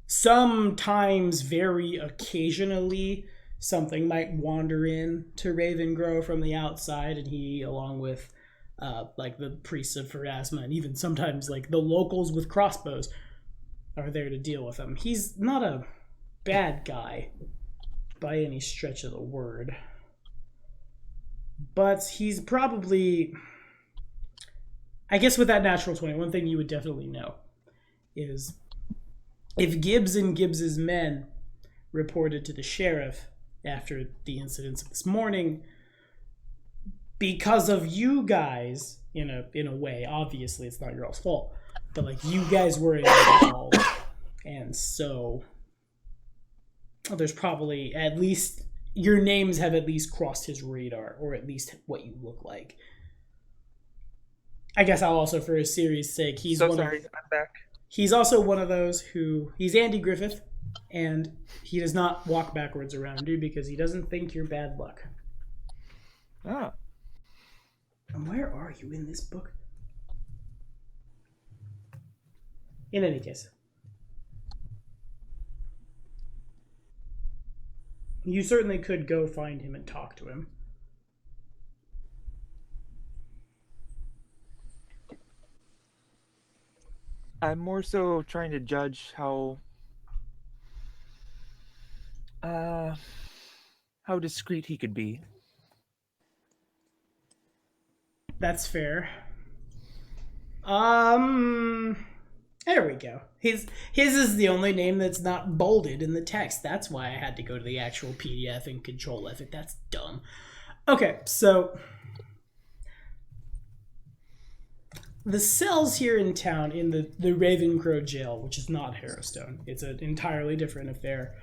sometimes, very occasionally, something might wander in to Ravengrow from the outside, and he, along with like the priests of Pharasma, and even sometimes like the locals with crossbows, are there to deal with him. He's not a bad guy by any stretch of the word, but he's probably, I guess with that natural 20, one thing you would definitely know is if Gibbs and Gibbs's men reported to the sheriff after the incidents of this morning, because of you guys, in a way, obviously it's not your all's fault, but like you guys were involved, and so there's probably at least your names have at least crossed his radar, or at least what you look like. I guess I'll also, for his series' sake, he's I'm back. He's also one of those who, he's Andy Griffith, and he does not walk backwards around you because he doesn't think you're bad luck. Ah. And where are you in this book? In any case, you certainly could go find him and talk to him. I'm more so trying to judge how discreet he could be. That's fair. There we go. His is the only name that's not bolded in the text. That's why I had to go to the actual PDF and Control F it. That's dumb. Okay, so the cells here in town, in the Ravencrow jail, which is not Harrowstone, it's an entirely different affair.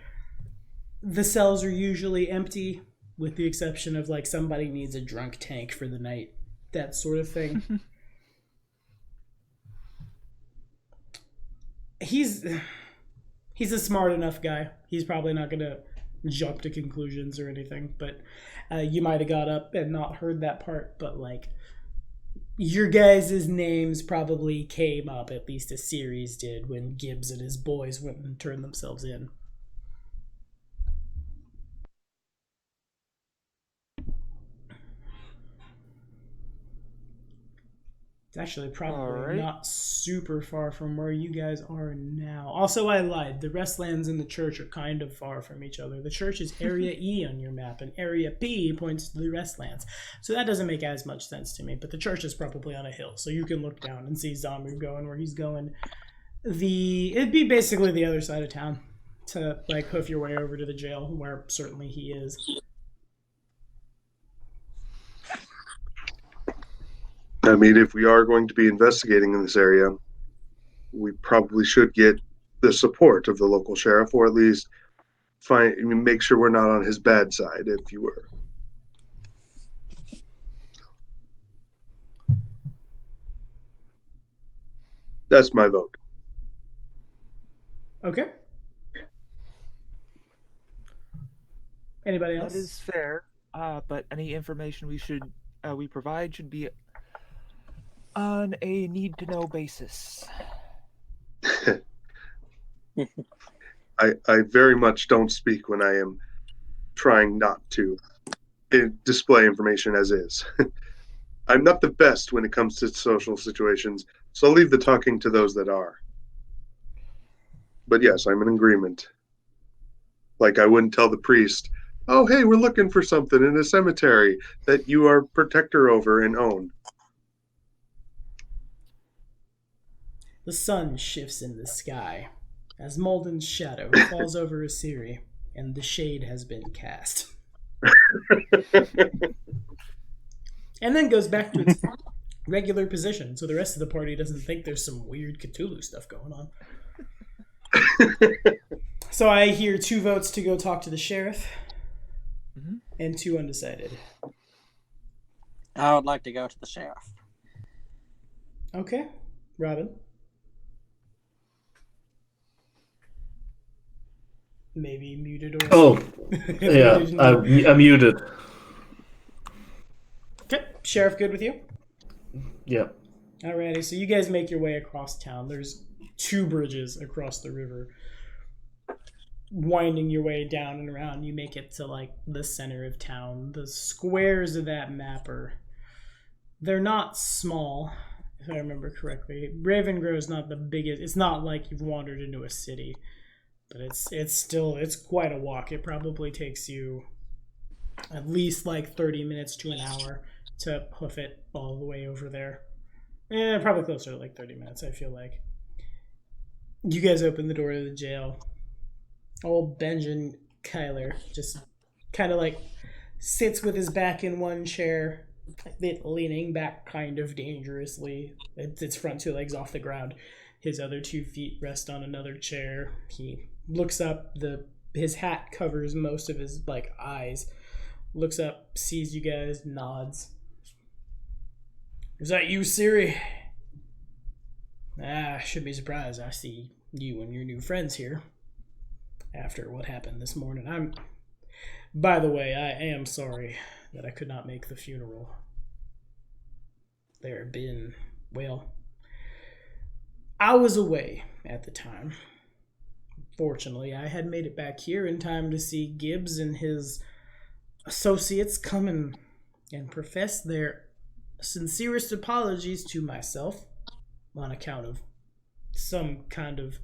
The cells are usually empty, with the exception of like somebody needs a drunk tank for the night, that sort of thing. He's a smart enough guy. He's probably not going to jump to conclusions or anything, but you might have got up and not heard that part, but like your guys' names probably came up, at least a series did, when Gibbs and his boys went and turned themselves in. It's actually probably not super far from where you guys are now. Also, I lied. The Restlands and the church are kind of far from each other. The church is Area E on your map, and Area P points to the Restlands. So that doesn't make as much sense to me, but the church is probably on a hill, so you can look down and see Zamir going where he's going. It'd be basically the other side of town to like hoof your way over to the jail, where certainly he is. I mean, if we are going to be investigating in this area, we probably should get the support of the local sheriff, or at least make sure we're not on his bad side, if you were. That's my vote. Okay. Anybody else? That is fair, but any information we provide should be on a need-to-know basis. I very much don't speak when I am trying not to display information as is. I'm not the best when it comes to social situations, so I'll leave the talking to those that are. But yes, I'm in agreement. Like, I wouldn't tell the priest, oh, hey, we're looking for something in a cemetery that you are protector over and own. The sun shifts in the sky as Molden's shadow falls over Asiri, and the shade has been cast. And then goes back to its regular position, so the rest of the party doesn't think there's some weird Cthulhu stuff going on. So I hear 2 votes to go talk to the sheriff, and 2 undecided. I would like to go to the sheriff. Okay. Robin? Maybe muted or... Oh, yeah, I'm muted. Okay, Sheriff, good with you? Yeah. Alrighty, so you guys make your way across town. There's 2 bridges across the river. Winding your way down and around, you make it to like the center of town. The squares of that map they're not small, if I remember correctly. Ravengrow is not the biggest. It's not like you've wandered into a city, but it's quite a walk. It probably takes you at least like 30 minutes to an hour to hoof it all the way over there. Probably closer to like 30 minutes, I feel like. You guys open the door to the jail. Old Benjamin Kyler just kind of like sits with his back in one chair, leaning back kind of dangerously. Its front 2 legs off the ground. His other 2 feet rest on another chair. He looks up. His hat covers most of his like eyes. Looks up, sees you guys, nods. Is that you, Siri? Should be surprised. I see you and your new friends here. After what happened this morning. By the way, I am sorry that I could not make the funeral. There had been, I was away at the time. Fortunately, I had made it back here in time to see Gibbs and his associates come and profess their sincerest apologies to myself on account of some kind of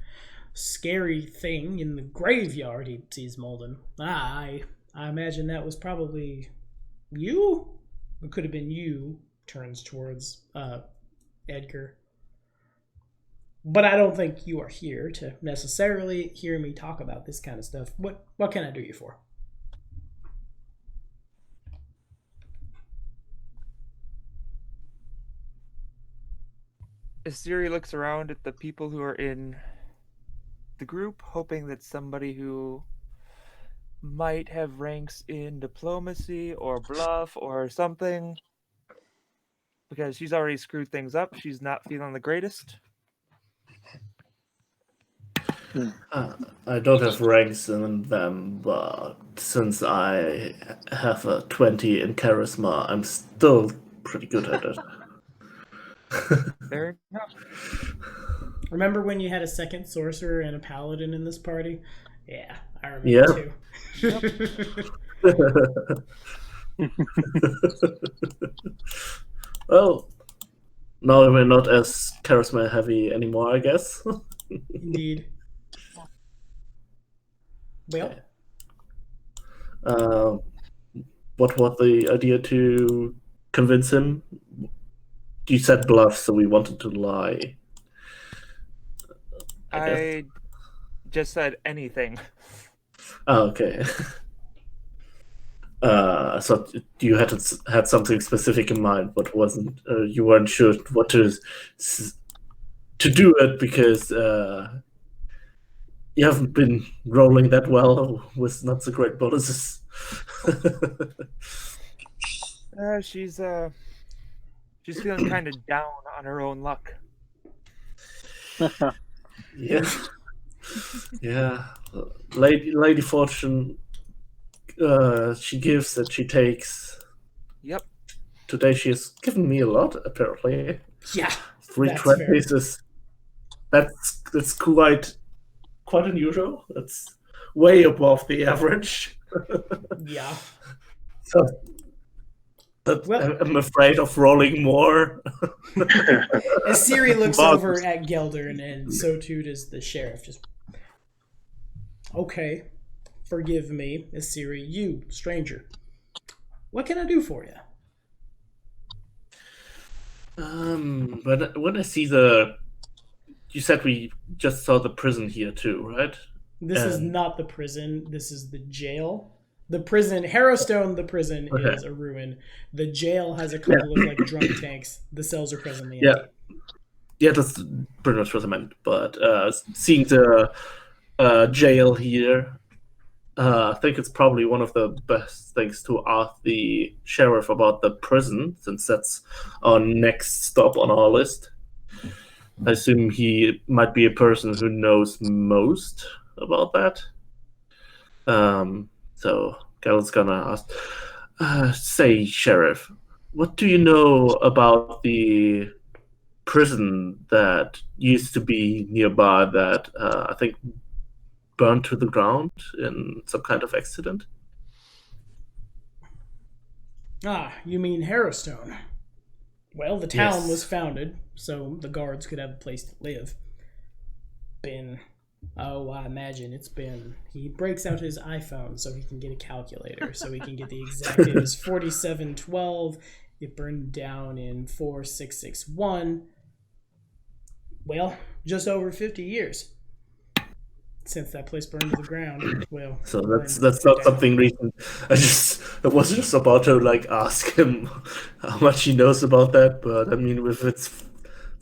scary thing in the graveyard he sees Molden. I imagine that was probably you? It could have been you, turns towards Edgar. But I don't think you are here to necessarily hear me talk about this kind of stuff. What can I do you for? Siri looks around at the people who are in the group, hoping that somebody who might have ranks in diplomacy or bluff or something, because she's already screwed things up. She's not feeling the greatest. I don't have ranks in them, but since I have a 20 in charisma, I'm still pretty good at it. Fair enough. Remember when you had a second sorcerer and a paladin in this party? Yeah, I remember too. Well, now we're not as charisma heavy anymore, I guess. Indeed. Well, what was the idea to convince him? You said bluff, so we wanted to lie. I just said anything. Oh, okay. So you had something specific in mind, but wasn't you weren't sure what to do it because you haven't been rolling that well with not so great bonuses. She's feeling kind of down on her own luck. Yeah. Yeah. Lady Fortune, she gives and she takes. Yep. Today she has given me a lot, apparently. yeah. 320s is that's quite unusual. That's way above the average. Yeah. So I'm afraid of rolling more. As Siri looks over at Gelder, and so too does the sheriff. Just okay, forgive me, Siri. You, stranger, what can I do for you? When I see you said we just saw the prison here too, right? This is not the prison. This is the jail. The prison, Harrowstone, the prison is a ruin. The jail has a couple of like drunk tanks. The cells are presently empty. Yeah, that's pretty much what I meant. But seeing the jail here, I think it's probably one of the best things to ask the sheriff about the prison, since that's our next stop on our list. I assume he might be a person who knows most about that. So Gal's gonna ask, say, Sheriff, what do you know about the prison that used to be nearby that I think burned to the ground in some kind of accident? Ah, you mean Harrowstone? Well, the town was founded so the guards could have a place to live. I imagine it's been. He breaks out his iPhone so he can get a calculator, so he can get the exact. It was 4712. It burned down in 4661. Well, just over 50 years since that place burned to the ground. Well, so that's not something recent. I was just about to ask him how much he knows about that, but I mean, if it's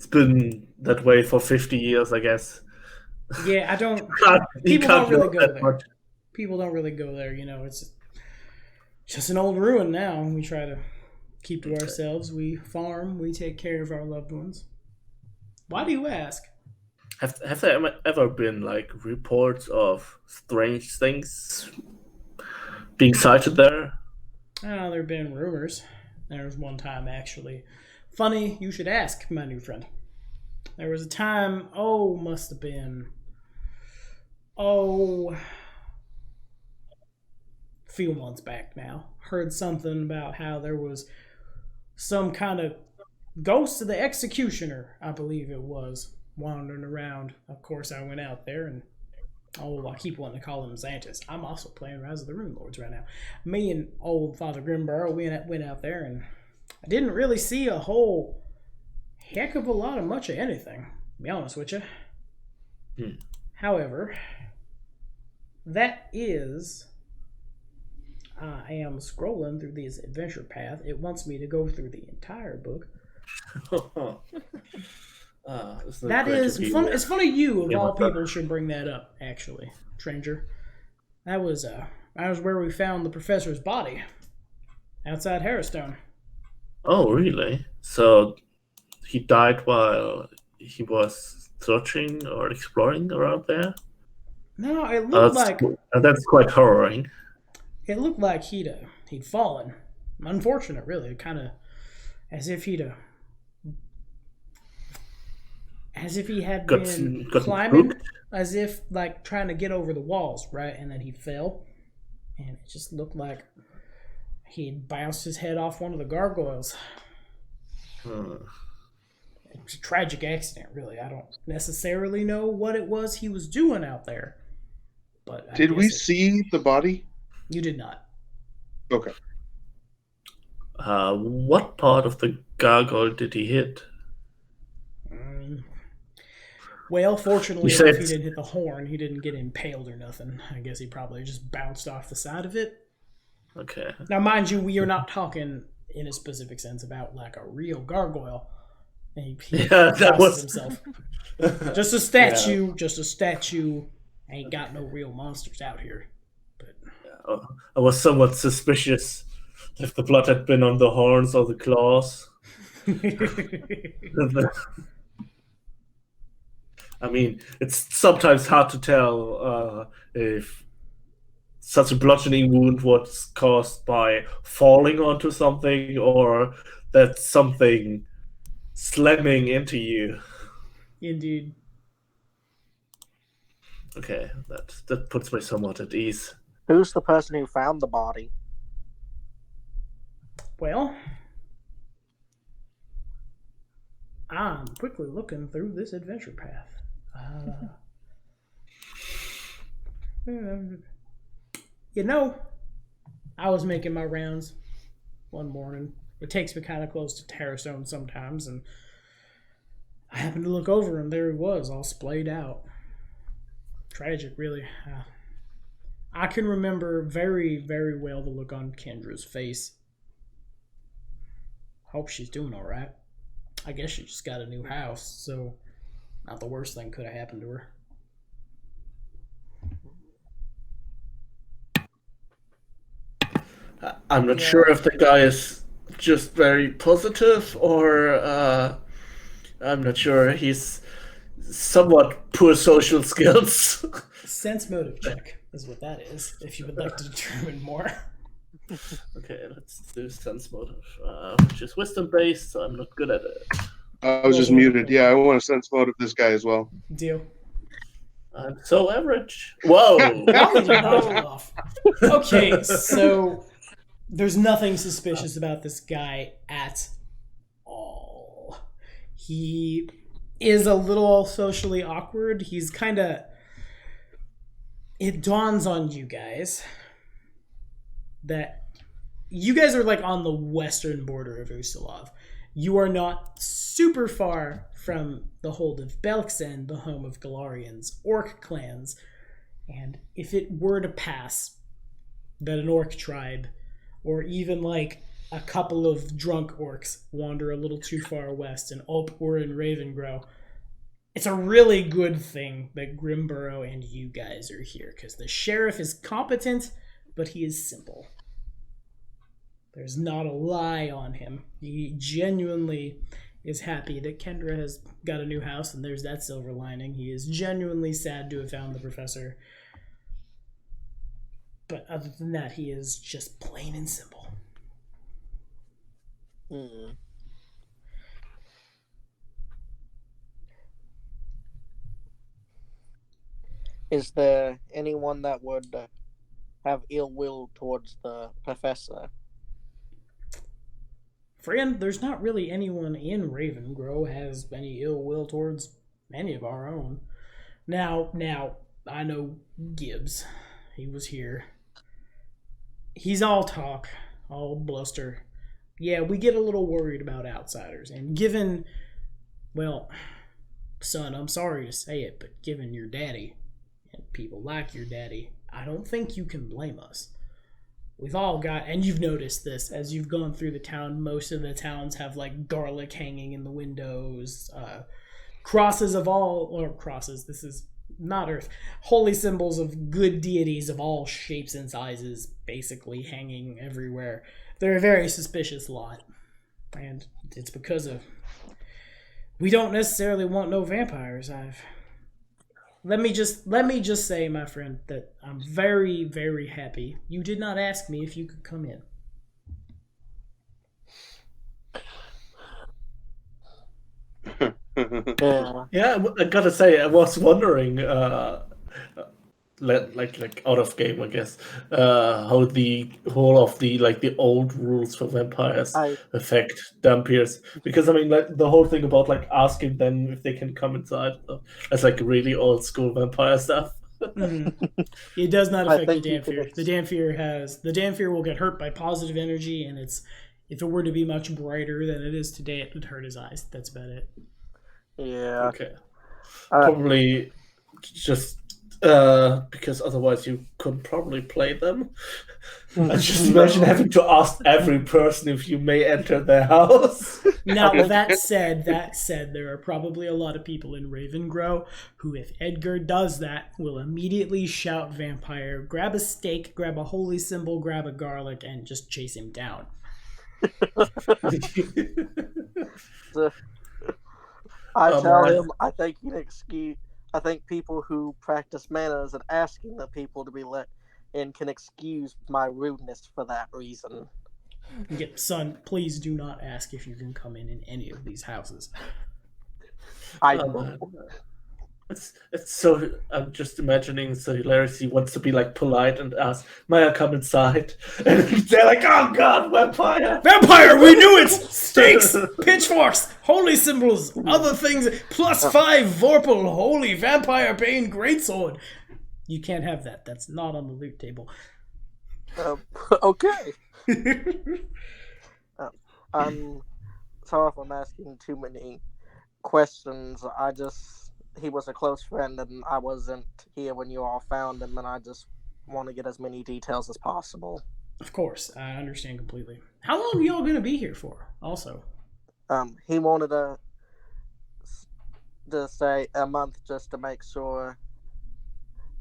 been that way for 50 years, I guess. Yeah, I don't. He People can't don't really know go that there. much. People don't really go there. It's just an old ruin now. We try to keep to ourselves. We farm. We take care of our loved ones. Why do you ask? Have there ever been reports of strange things being sighted there? There have been rumors. There was one time, actually. Funny, you should ask, my new friend. There was a time, must have been, a few months back now. Heard something about how there was some kind of ghost of the executioner, I believe it was, wandering around. Of course, I went out there and I keep wanting to call him Xantus. I'm also playing Rise of the Rune Lords right now. Me and old Father Grimborough went out there, and I didn't really see a whole heck of a lot of much of anything, to be honest with you. However, that is... I am scrolling through this adventure path. It wants me to go through the entire book. That is fun. It's funny you, of all people, should bring that up, actually, stranger. That was where we found the professor's body, outside Harrowstone. Oh, really? So he died while he was searching or exploring around there? No, it looked that's quite horrifying. It looked like he'd fallen. Unfortunate, really. Kind of as if he had been climbing, spooked. As if trying to get over the walls, right? And then he fell, and it just looked like he'd bounced his head off one of the gargoyles. It was a tragic accident, really. I don't necessarily know what it was he was doing out there, but did we see the body? You did not. Okay. What part of the gargoyle did he hit? Well, fortunately enough, he didn't hit the horn. He didn't get impaled or nothing. I guess he probably just bounced off the side of it. Okay. Now, mind you, we are not talking in a specific sense about a real gargoyle. He that was himself. Just a statue. Yeah. Just a statue. Ain't got no real monsters out here. I was somewhat suspicious if the blood had been on the horns or the claws. I mean, it's sometimes hard to tell if such a bludgeoning wound was caused by falling onto something or that something slamming into you. Indeed. Okay, that puts me somewhat at ease. Who's the person who found the body? Well, I'm quickly looking through this adventure path. I was making my rounds one morning. It takes me kind of close to Harrowstone sometimes, and I happened to look over, and there he was, all splayed out. Tragic, really. I can remember very, very well the look on Kendra's face. Hope she's doing all right. I guess she just got a new house, so not the worst thing could have happened to her. I'm not sure if the guy is just very positive or I'm not sure. He's somewhat poor social skills. Sense motive check is what that is, if you would like to determine more. Okay, let's do sense motive, which is wisdom based, so I'm not good at it. I was just Also muted. wonderful. Yeah, I want to sense motive this guy as well. Deal. I'm so average. Whoa! Why did you knock me off? Okay, so there's nothing suspicious about this guy at all. He is a little socially awkward. He's kind of... It dawns on you guys that you guys are like on the western border of Usalov. You are not super far from the hold of Belkzen, the home of Galarian's orc clans. And if it were to pass that an orc tribe, or even like a couple of drunk orcs, wander a little too far west and or in Ravengrow, it's a really good thing that Grimborough and you guys are here, because the sheriff is competent, but he is simple. There's not a lie on him. He genuinely is happy that Kendra has got a new house, and there's that silver lining. He is genuinely sad to have found the professor. But other than that, he is just plain and simple. Hmm. Is there anyone that would have ill will towards the professor? Friend, there's not really anyone in Ravengrow has any ill will towards any of our own. Now, I know Gibbs. He was here. He's all talk, all bluster. Yeah, we get a little worried about outsiders, and given, well, son, I'm sorry to say it, but given your daddy, and people like your daddy, I don't think you can blame us. We've all got, and you've noticed this as you've gone through the town, most of the towns have like garlic hanging in the windows, crosses of all, or crosses, this is not Earth, holy symbols of good deities of all shapes and sizes basically hanging everywhere. They're a very suspicious lot, and it's because of, we don't necessarily want no vampires. Let me just say, my friend, that I'm very, very happy you did not ask me if you could come in. Yeah. Yeah, I gotta say, I was wondering, like out of game, I guess, how the whole of the old rules for vampires affect vampires. Because I mean, like the whole thing about like asking them if they can come inside, that's like really old school vampire stuff. It does not affect the think you Damphir. could The Damphir will get hurt by positive energy, and if it were to be much brighter than it is today, it would hurt his eyes. That's about it. Yeah. Okay. Probably just because otherwise you couldn't probably play them. I just imagine having to ask every person if you may enter their house. Now, that said, there are probably a lot of people in Ravengrow who, if Edgar does that, will immediately shout vampire, grab a stake, grab a holy symbol, grab a garlic, and just chase him down. I tell him I think he'd excuse. I think people who practice manners and asking the people to be let in can excuse my rudeness for that reason. Son, please do not ask if you can come in any of these houses. It's so. I'm just imagining. So Hilarity wants to be like polite and ask, "May I come inside?" And they're like, "Oh God, vampire! Vampire! We knew it! Stakes, pitchforks, holy symbols, other things. +5 Vorpal, holy vampire bane greatsword." You can't have that. That's not on the loot table. Okay. I'm sorry if I'm asking too many questions. He was a close friend, and I wasn't here when you all found him, and I just want to get as many details as possible. Of course, I understand completely. How long are y'all going to be here for, also? He wanted to say a month just to make sure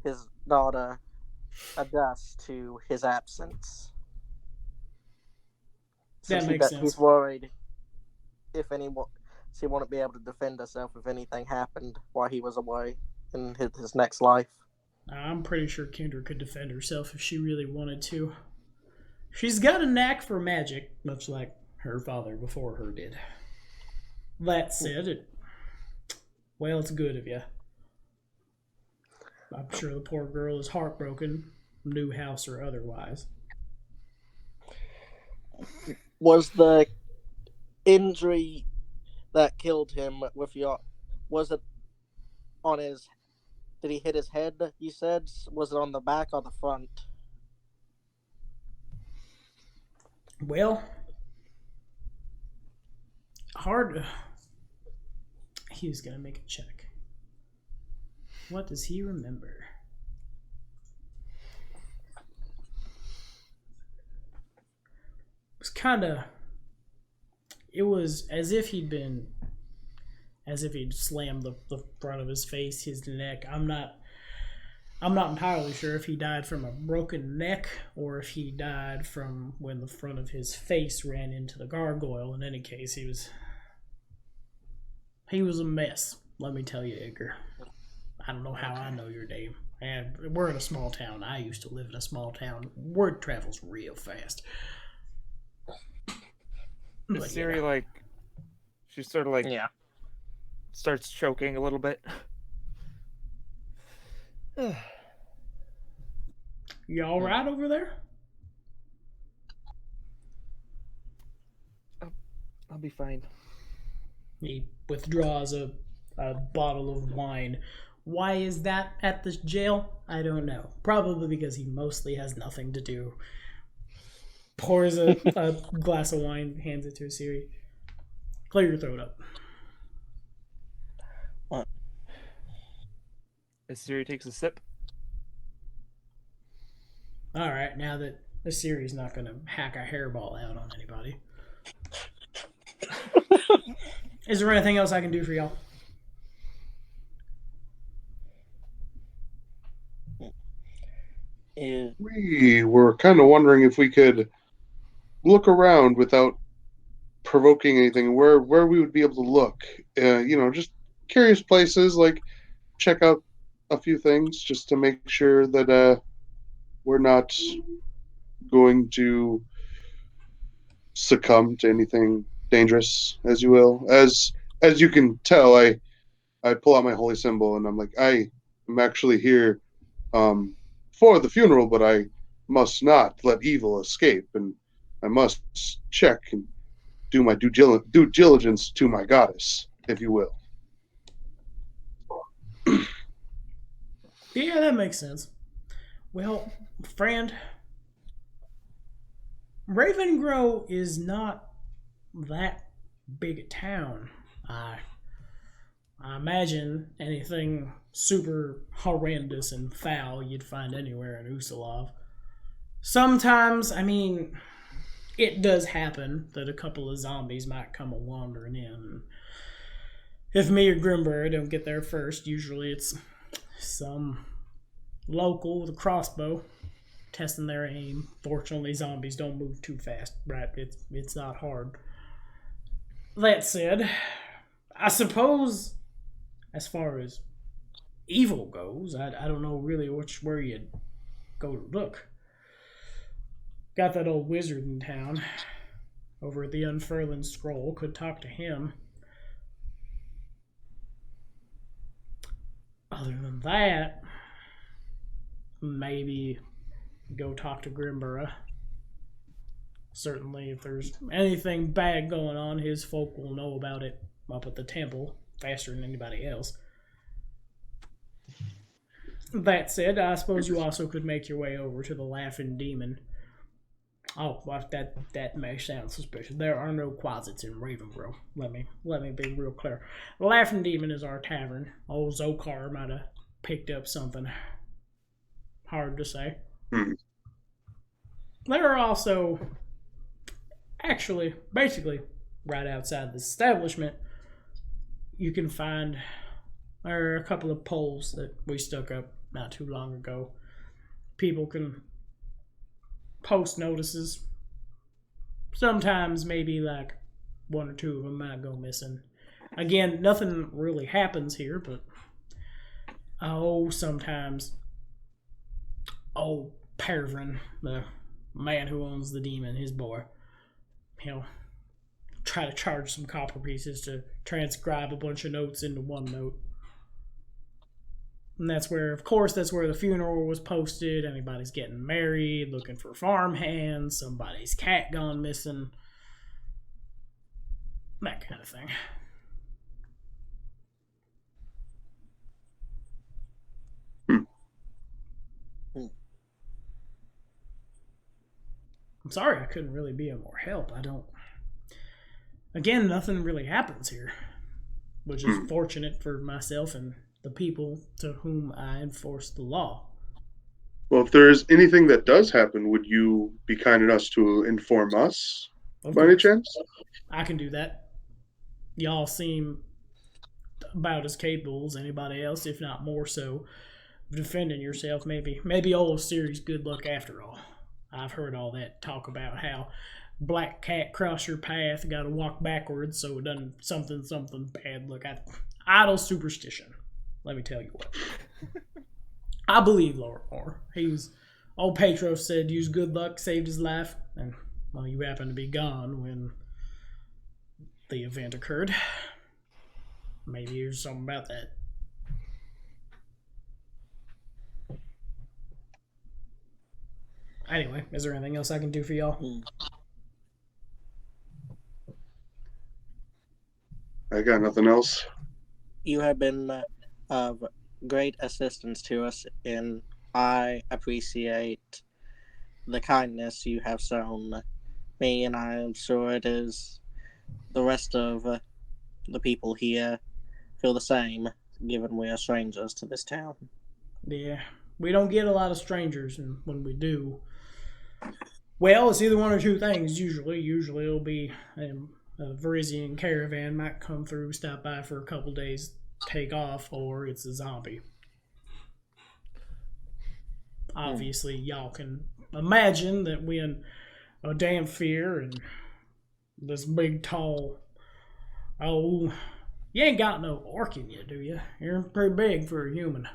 his daughter adjusts to his absence. That makes sense. He's worried if anyone... She wouldn't be able to defend herself if anything happened while he was away in his next life. I'm pretty sure Kendra could defend herself if she really wanted to. She's got a knack for magic, much like her father before her did. That said, well, it's good of you. I'm sure the poor girl is heartbroken, new house or otherwise. Was the injury that killed him was it on his, did he hit his head, you said? Was it on the back or the front? Well, hard. He was going to make a check. What does he remember? It was as if he'd slammed the front of his face, his neck. I'm not entirely sure if he died from a broken neck or if he died from when the front of his face ran into the gargoyle. In any case, he was a mess, let me tell you, Edgar. I don't know how I know your name. And we're in a small town. I used to live in a small town. Word travels real fast. Is Siri like... She's sort of like... Yeah. Starts choking a little bit. You all right over there? I'll be fine. He withdraws a bottle of wine. Why is that at the jail? I don't know. Probably because he mostly has nothing to do. Pours a glass of wine, hands it to Siri. Clear your throat up. What? As Siri takes a sip. Alright, now that the Siri's not going to hack a hairball out on anybody. Is there anything else I can do for y'all? We were kind of wondering if we could look around without provoking anything, where we would be able to look. Just curious places, like check out a few things just to make sure that we're not going to succumb to anything dangerous, as you will. As you can tell, I pull out my holy symbol and I'm like, I am actually here for the funeral, but I must not let evil escape, and I must check and do my due diligence to my goddess, if you will. Yeah, that makes sense. Well, friend, Ravengrow is not that big a town. I imagine anything super horrendous and foul you'd find anywhere in Usalov. Sometimes, it does happen that a couple of zombies might come wandering in. If me or Grimber don't get there first, usually it's some local with a crossbow testing their aim. Fortunately, zombies don't move too fast, right? It's not hard. That said, I suppose as far as evil goes, I don't know really where you'd go to look. Got that old wizard in town over at the Unfurling Scroll. Could talk to him. Other than that, maybe go talk to Grimborough. Certainly, if there's anything bad going on, his folk will know about it up at the temple faster than anybody else. That said, I suppose you also could make your way over to the Laughing Demon. Oh, well, that may sound suspicious. There are no closets in Ravengrow. Let me be real clear. The Laughing Demon is our tavern. Old Zokar might have picked up something. Hard to say. There are also, actually, basically, right outside this establishment, you can find there are a couple of poles that we stuck up not too long ago. People can post notices. Sometimes maybe like one or two of them might go missing. Again, nothing really happens here, but sometimes old Pervin, the man who owns the demon, his boy, he'll try to charge some copper pieces to transcribe a bunch of notes into one note. And that's where the funeral was posted. Anybody's getting married, looking for farm hands, somebody's cat gone missing. That kind of thing. I'm sorry I couldn't really be of more help. Again, nothing really happens here, which is fortunate for myself and the people to whom I enforce the law. Well, if there is anything that does happen, would you be kind enough to inform us by any chance? I can do that. Y'all seem about as capable as anybody else, if not more so, of defending yourself. Maybe old Siri's good luck after all. I've heard all that talk about how black cat crossed your path, got to walk backwards so it doesn't something bad look. Idle superstition. Let me tell you what. I believe Ravenmoor. Old Petros said use good luck, saved his life, and well, you happened to be gone when the event occurred. Maybe there's something about that. Anyway, is there anything else I can do for y'all? I got nothing else. You have been of great assistance to us, and I appreciate the kindness you have shown me, and I am sure it is the rest of the people here feel the same, given we are strangers to this town. Yeah, we don't get a lot of strangers, and when we do, well, it's either one or two things. Usually it'll be a Verizian caravan might come through, stop by for a couple days, take off, or it's a zombie. Obviously, y'all can imagine that when a damn fear and this big, tall, you ain't got no orc in you, do you? You're pretty big for a human.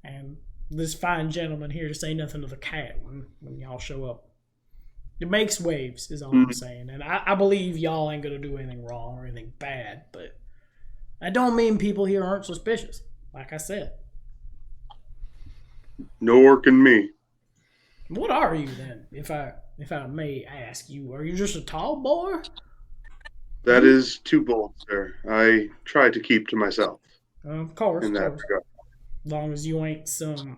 And this fine gentleman here to say nothing to the cat when y'all show up. It makes waves, is all I'm saying. And I believe y'all ain't going to do anything wrong or anything bad, but that don't mean people here aren't suspicious, like I said. No orc in me. What are you then, if I may ask you? Are you just a tall boy? That is too bold, sir. I try to keep to myself. Of course, in that regard. As long as you ain't some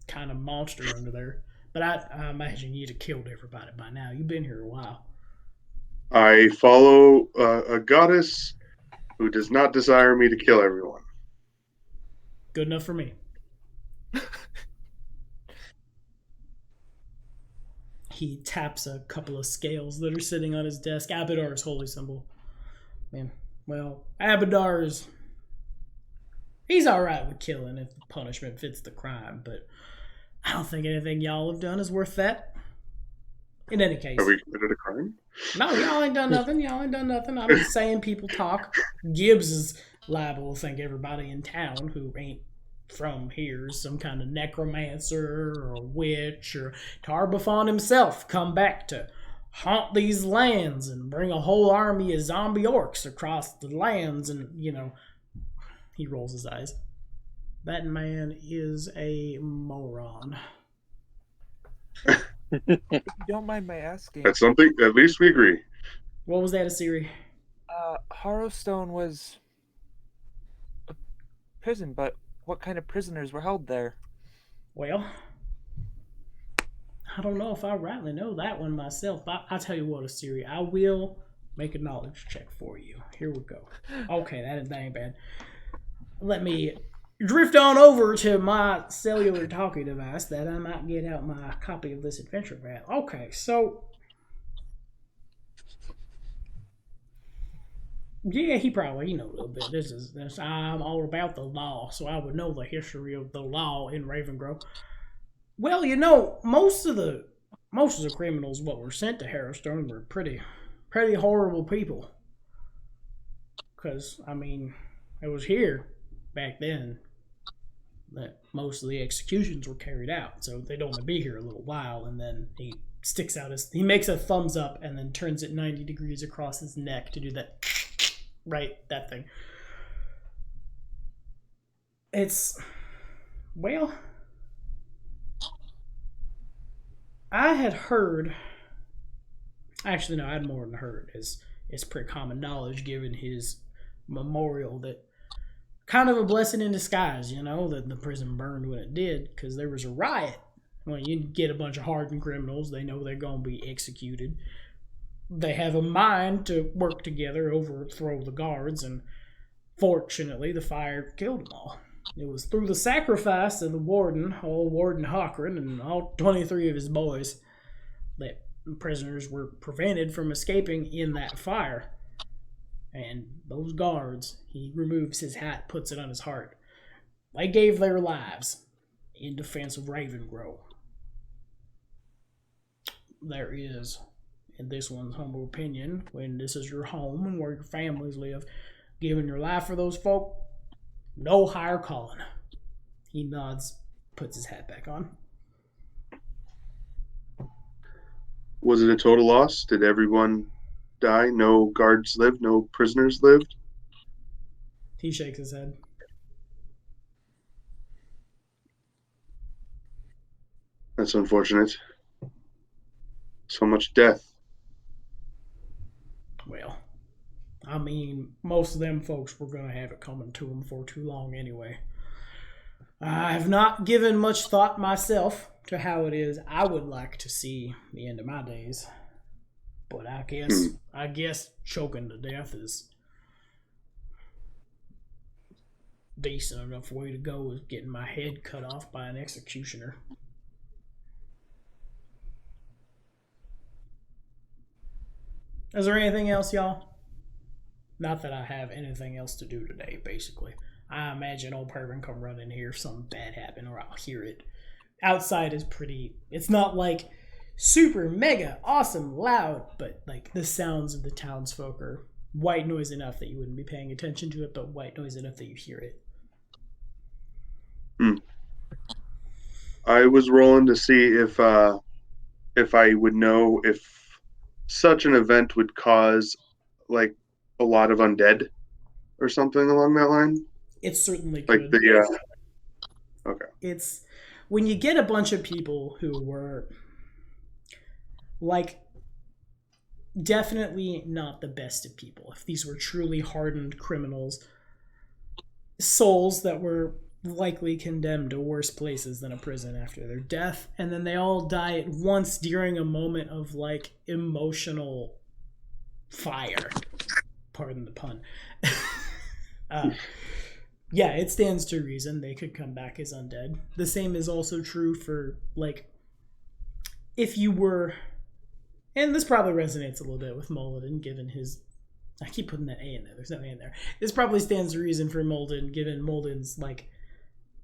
kind of monster under there. But I imagine you'd have killed everybody by now. You've been here a while. I follow a goddess who does not desire me to kill everyone. Good enough for me. He taps a couple of scales that are sitting on his desk. Abadar's holy symbol. Man, well, Abadar is... He's alright with killing if the punishment fits the crime, but I don't think anything y'all have done is worth that. In any case. Have we committed a crime? No, y'all ain't done nothing. I'm just saying people talk. Gibbs is liable to think everybody in town who ain't from here is some kind of necromancer or a witch, or Tarbathon himself come back to haunt these lands and bring a whole army of zombie orcs across the lands, and, he rolls his eyes. That man is a moron. If you don't mind my asking. That's something, at least we agree. What was that, Asiri? Harrowstone was a prison, but what kind of prisoners were held there? Well, I don't know if I rightly know that one myself, but I'll tell you what, Asiri, I will make a knowledge check for you. Here we go. Okay, that ain't bad. Let me drift on over to my cellular talking device that I might get out my copy of this adventure map. Okay, so... Yeah, he knows a little bit. I'm all about the law, so I would know the history of the law in Ravengrove. Well, most of the criminals what were sent to Harrowstone were pretty horrible people. Because, it was here back then. that most of the executions were carried out. So they'd only be here a little while, and then he sticks out he makes a thumbs up and then turns it 90 degrees across his neck to do that, right, that thing. It's, well, I had heard, actually no, I had more than heard. It's pretty common knowledge given his memorial that kind of a blessing in disguise, that the prison burned when it did, because there was a riot. When you get a bunch of hardened criminals, they know they're going to be executed. They have a mind to work together, overthrow the guards, and fortunately, the fire killed them all. It was through the sacrifice of the warden, old Warden Hockran, and all 23 of his boys, that prisoners were prevented from escaping in that fire. And those guards, he removes his hat, puts it on his heart. They gave their lives in defense of Ravenmoor. There is, in this one's humble opinion, when this is your home and where your families live, giving your life for those folk, no higher calling. He nods, puts his hat back on. Was it a total loss? Did everyone die? No guards lived? No prisoners lived? He shakes his head. That's unfortunate. So much death. Well, I mean, most of them folks were going to have it coming to them for too long anyway. I have not given much thought myself to how it is I would like to see the end of my days. But I guess choking to death is decent enough way to go as getting my head cut off by an executioner. Is there anything else, y'all? Not that I have anything else to do today, basically. I imagine old Pervin come running here if something bad happened, or I'll hear it. Outside is pretty, it's not like super mega awesome loud, but like the sounds of the townsfolk are white noise enough that you wouldn't be paying attention to it, but white noise enough that you hear it. I was rolling to see if I would know if such an event would cause like a lot of undead or something along that line. It certainly could. Like okay. It's when you get a bunch of people who were like definitely not the best of people. If these were truly hardened criminals, souls that were likely condemned to worse places than a prison after their death, and then they all die at once during a moment of like emotional fire. Pardon the pun. Yeah, it stands to reason they could come back as undead. The same is also true for like if you were, and this probably resonates a little bit with Moladin given his, I keep putting that A in there, there's no A in there. This probably stands to reason for Moladin given Moladin's like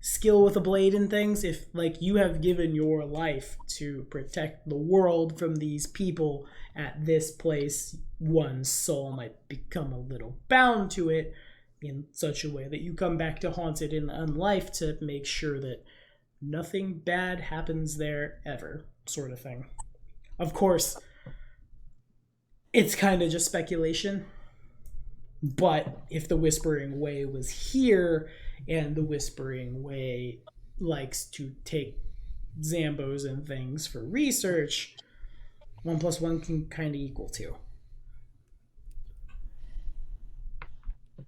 skill with a blade and things. If like you have given your life to protect the world from these people at this place, one's soul might become a little bound to it in such a way that you come back to haunt it in unlife to make sure that nothing bad happens there ever, sort of thing. Of course, it's kind of just speculation, but if the Whispering Way was here and the Whispering Way likes to take Zambos and things for research, 1 + 1 can kind of equal 2.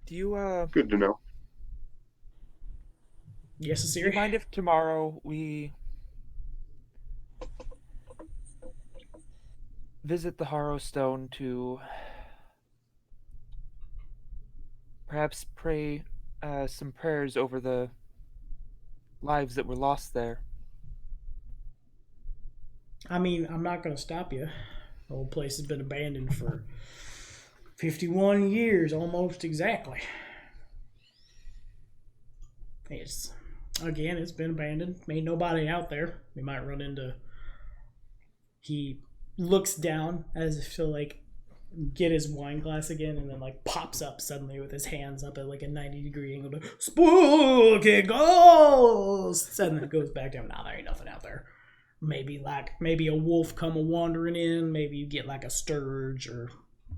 Do you Good to know. Yes, do Asiri? you mind if tomorrow we visit the Harrow Stone to perhaps pray some prayers over the lives that were lost there? I mean, I'm not going to stop you. The whole place has been abandoned for 51 years, almost exactly. It's been abandoned. Ain't nobody out there. We might run into... He looks down as if to, like, get his wine glass again, and then like pops up suddenly with his hands up at like a 90-degree angle. Spooky ghosts, and then goes back down. Nah, there ain't nothing out there. Maybe a wolf come a wandering in. Maybe you get like a sturge, or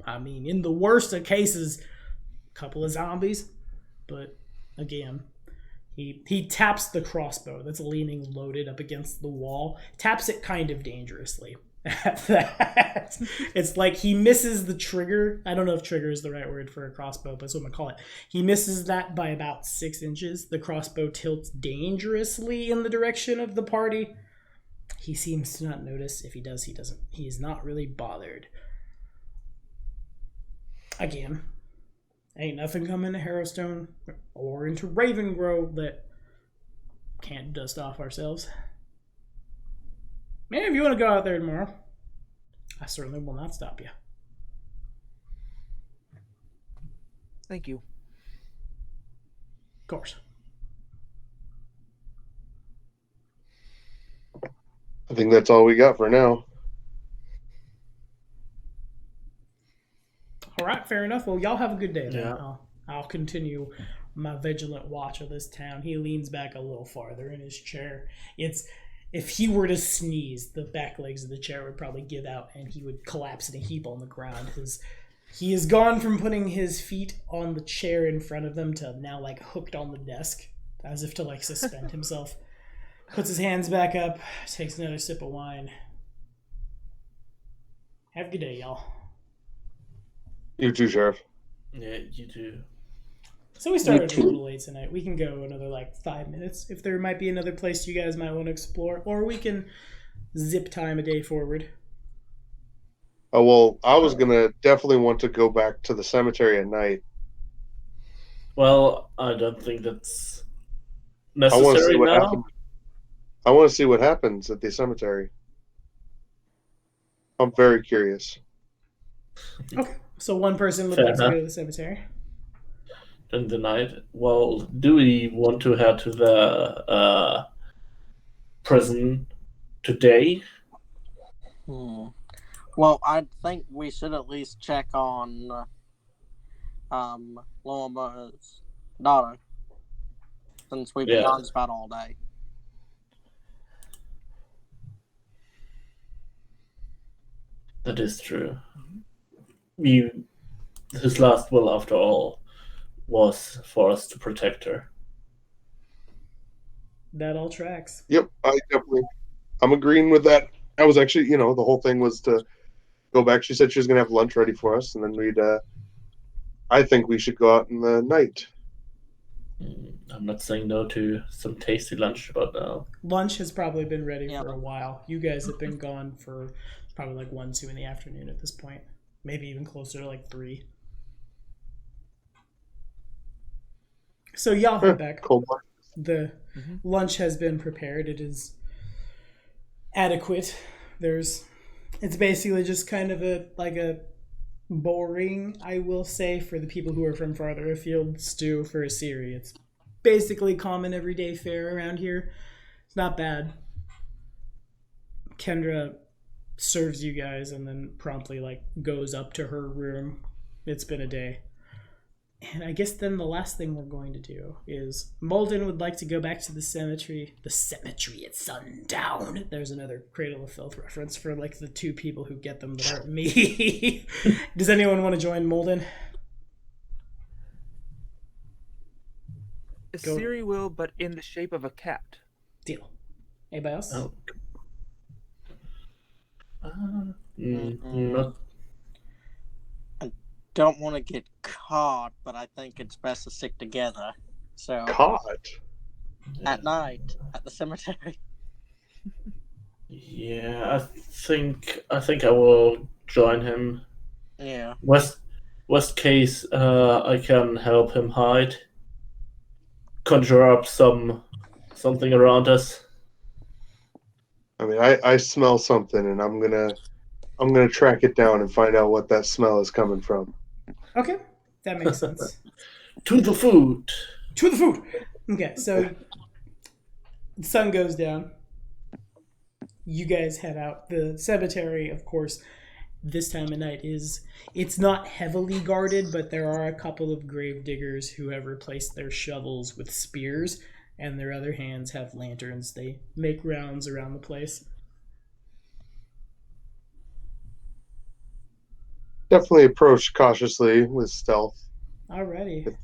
I mean, in the worst of cases, a couple of zombies. But again, he taps the crossbow that's leaning loaded up against the wall. Taps it kind of dangerously. At that, it's like he misses the trigger. I don't know if trigger is the right word for a crossbow, but that's what I'm gonna call it. He misses that by about 6 inches. The crossbow tilts dangerously in the direction of the party. He seems to not notice. If he does, he doesn't. He's not really bothered. Again, ain't nothing coming to Harrowstone or into Ravengrove that can't dust off ourselves. Man, if you want to go out there tomorrow, I certainly will not stop you. Thank you. Of course. I think that's all we got for now. All right, fair enough. Well, y'all have a good day then. Yeah. I'll continue my vigilant watch of this town. He leans back a little farther in his chair. If he were to sneeze, the back legs of the chair would probably give out and he would collapse in a heap on the ground. He has gone from putting his feet on the chair in front of them to now like hooked on the desk, as if to like suspend himself. Puts his hands back up, takes another sip of wine. Have a good day, y'all. You too, Sheriff. Yeah, you too. So we started a little late tonight. We can go another like 5 minutes if there might be another place you guys might want to explore, or we can zip time a day forward. Oh, well, I was going to definitely want to go back to the cemetery at night. Well, I don't think that's I want to see necessary what now. happens. I want to see what happens at the cemetery. I'm very curious. Okay. So one person would Fair like to go enough. to the cemetery. In the night. Well, do we want to head to the prison today? Well, I think we should at least check on Lorma's daughter, since we've been Yeah. on spot all day. That is true. His last will, after all, was for us to protect her. That all tracks. Yep, I'm agreeing with that. I was actually, the whole thing was to go back. She said she was going to have lunch ready for us, and then I think we should go out in the night. I'm not saying no to some tasty lunch about now. Lunch has probably been ready Yeah. for a while. You guys have been gone for probably like 1, 2 in the afternoon at this point. Maybe even closer to like 3. So y'all head back. Cold lunch. The lunch has been prepared. It is adequate. It's basically just kind of a boring, I will say, for the people who are from farther afield, stew for a Siri. It's basically common everyday fare around here. It's not bad. Kendra serves you guys and then promptly goes up to her room. It's been a day. And I guess then the last thing we're going to do is Molden would like to go back to the cemetery. The cemetery at sundown. There's another Cradle of Filth reference for the 2 people who get them that aren't me. Does anyone want to join Molden? Go. Siri will, but in the shape of a cat. Deal. Anybody else? Oh. Not. Don't want to get caught, but I think it's best to stick together. So Caught? at night at the cemetery. Yeah, I think I will join him. Yeah. Worst case, I can help him hide. Conjure up something around us. I mean, I smell something, and I'm gonna track it down and find out what that smell is coming from. Okay, that makes sense. To the food. To the food! Okay, so the sun goes down. You guys head out. The cemetery, of course, this time of night it's not heavily guarded, but there are a couple of grave diggers who have replaced their shovels with spears, and their other hands have lanterns. They make rounds around the place. Definitely approach cautiously with stealth. Alrighty.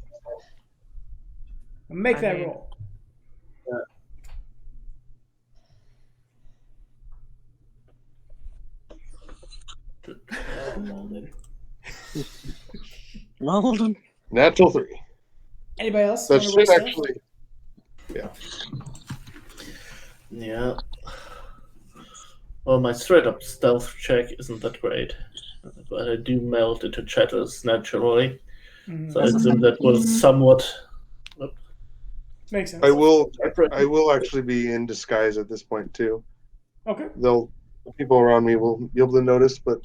Make that roll. Malden. Natural 3. Anybody else? That wanna roll should stealth? actually. Yeah. Well, my straight up stealth check isn't that great, but I do melt into chatters naturally. Mhm. So I assume that will somewhat. Makes sense. I will actually be in disguise at this point too. Okay. People around me will be able to notice, but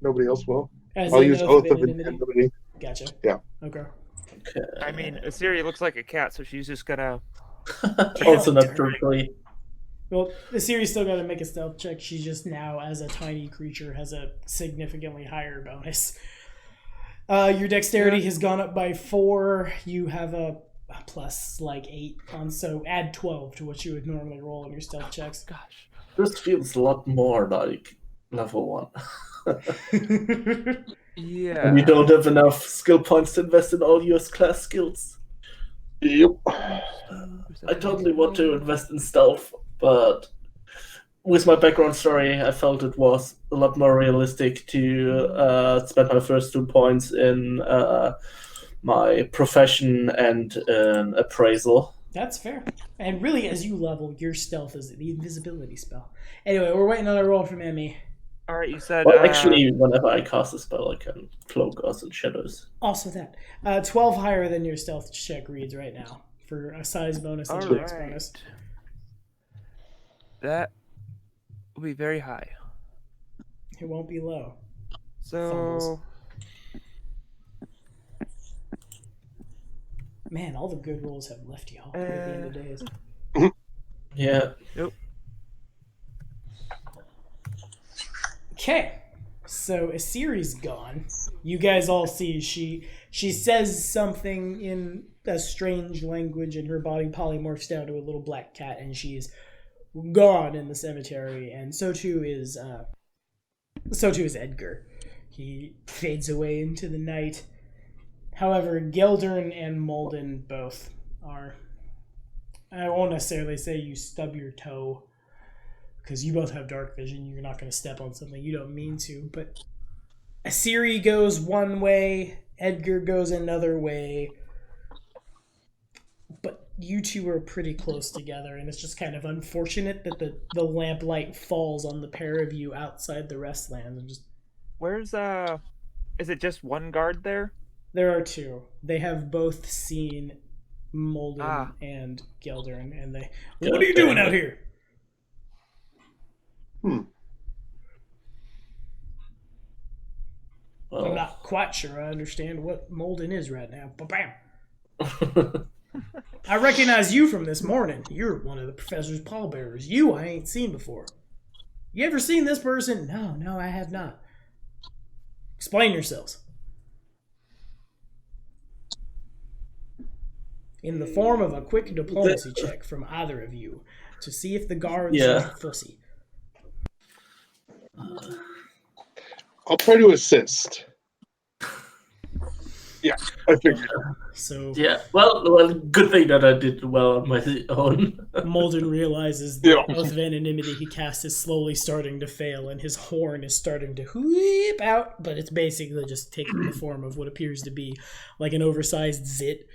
nobody else will. As I'll in use oath of anonymity. Gotcha. Yeah. Okay. Okay. I mean, Assyria looks like a cat, so she's just gonna. Also naturally. Well, the series still got to make a stealth check. She just now, as a tiny creature, has a significantly higher bonus. Your dexterity has gone up by 4. You have a plus like 8 on, so add 12 to what you would normally roll on your stealth checks. Gosh. This feels a lot more like level 1. Yeah. And you don't have enough skill points to invest in all your class skills. Yep. I totally want to invest in stealth, but with my background story, I felt it was a lot more realistic to spend my first 2 points in my profession and an appraisal. That's fair. And really, as you level, your stealth is the invisibility spell. Anyway, we're waiting on a roll from Emmy. All right, you said. Well, actually, whenever I cast a spell, I can cloak us in shadows. Also that. 12 higher than your stealth check reads right now for a size bonus and a All dex right. bonus. That will be very high. It won't be low. So. Fumbles. Man, all the good rolls have left y'all at the end of days. Yeah. Okay, so Asiri's gone. You guys all see she says something in a strange language, and her body polymorphs down to a little black cat, and she's gone in the cemetery. And so too is Edgar. He fades away into the night. However, Geldern and Molden both are. I won't necessarily say you stub your toe, because you both have dark vision. You're not going to step on something you don't mean to. But Asiri goes one way, Edgar goes another way. But you two are pretty close together, and it's just kind of unfortunate that the lamplight falls on the pair of you outside the restlands. And just Where's Is it just one guard there? there are 2. They have both seen Molden Ah. and Geldern, and they. What are you doing out here? I'm Well, not quite sure I understand what Molden is right now. Ba-bam! I recognize you from this morning. You're one of the professor's pallbearers. You I ain't seen before. You ever seen this person? No, I have not. Explain yourselves. In the form of a quick diplomacy check from either of you to see if the guards are fussy. I'll try to assist. Yeah, I figured. So yeah. Well, good thing that I did well on my own. Molden realizes the oath of anonymity he cast is slowly starting to fail, and his horn is starting to whoop out, but it's basically just taking the form of what appears to be like an oversized zit,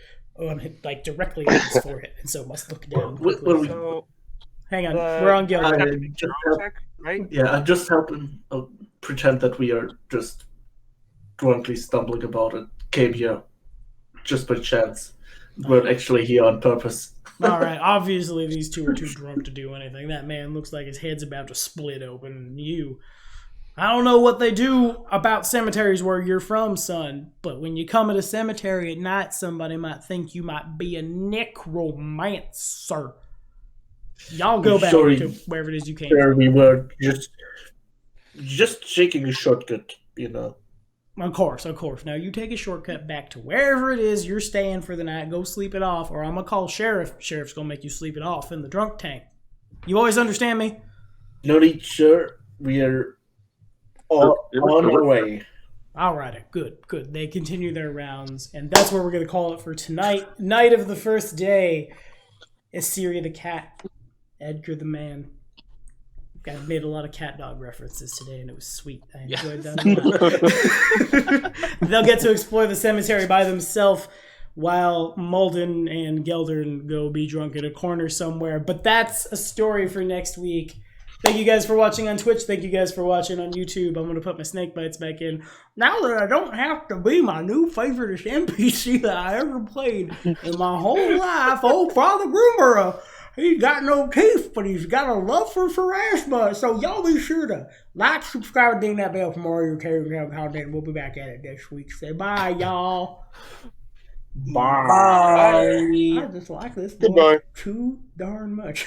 like directly on his forehead, and so must look down quickly. So Hang on, we're on Gil. check, right? Yeah, I'm just helping pretend that we are just drunkenly stumbling about it. Came here just by chance. We're actually here on purpose. All right, obviously these two are too drunk to do anything. That man looks like his head's about to split open. I don't know what they do about cemeteries where you're from, son, but when you come at a cemetery at night, somebody might think you might be a necromancer. Y'all go back to wherever it is you came There from. we were just shaking a shortcut you know. Of course. Now you take a shortcut back to wherever it is you're staying for the night. Go sleep it off, or I'm gonna call sheriff. Sheriff's gonna make you sleep it off in the drunk tank. You always understand me? No need, sir. We are on our way. Alrighty, good. They continue their rounds, and that's where we're gonna call it for tonight. Night of the first day. Assyria the cat, Edgar the man. I've made a lot of cat dog references today, and it was sweet. I enjoyed that a lot. They'll get to explore the cemetery by themselves while Malden and Geldern go be drunk in a corner somewhere. But that's a story for next week. Thank you guys for watching on Twitch. Thank you guys for watching on YouTube. I'm going to put my snake bites back in. Now that I don't have to be my new favorite NPC that I ever played in my whole life, old Father Groomer, he got no teeth, but he's got a love for Pharasma. So y'all be sure to like, subscribe, and ding that bell for more of your Carrion content. We'll be back at it next week. Say bye, y'all. Bye. I just like this boy Goodbye. too darn much.